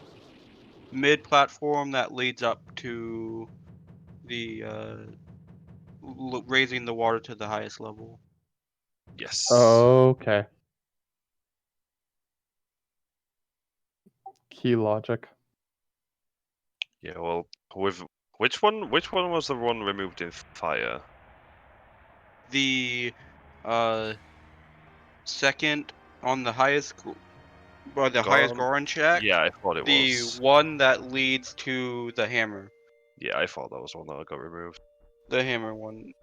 mid platform that leads up to the raising the water to the highest level. Yes. Okay. Key logic. Yeah, well, with which one was the one removed in Fire? The second on the highest or the highest Goron? Goron check. Yeah, I thought it The was. one that leads to the hammer. Yeah, I thought that was one that got removed. The hammer one.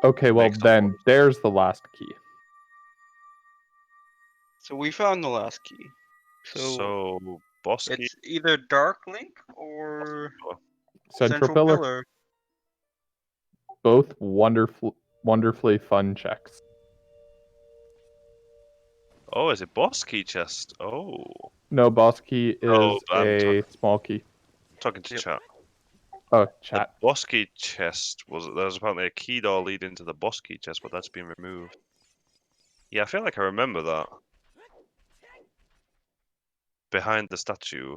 Okay, well Makes up then there's the last key. So we found the last key. So, boss key. It's either Dark Link or Central Pillar. Pillar. Both wonderfully fun checks. Oh, is it boss key chest? Oh, No, boss key is Oh, I'm a small key. talking to Yep. chat. Oh, The chat. boss key chest there's apparently a key door leading to the boss key chest, but that's been removed. Yeah, I feel like I remember that. Behind the statue.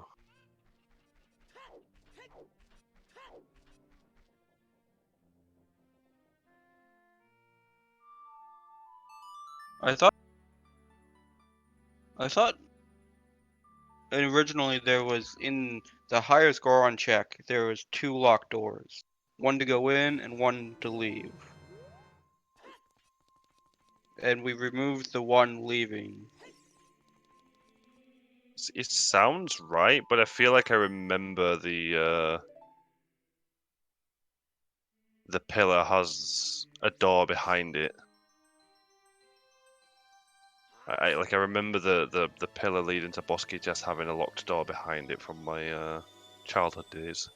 I thought originally there was in the highest Goron check there was 2 locked doors. One to go in and one to leave. And we removed the one leaving. It sounds right, but I feel like I remember the pillar has a door behind it. I remember the pillar leading to boss key chest having a locked door behind it from my childhood days.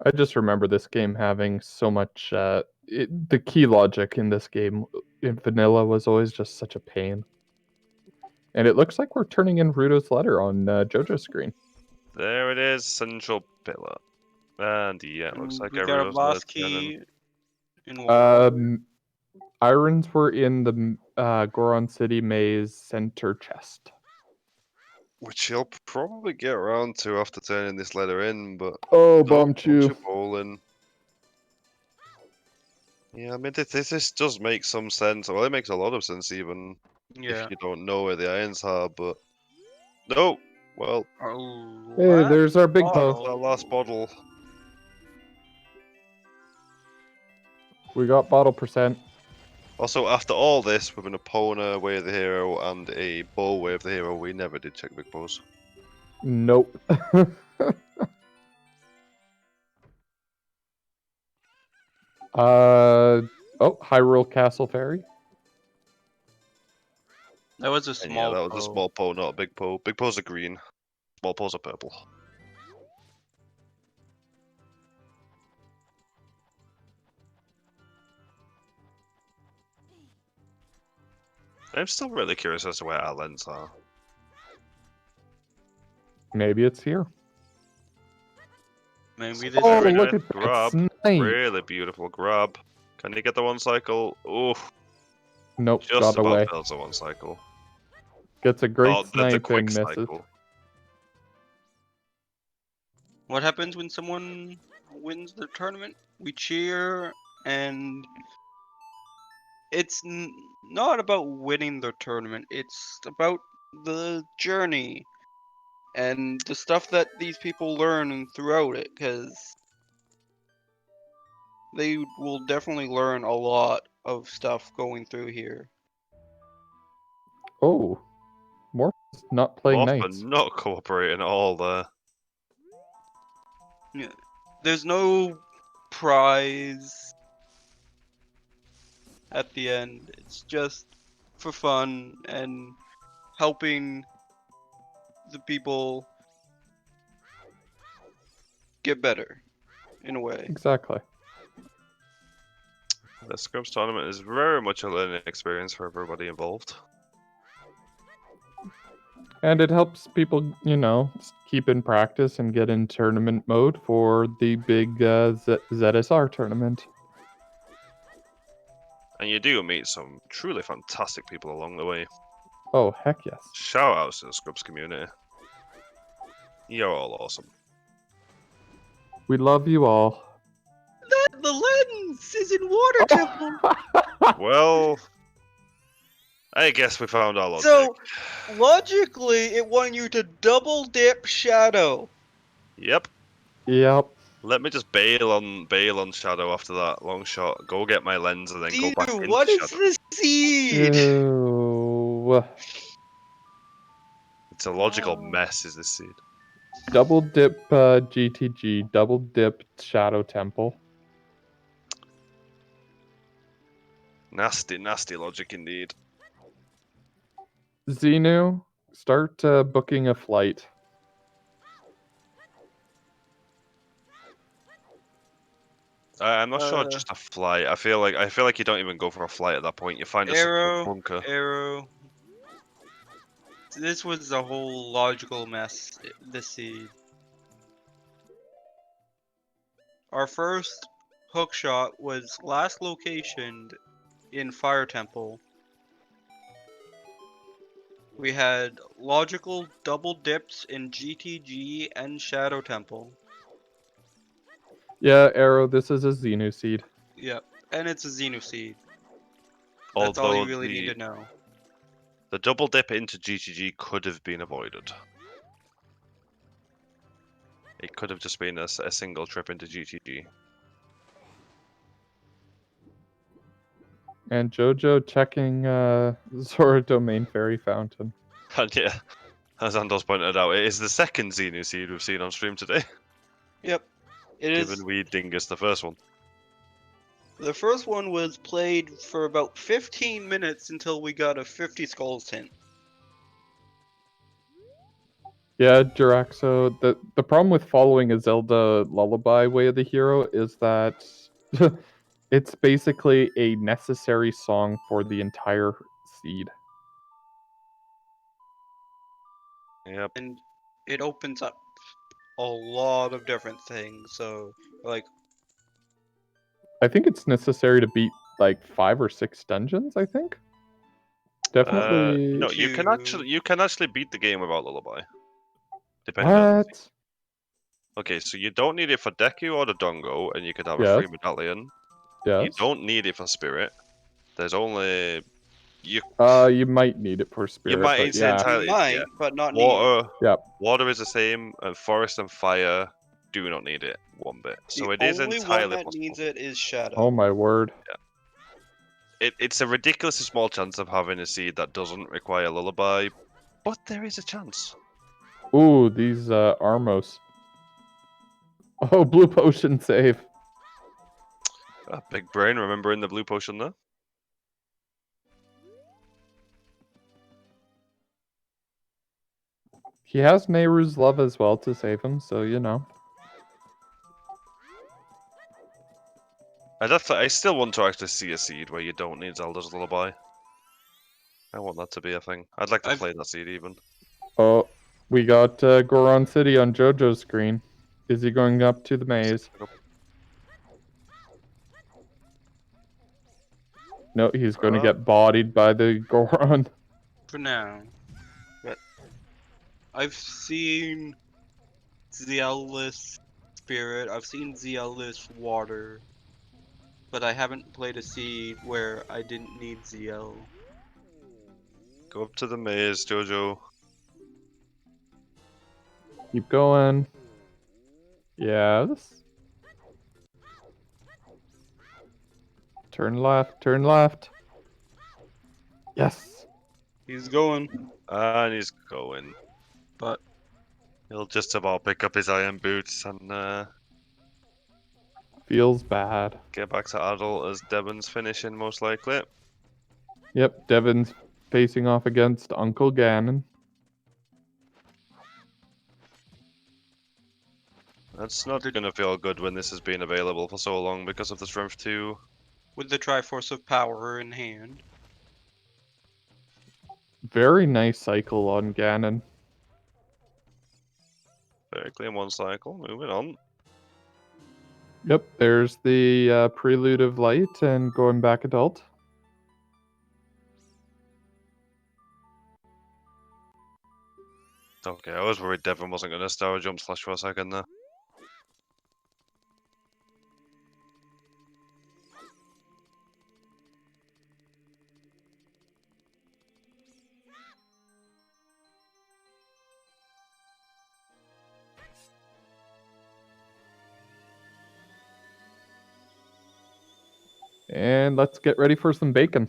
I just remember this game having so much. The key logic in this game in vanilla was always just such a pain. And it looks like we're turning in Ruto's letter on JoJo's screen. There it is, central pillar. And yeah, it looks like we got a everyone's boss turning. key in water. Irons were in the Goron City Maze center chest. Which he'll probably get around to after turning this letter in, but Oh, no, Bombchu. bowling. Yeah, I mean, this does make some sense. Well, it makes a lot of sense even Yeah. if you don't know where the irons are, but no. Well, Oh, Hey, there's our big that's boss. our last bottle. We got bottle percent. Also, after all this, with an Epona Way of the Hero and a Bow Way of the Hero, we never did check Big Bows. Nope. Oh, Hyrule Castle Fairy. That was a And yeah, small. that was a poe. small Poe, not a big Poe. Big Poes are green. Small Poes are purple. I'm still really curious as to where our lens are. Maybe it's here. Maybe Oh, this. Oh, very look nice at that grab. snipe. Really beautiful grab. Can you get the one cycle? Oh, Nope, just got about away. fails the one cycle. Gets a great Oh, that's a snipe quick and misses. cycle. What happens when someone wins the tournament? We cheer, and it's not about winning the tournament. It's about the journey and the stuff that these people learn throughout it, because they will definitely learn a lot of stuff going through here. Oh, Morph is not playing Morph are knights. not cooperating at all there. Yeah. There's no prize at the end. It's just for fun and helping the people get better in a way. Exactly. The Scrubs tournament is very much a learning experience for everybody involved. And it helps people, keep in practice and get in tournament mode for the big ZSR tournament. And you do meet some truly fantastic people along the way. Oh, heck yes. Shout outs to the Scrubs community. You're all awesome. We love you all. The lens is in Water Temple. Well, I guess we found our logic. So logically, it wanted you to double dip Shadow. Yep. Yep. Let me just bail on Shadow after that long shot. Go get my lens and then go back into What is Shadow. the seed? Ew. It's a logical mess, is this seed. Double dip GTG, double dip Shadow Temple. Nasty, nasty logic indeed. Xenu, start booking a flight. I'm not sure just a flight. I feel like you don't even go for a flight at that point. You find a secret bunker. Arrow. This was a whole logical mess. This seed. Our first hook shot was last locationed in Fire Temple. We had logical double dips in GTG and Shadow Temple. Yeah, Arrow, this is a Xenu seed. Yep, and it's a Xenu seed. That's all you really need to know. The double dip into GTG could have been avoided. It could have just been a single trip into GTG. And Jojo checking Zora Domain Fairy Fountain. And yeah, as Andos pointed out, it is the second Xenu seed we've seen on stream today. Yep, it is. Given we dingus the first one. The first one was played for about 15 minutes until we got a 50 skulls hint. Yeah, Jiraxo, the problem with following a Zelda Lullaby way of the hero is that it's basically a necessary song for the entire seed. Yep. And it opens up a lot of different things. So, like, I think it's necessary to beat like 5 or 6 dungeons, I think. Definitely. No, you can actually beat the game without Lullaby. Depending on the thing. What? Okay, so you don't need it for Deku or the Dongo, and you could have a Yes. free medallion. Yes. You don't need it for Spirit. There's only you might need it for Spirit. might, but it's yeah. entirely might, but not need. water. Yep. Water is the same, and forest and fire do not need it one bit. So The it is only entirely one that possible. needs it is Shadow. Oh my word. It's a ridiculously small chance of having a seed that doesn't require Lullaby, but there is a chance. Ooh, these Armos. Oh, blue potion save. Big brain, remembering the blue potion there. He has Nehru's love as well to save him, so you know. I still want to actually see a seed where you don't need Zelda's Lullaby. I want that to be a thing. I'd like to play that seed even. Oh, we got Goron City on JoJo's screen. Is he going up to the maze? No, he's going to get bodied by the Goron. For now. But I've seen Zealous Spirit, I've seen Zealous Water, but I haven't played a seed where I didn't need Zeal. Go up to the maze, Jojo. Keep going. Yes. Turn left, turn left. Yes. He's going, And he's going. but He'll just about pick up his iron boots and Feels bad. get back to Adult as Devon's finishing, most likely. Yep, Devin's facing off against Uncle Ganon. That's not going to feel good when this has been available for so long because of the Strength 2. with the Triforce of Power in hand. Very nice cycle on Ganon. Very clean one cycle, moving on. Yep, there's the Prelude of Light and going back adult. Okay, I was worried Devon wasn't going to Star Jump Slash for a second there. And let's get ready for some bacon.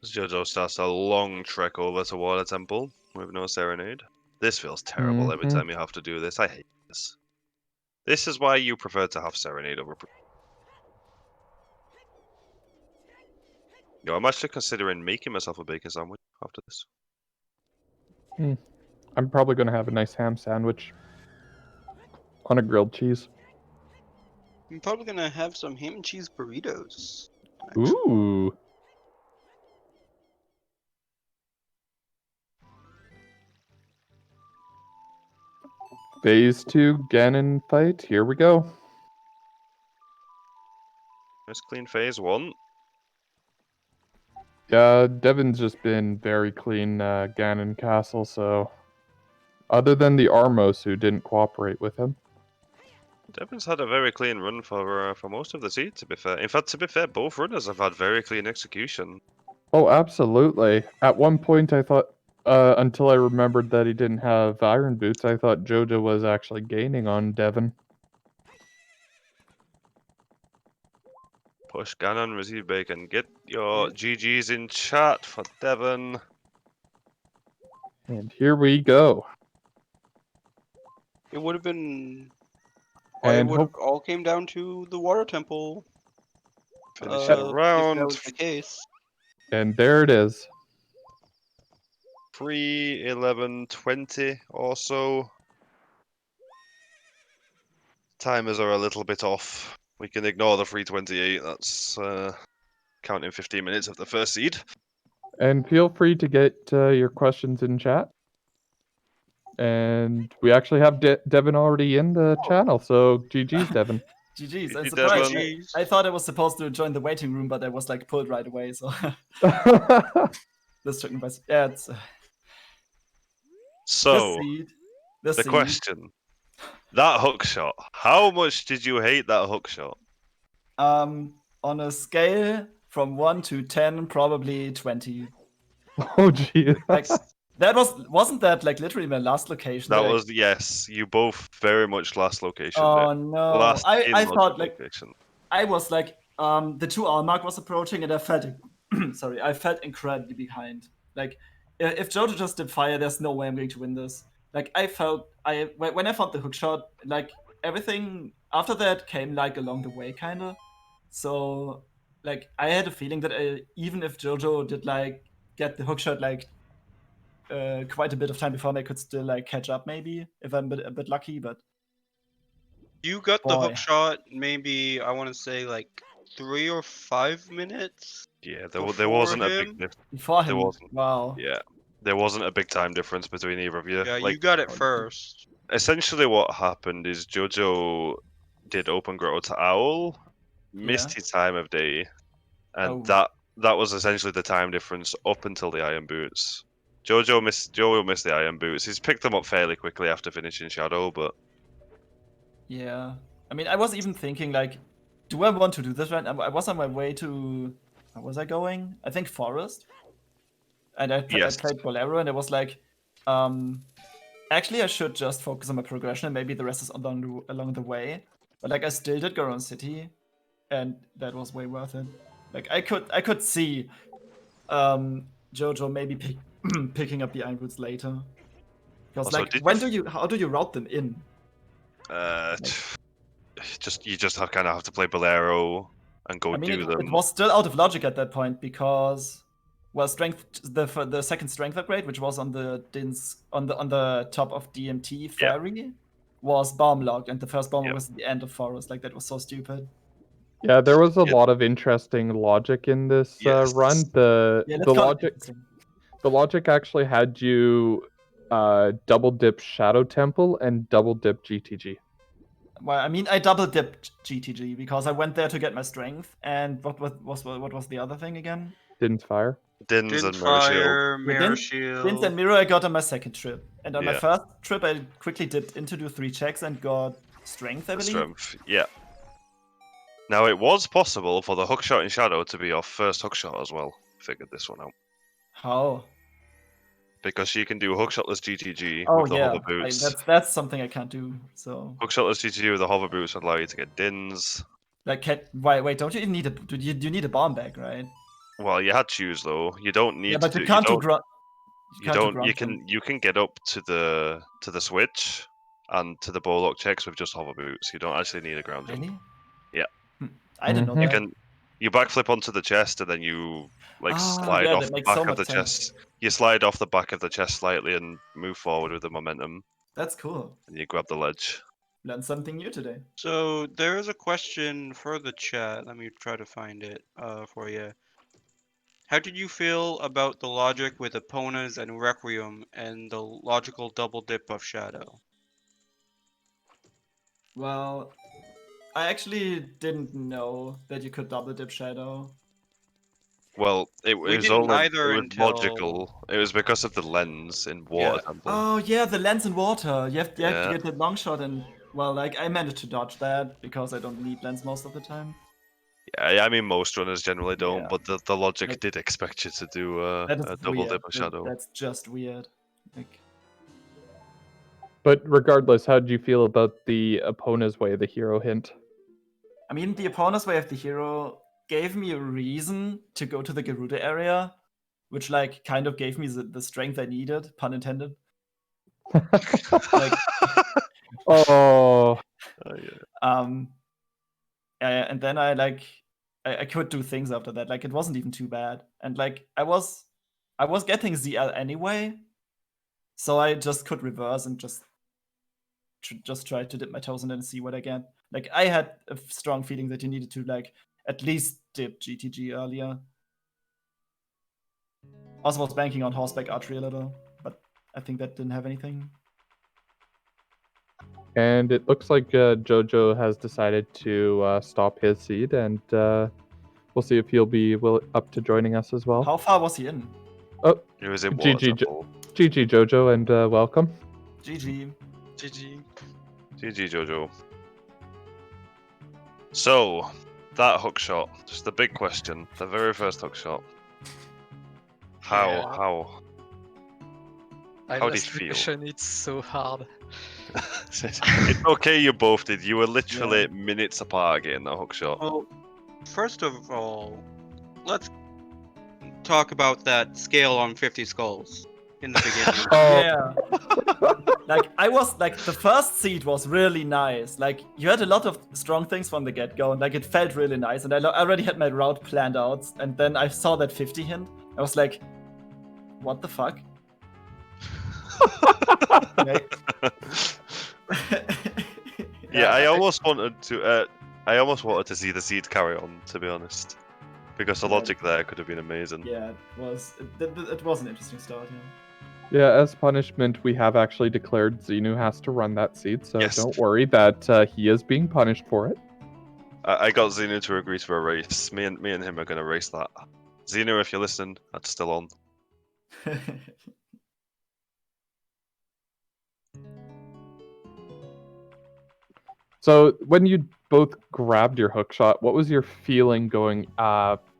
As Jojo starts a long trek over to Water Temple with no serenade. This feels terrible every time you have to do this. I hate this. This is why you prefer to have serenade over. Yo, I'm actually considering making myself a bacon sandwich after this. I'm probably going to have a nice ham sandwich on a grilled cheese. I'm probably gonna have some ham and cheese burritos. Actually. Ooh. Phase 2 Ganon fight. Here we go. Nice clean phase 1. Yeah, Devin's just been very clean Ganon Castle, so other than the Armos who didn't cooperate with him. Devon's had a very clean run for most of the seed, to be fair. In fact, to be fair, both runners have had very clean execution. Oh, absolutely. At one point I thought, until I remembered that he didn't have Iron Boots, I thought Jojo was actually gaining on Devin. Push Ganon, receive bacon. Get your GGs in chat for Devon. And here we go. It would have been. And it would have all came down to the Water Temple. Finish If the that round. was the case. And there it is. 3, 11, 20 or so. Timers are a little bit off. We can ignore the 3:28. That's counting 15 minutes of the first seed. And feel free to get your questions in chat. And we actually have Devin already in the channel, so GG's, Devin. GG's. I'm GG, surprised. Devin. I thought I was supposed to join the waiting room, but I was like pulled right away. So this took me by. Yeah, it's So, the the question. That hook shot. How much did you hate that hook shot? On a scale from 1 to 10, probably 20. Oh, gee. Like, that wasn't that like literally my last location? That I- was, yes. You both very much last location. Oh there. no! Last I thought like location. I was like the 2 hour mark was approaching, and I felt sorry, I felt incredibly behind. Like, if Jojo just did fire, there's no way I'm going to win this. Like, I felt when I found the hook shot, like everything after that came like along the way, kind of. So, like, I had a feeling that even if Jojo did like get the hook shot like quite a bit of time before, I could still like catch up maybe if I'm a bit lucky. But You got the boy, hook shot maybe, I want to say, like 3 or 5 minutes Yeah, there before wasn't a big him. before There him, wasn't. wow. Yeah, there wasn't a big time difference between either of you. Yeah, Like you got it Oh, first. essentially, what happened is Jojo did open grotto to Owl, missed Yeah. his time of day, and Oh. that was essentially the time difference up until the iron boots. Jojo missed the iron boots. He's picked them up fairly quickly after finishing Shadow, but Yeah. I mean, I was even thinking, like, do I want to do this right now? I was on my way to. Where was I going? I think Forest. And I yes, played Bolero, and I was like, actually, I should just focus on my progression, and maybe the rest is along the way. But, like, I still did Garon City, and that was way worth it. Like, I could see Jojo maybe picking up the Iron Boots later. Because, Also, like, how do you route them in? uh, Like- you just kind of have to play Bolero and go I mean, do it them. was still out of logic at that point because, well, the second strength upgrade, which was on the on the top of DMT Ferry, was bomb locked, and the first bomb Yep. was at the end of Forest. Like that was so stupid. Yeah, there was a Yeah. lot of interesting logic in this Yes. run. The Yeah, let's the call it logic interesting. the logic actually had you double dip Shadow Temple and double dip GTG. Well, I mean, I double dipped GTG because I went there to get my strength, and what was the other thing again? Didn't fire. Dins Didn't and Mirror Shield. fire, Yeah, mirror Dins and shield. Mirror I got on my second trip, and on my Yeah. first trip I quickly dipped into do 3 checks and got strength, I believe. Strength. Yeah. Now it was possible for the hookshot in Shadow to be your first hookshot as well. Figured this one out How? because you can do hookshotless GTG Oh with the yeah, hover boots. that's something I can't do. So Hookshotless GTG with the hover boots would allow you to get dins. like, wait, don't you even need you need a bomb bag, right? Well, you had choose though. You don't need Yeah, but to you do. can't do You grunt. don't. You can get up to the switch and to the bowlock checks with just hover boots. You don't actually need a ground jump. Really? Yeah. I didn't know Mhm. that. You backflip onto the chest and then you slide yeah, off that the makes so back of much the sense. chest. You slide off the back of the chest slightly and move forward with the momentum, That's cool. and you grab the ledge. Learned something new today. So there is a question for the chat. Let me try to find it for you. How did you feel about the logic with Eponas and Requiem and the logical double dip of Shadow? Well, I actually didn't know that you could double dip Shadow. Well, it We was didn't only either it was until logical. It was because of the lens in Yeah. Water Temple. Oh yeah, the lens in water. You have to Yeah. get the long shot, and well, like I managed to dodge that because I don't need lens most of the time. Yeah, I mean most runners generally don't, Yeah. but the logic Like- did expect you to do That is a double weird. dip of Shadow. That's just weird. Like, But regardless, how did you feel about the Epona's Way, the hero hint? I mean, the opponent's way of the hero gave me a reason to go to the Garuda area, which like kind of gave me the strength I needed, pun intended. Like, Oh, Yeah. And then I could do things after that. Like it wasn't even too bad, and like I was getting ZL anyway, so I just could reverse and just try to dip my toes and then see what I get. Like I had a strong feeling that you needed to like at least dip GTG earlier. Also was banking on horseback archery a little, but I think that didn't have anything. and it looks like Jojo has decided to stop his seed, and we'll see if he'll be up to joining us as well. How far was he in? It was in Water GG, Temple. GG Jojo, and welcome. GG. GG. GG Jojo. So, that hook shot, just the big question, the very first hook shot. How I How did lost it the feel? question, it's so hard. it's okay, you both did. You were literally minutes apart getting that hook shot. Well, first of all, let's talk about that scale on 50 skulls in the beginning. Oh, Yeah. Like I was like the first seed was really nice. Like you had a lot of strong things from the get-go, and like it felt really nice. And I already had my route planned out, and then I saw that 50 hint. I was like, what the fuck? Like- Yeah, I almost wanted to see the seed carry on, to be honest, because the Yeah. logic there could have been amazing. Yeah, it was an interesting start. Yeah. yeah, as punishment, we have actually declared Xenu has to run that seed, so Yes. don't worry that he is being punished for it. I got Xenu to agree to a race. Me and him are gonna race that. Xenu, if you're listening, that's still on. So when you both grabbed your hook shot, what was your feeling going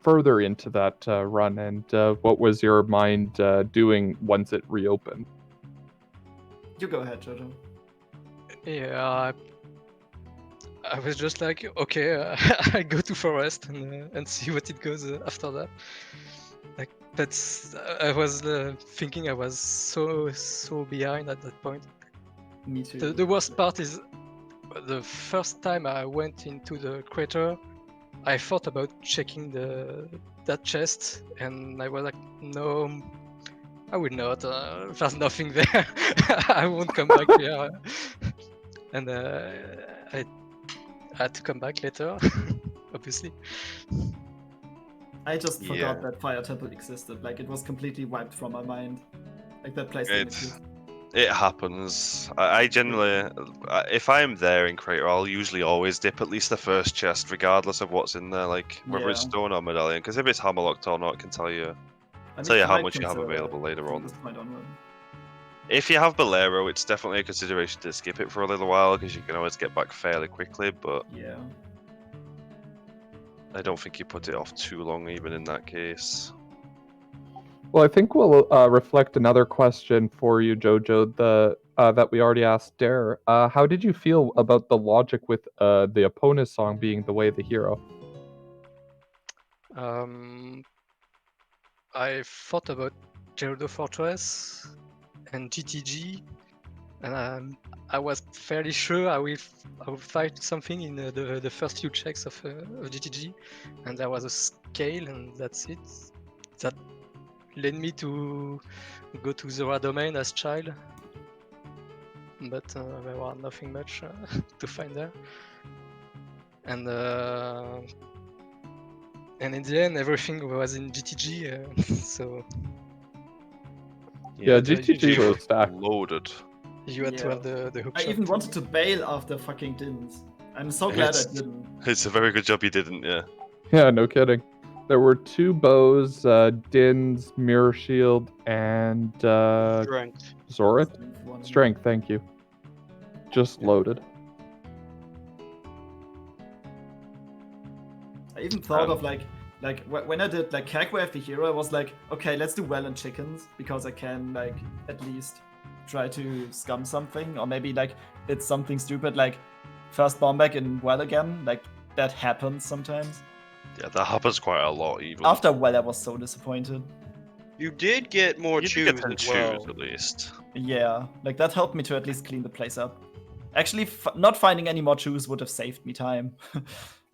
further into that run, and what was your mind doing once it reopened? You go ahead, Jojo. Yeah, I was just like, okay, I go to forest and see what it goes after that. Like that's, I was thinking I was so behind at that point. Me too. The worst part is the first time I went into the crater, I thought about checking that chest, and I was like, no, I will not. There's nothing there. I won't come back here. And I had to come back later, obviously. I just Yeah. forgot that Fire Temple existed. Like it was completely wiped from my mind. Like that place didn't exist. It happens. I generally, if I'm there in Crater, I'll usually always dip at least the first chest, regardless of what's in there, like whether it's Yeah. stone or medallion. Because if it's hammerlocked or not, it can tell you I tell you how might much you have consider that available later from on. this point onward. If you have Bolero, it's definitely a consideration to skip it for a little while because you can always get back fairly quickly. But Yeah. I don't think you put it off too long, even in that case. Well, I think we'll reflect another question for you, Jojo, that we already asked Dare. How did you feel about the logic with the opponent's song being the way of the hero? I thought about Gerudo Fortress and GTG, and I was fairly sure I will find something in the first few checks of GTG, and there was a scale, and that's it. That led me to go to the domain as child, but there was nothing much to find there. And in the end, everything was in GTG, so Yeah, But, GTG you- was stacked. Loaded. you had to Yeah. have the hook I shot. even wanted to bail after fucking didn't. I'm so glad I It's- didn't. It's a very good job you didn't, yeah. Yeah, no kidding. There were 2 bows, Din's Mirror Shield, and Strength. Zorit. One. Strength, thank you. Just Yeah. loaded. I even thought of like when I did like Kagway the hero, I was like, okay, let's do well and chickens because I can like at least try to scum something, or maybe like it's something stupid like first bomb back in well again, like that happens sometimes. Yeah, that happens quite a lot, even. After well, I was so disappointed. You did get more you choose did get 10 as well. choose, at least. Yeah, like that helped me to at least clean the place up. Actually, not finding any more choose would have saved me time.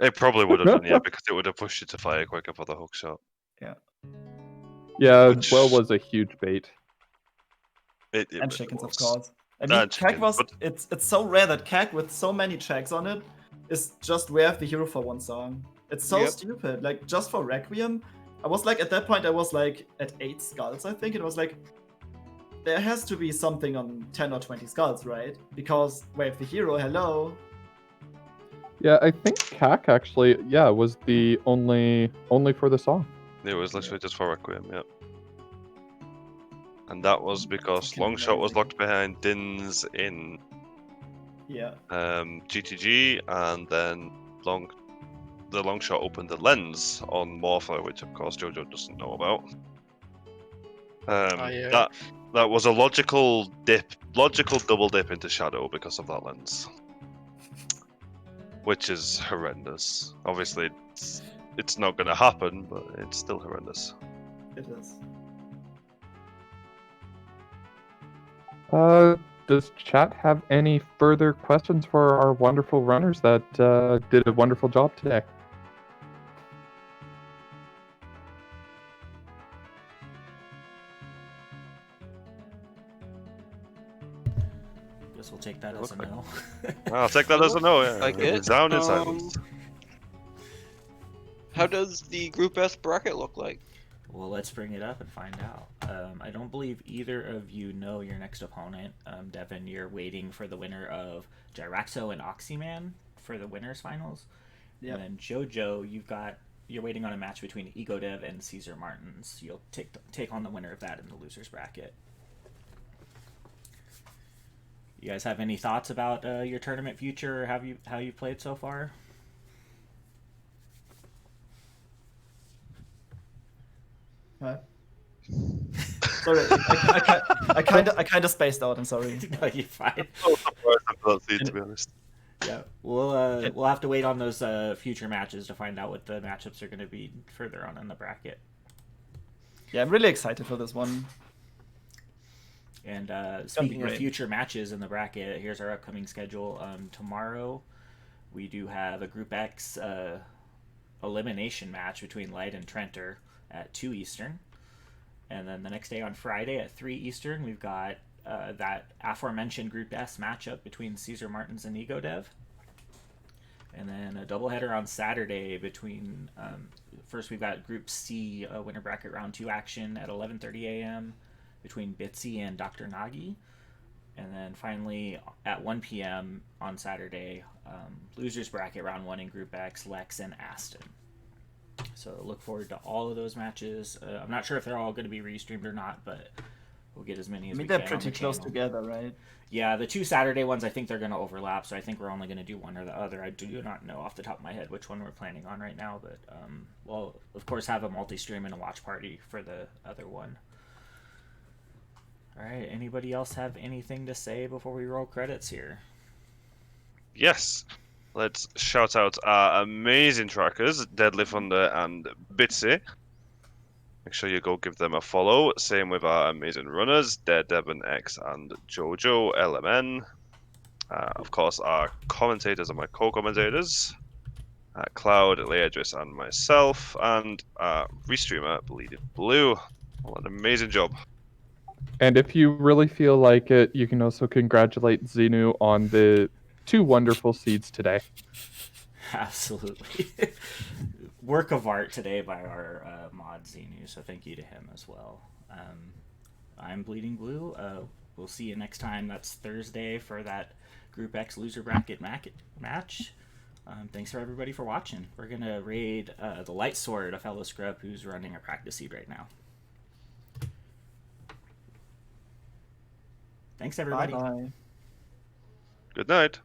It probably would have done, yeah, because it would have pushed you to fire quicker for the hook shot. Yeah, Which- well was a huge bait. And chickens, of was. course. I mean, And Kag chickens, was. but- It's so rare that Kag with so many checks on it is just Where the Hero for one song. It's so Yep. stupid. Like just for Requiem, I was like at that point I was like at 8 skulls. I think it was like there has to be something on 10 or 20 skulls, right? Because Wave the Hero, hello. Yeah, I think CAC actually, was the only for the song. It was literally just for Requiem, yeah. And that was because Fucking Longshot was amazing. locked behind Dins in Yeah. GTG, and then the Longshot opened the lens on Morpher, which of course Jojo doesn't know about. Yeah. That was a logical double dip into Shadow because of that lens, which is horrendous. Obviously, it's not going to happen, but it's still horrendous. It is. Does chat have any further questions for our wonderful runners that did a wonderful job today? Guess we'll take that as Looks a like- no. I'll take that as a no. Yeah. Like it. Resounding silence. How does the Group S bracket look like? Well, let's bring it up and find out. I don't believe either of you know your next opponent. Devin, you're waiting for the winner of Gyraxo and Oxyman for the winners finals. Yep. And then Jojo, you're waiting on a match between EgoDev and Caesar Martins. You'll take on the winner of that in the losers bracket. You guys have any thoughts about your tournament future, or how you played so far? What? Sorry, I kind of spaced out. I'm sorry. No, you're fine. I'm surprised after that scene, to be honest. Yeah, we'll have to wait on those future matches to find out what the matchups are going to be further on in the bracket. Yeah, I'm really excited for this one. And speaking of great. future matches in the bracket, here's our upcoming schedule. Tomorrow, we do have a Group X elimination match between Light and Trenter at 2 Eastern. And then the next day on Friday at 3 Eastern, we've got that aforementioned Group S matchup between Caesar Martins and EgoDev. And then a doubleheader on Saturday between, first we've got Group C winner bracket round 2 action at 11:30 a.m. between Bitsy and Dr. Nagi. And then finally at 1 p.m. on Saturday, losers bracket round 1 in Group X, Lex and Aston. So look forward to all of those matches. I'm not sure if they're all going to be restreamed or not, but we'll get as many as we they're can. pretty on the close channel. together, right? Yeah, the 2 Saturday ones, I think they're going to overlap, so I think we're only going to do one or the other. I do not know off the top of my head which one we're planning on right now, but we'll, of course, have a multi-stream and a watch party for the other one. All right, anybody else have anything to say before we roll credits here? Yes. Let's shout out our amazing trackers, Deadly Thunder and Bitsy. Make sure you go give them a follow. Same with our amazing runners, DareDevinX and Jojo LMN. Of course, our commentators and my co-commentators, Cloud, Leadris, and myself, and restreamer, Bleeding Blue. Well, an amazing job. And if you really feel like it, you can also congratulate Xenu on the 2 wonderful seeds today. Absolutely. Work of art today by our mod Xenu, so thank you to him as well. I'm Bleeding Blue. We'll see you next time. That's Thursday for that Group X loser bracket match. Thanks for everybody for watching. We're going to raid the Light Sword, a fellow scrub who's running a practice seed right now. Thanks, everybody. Bye-bye. Good night.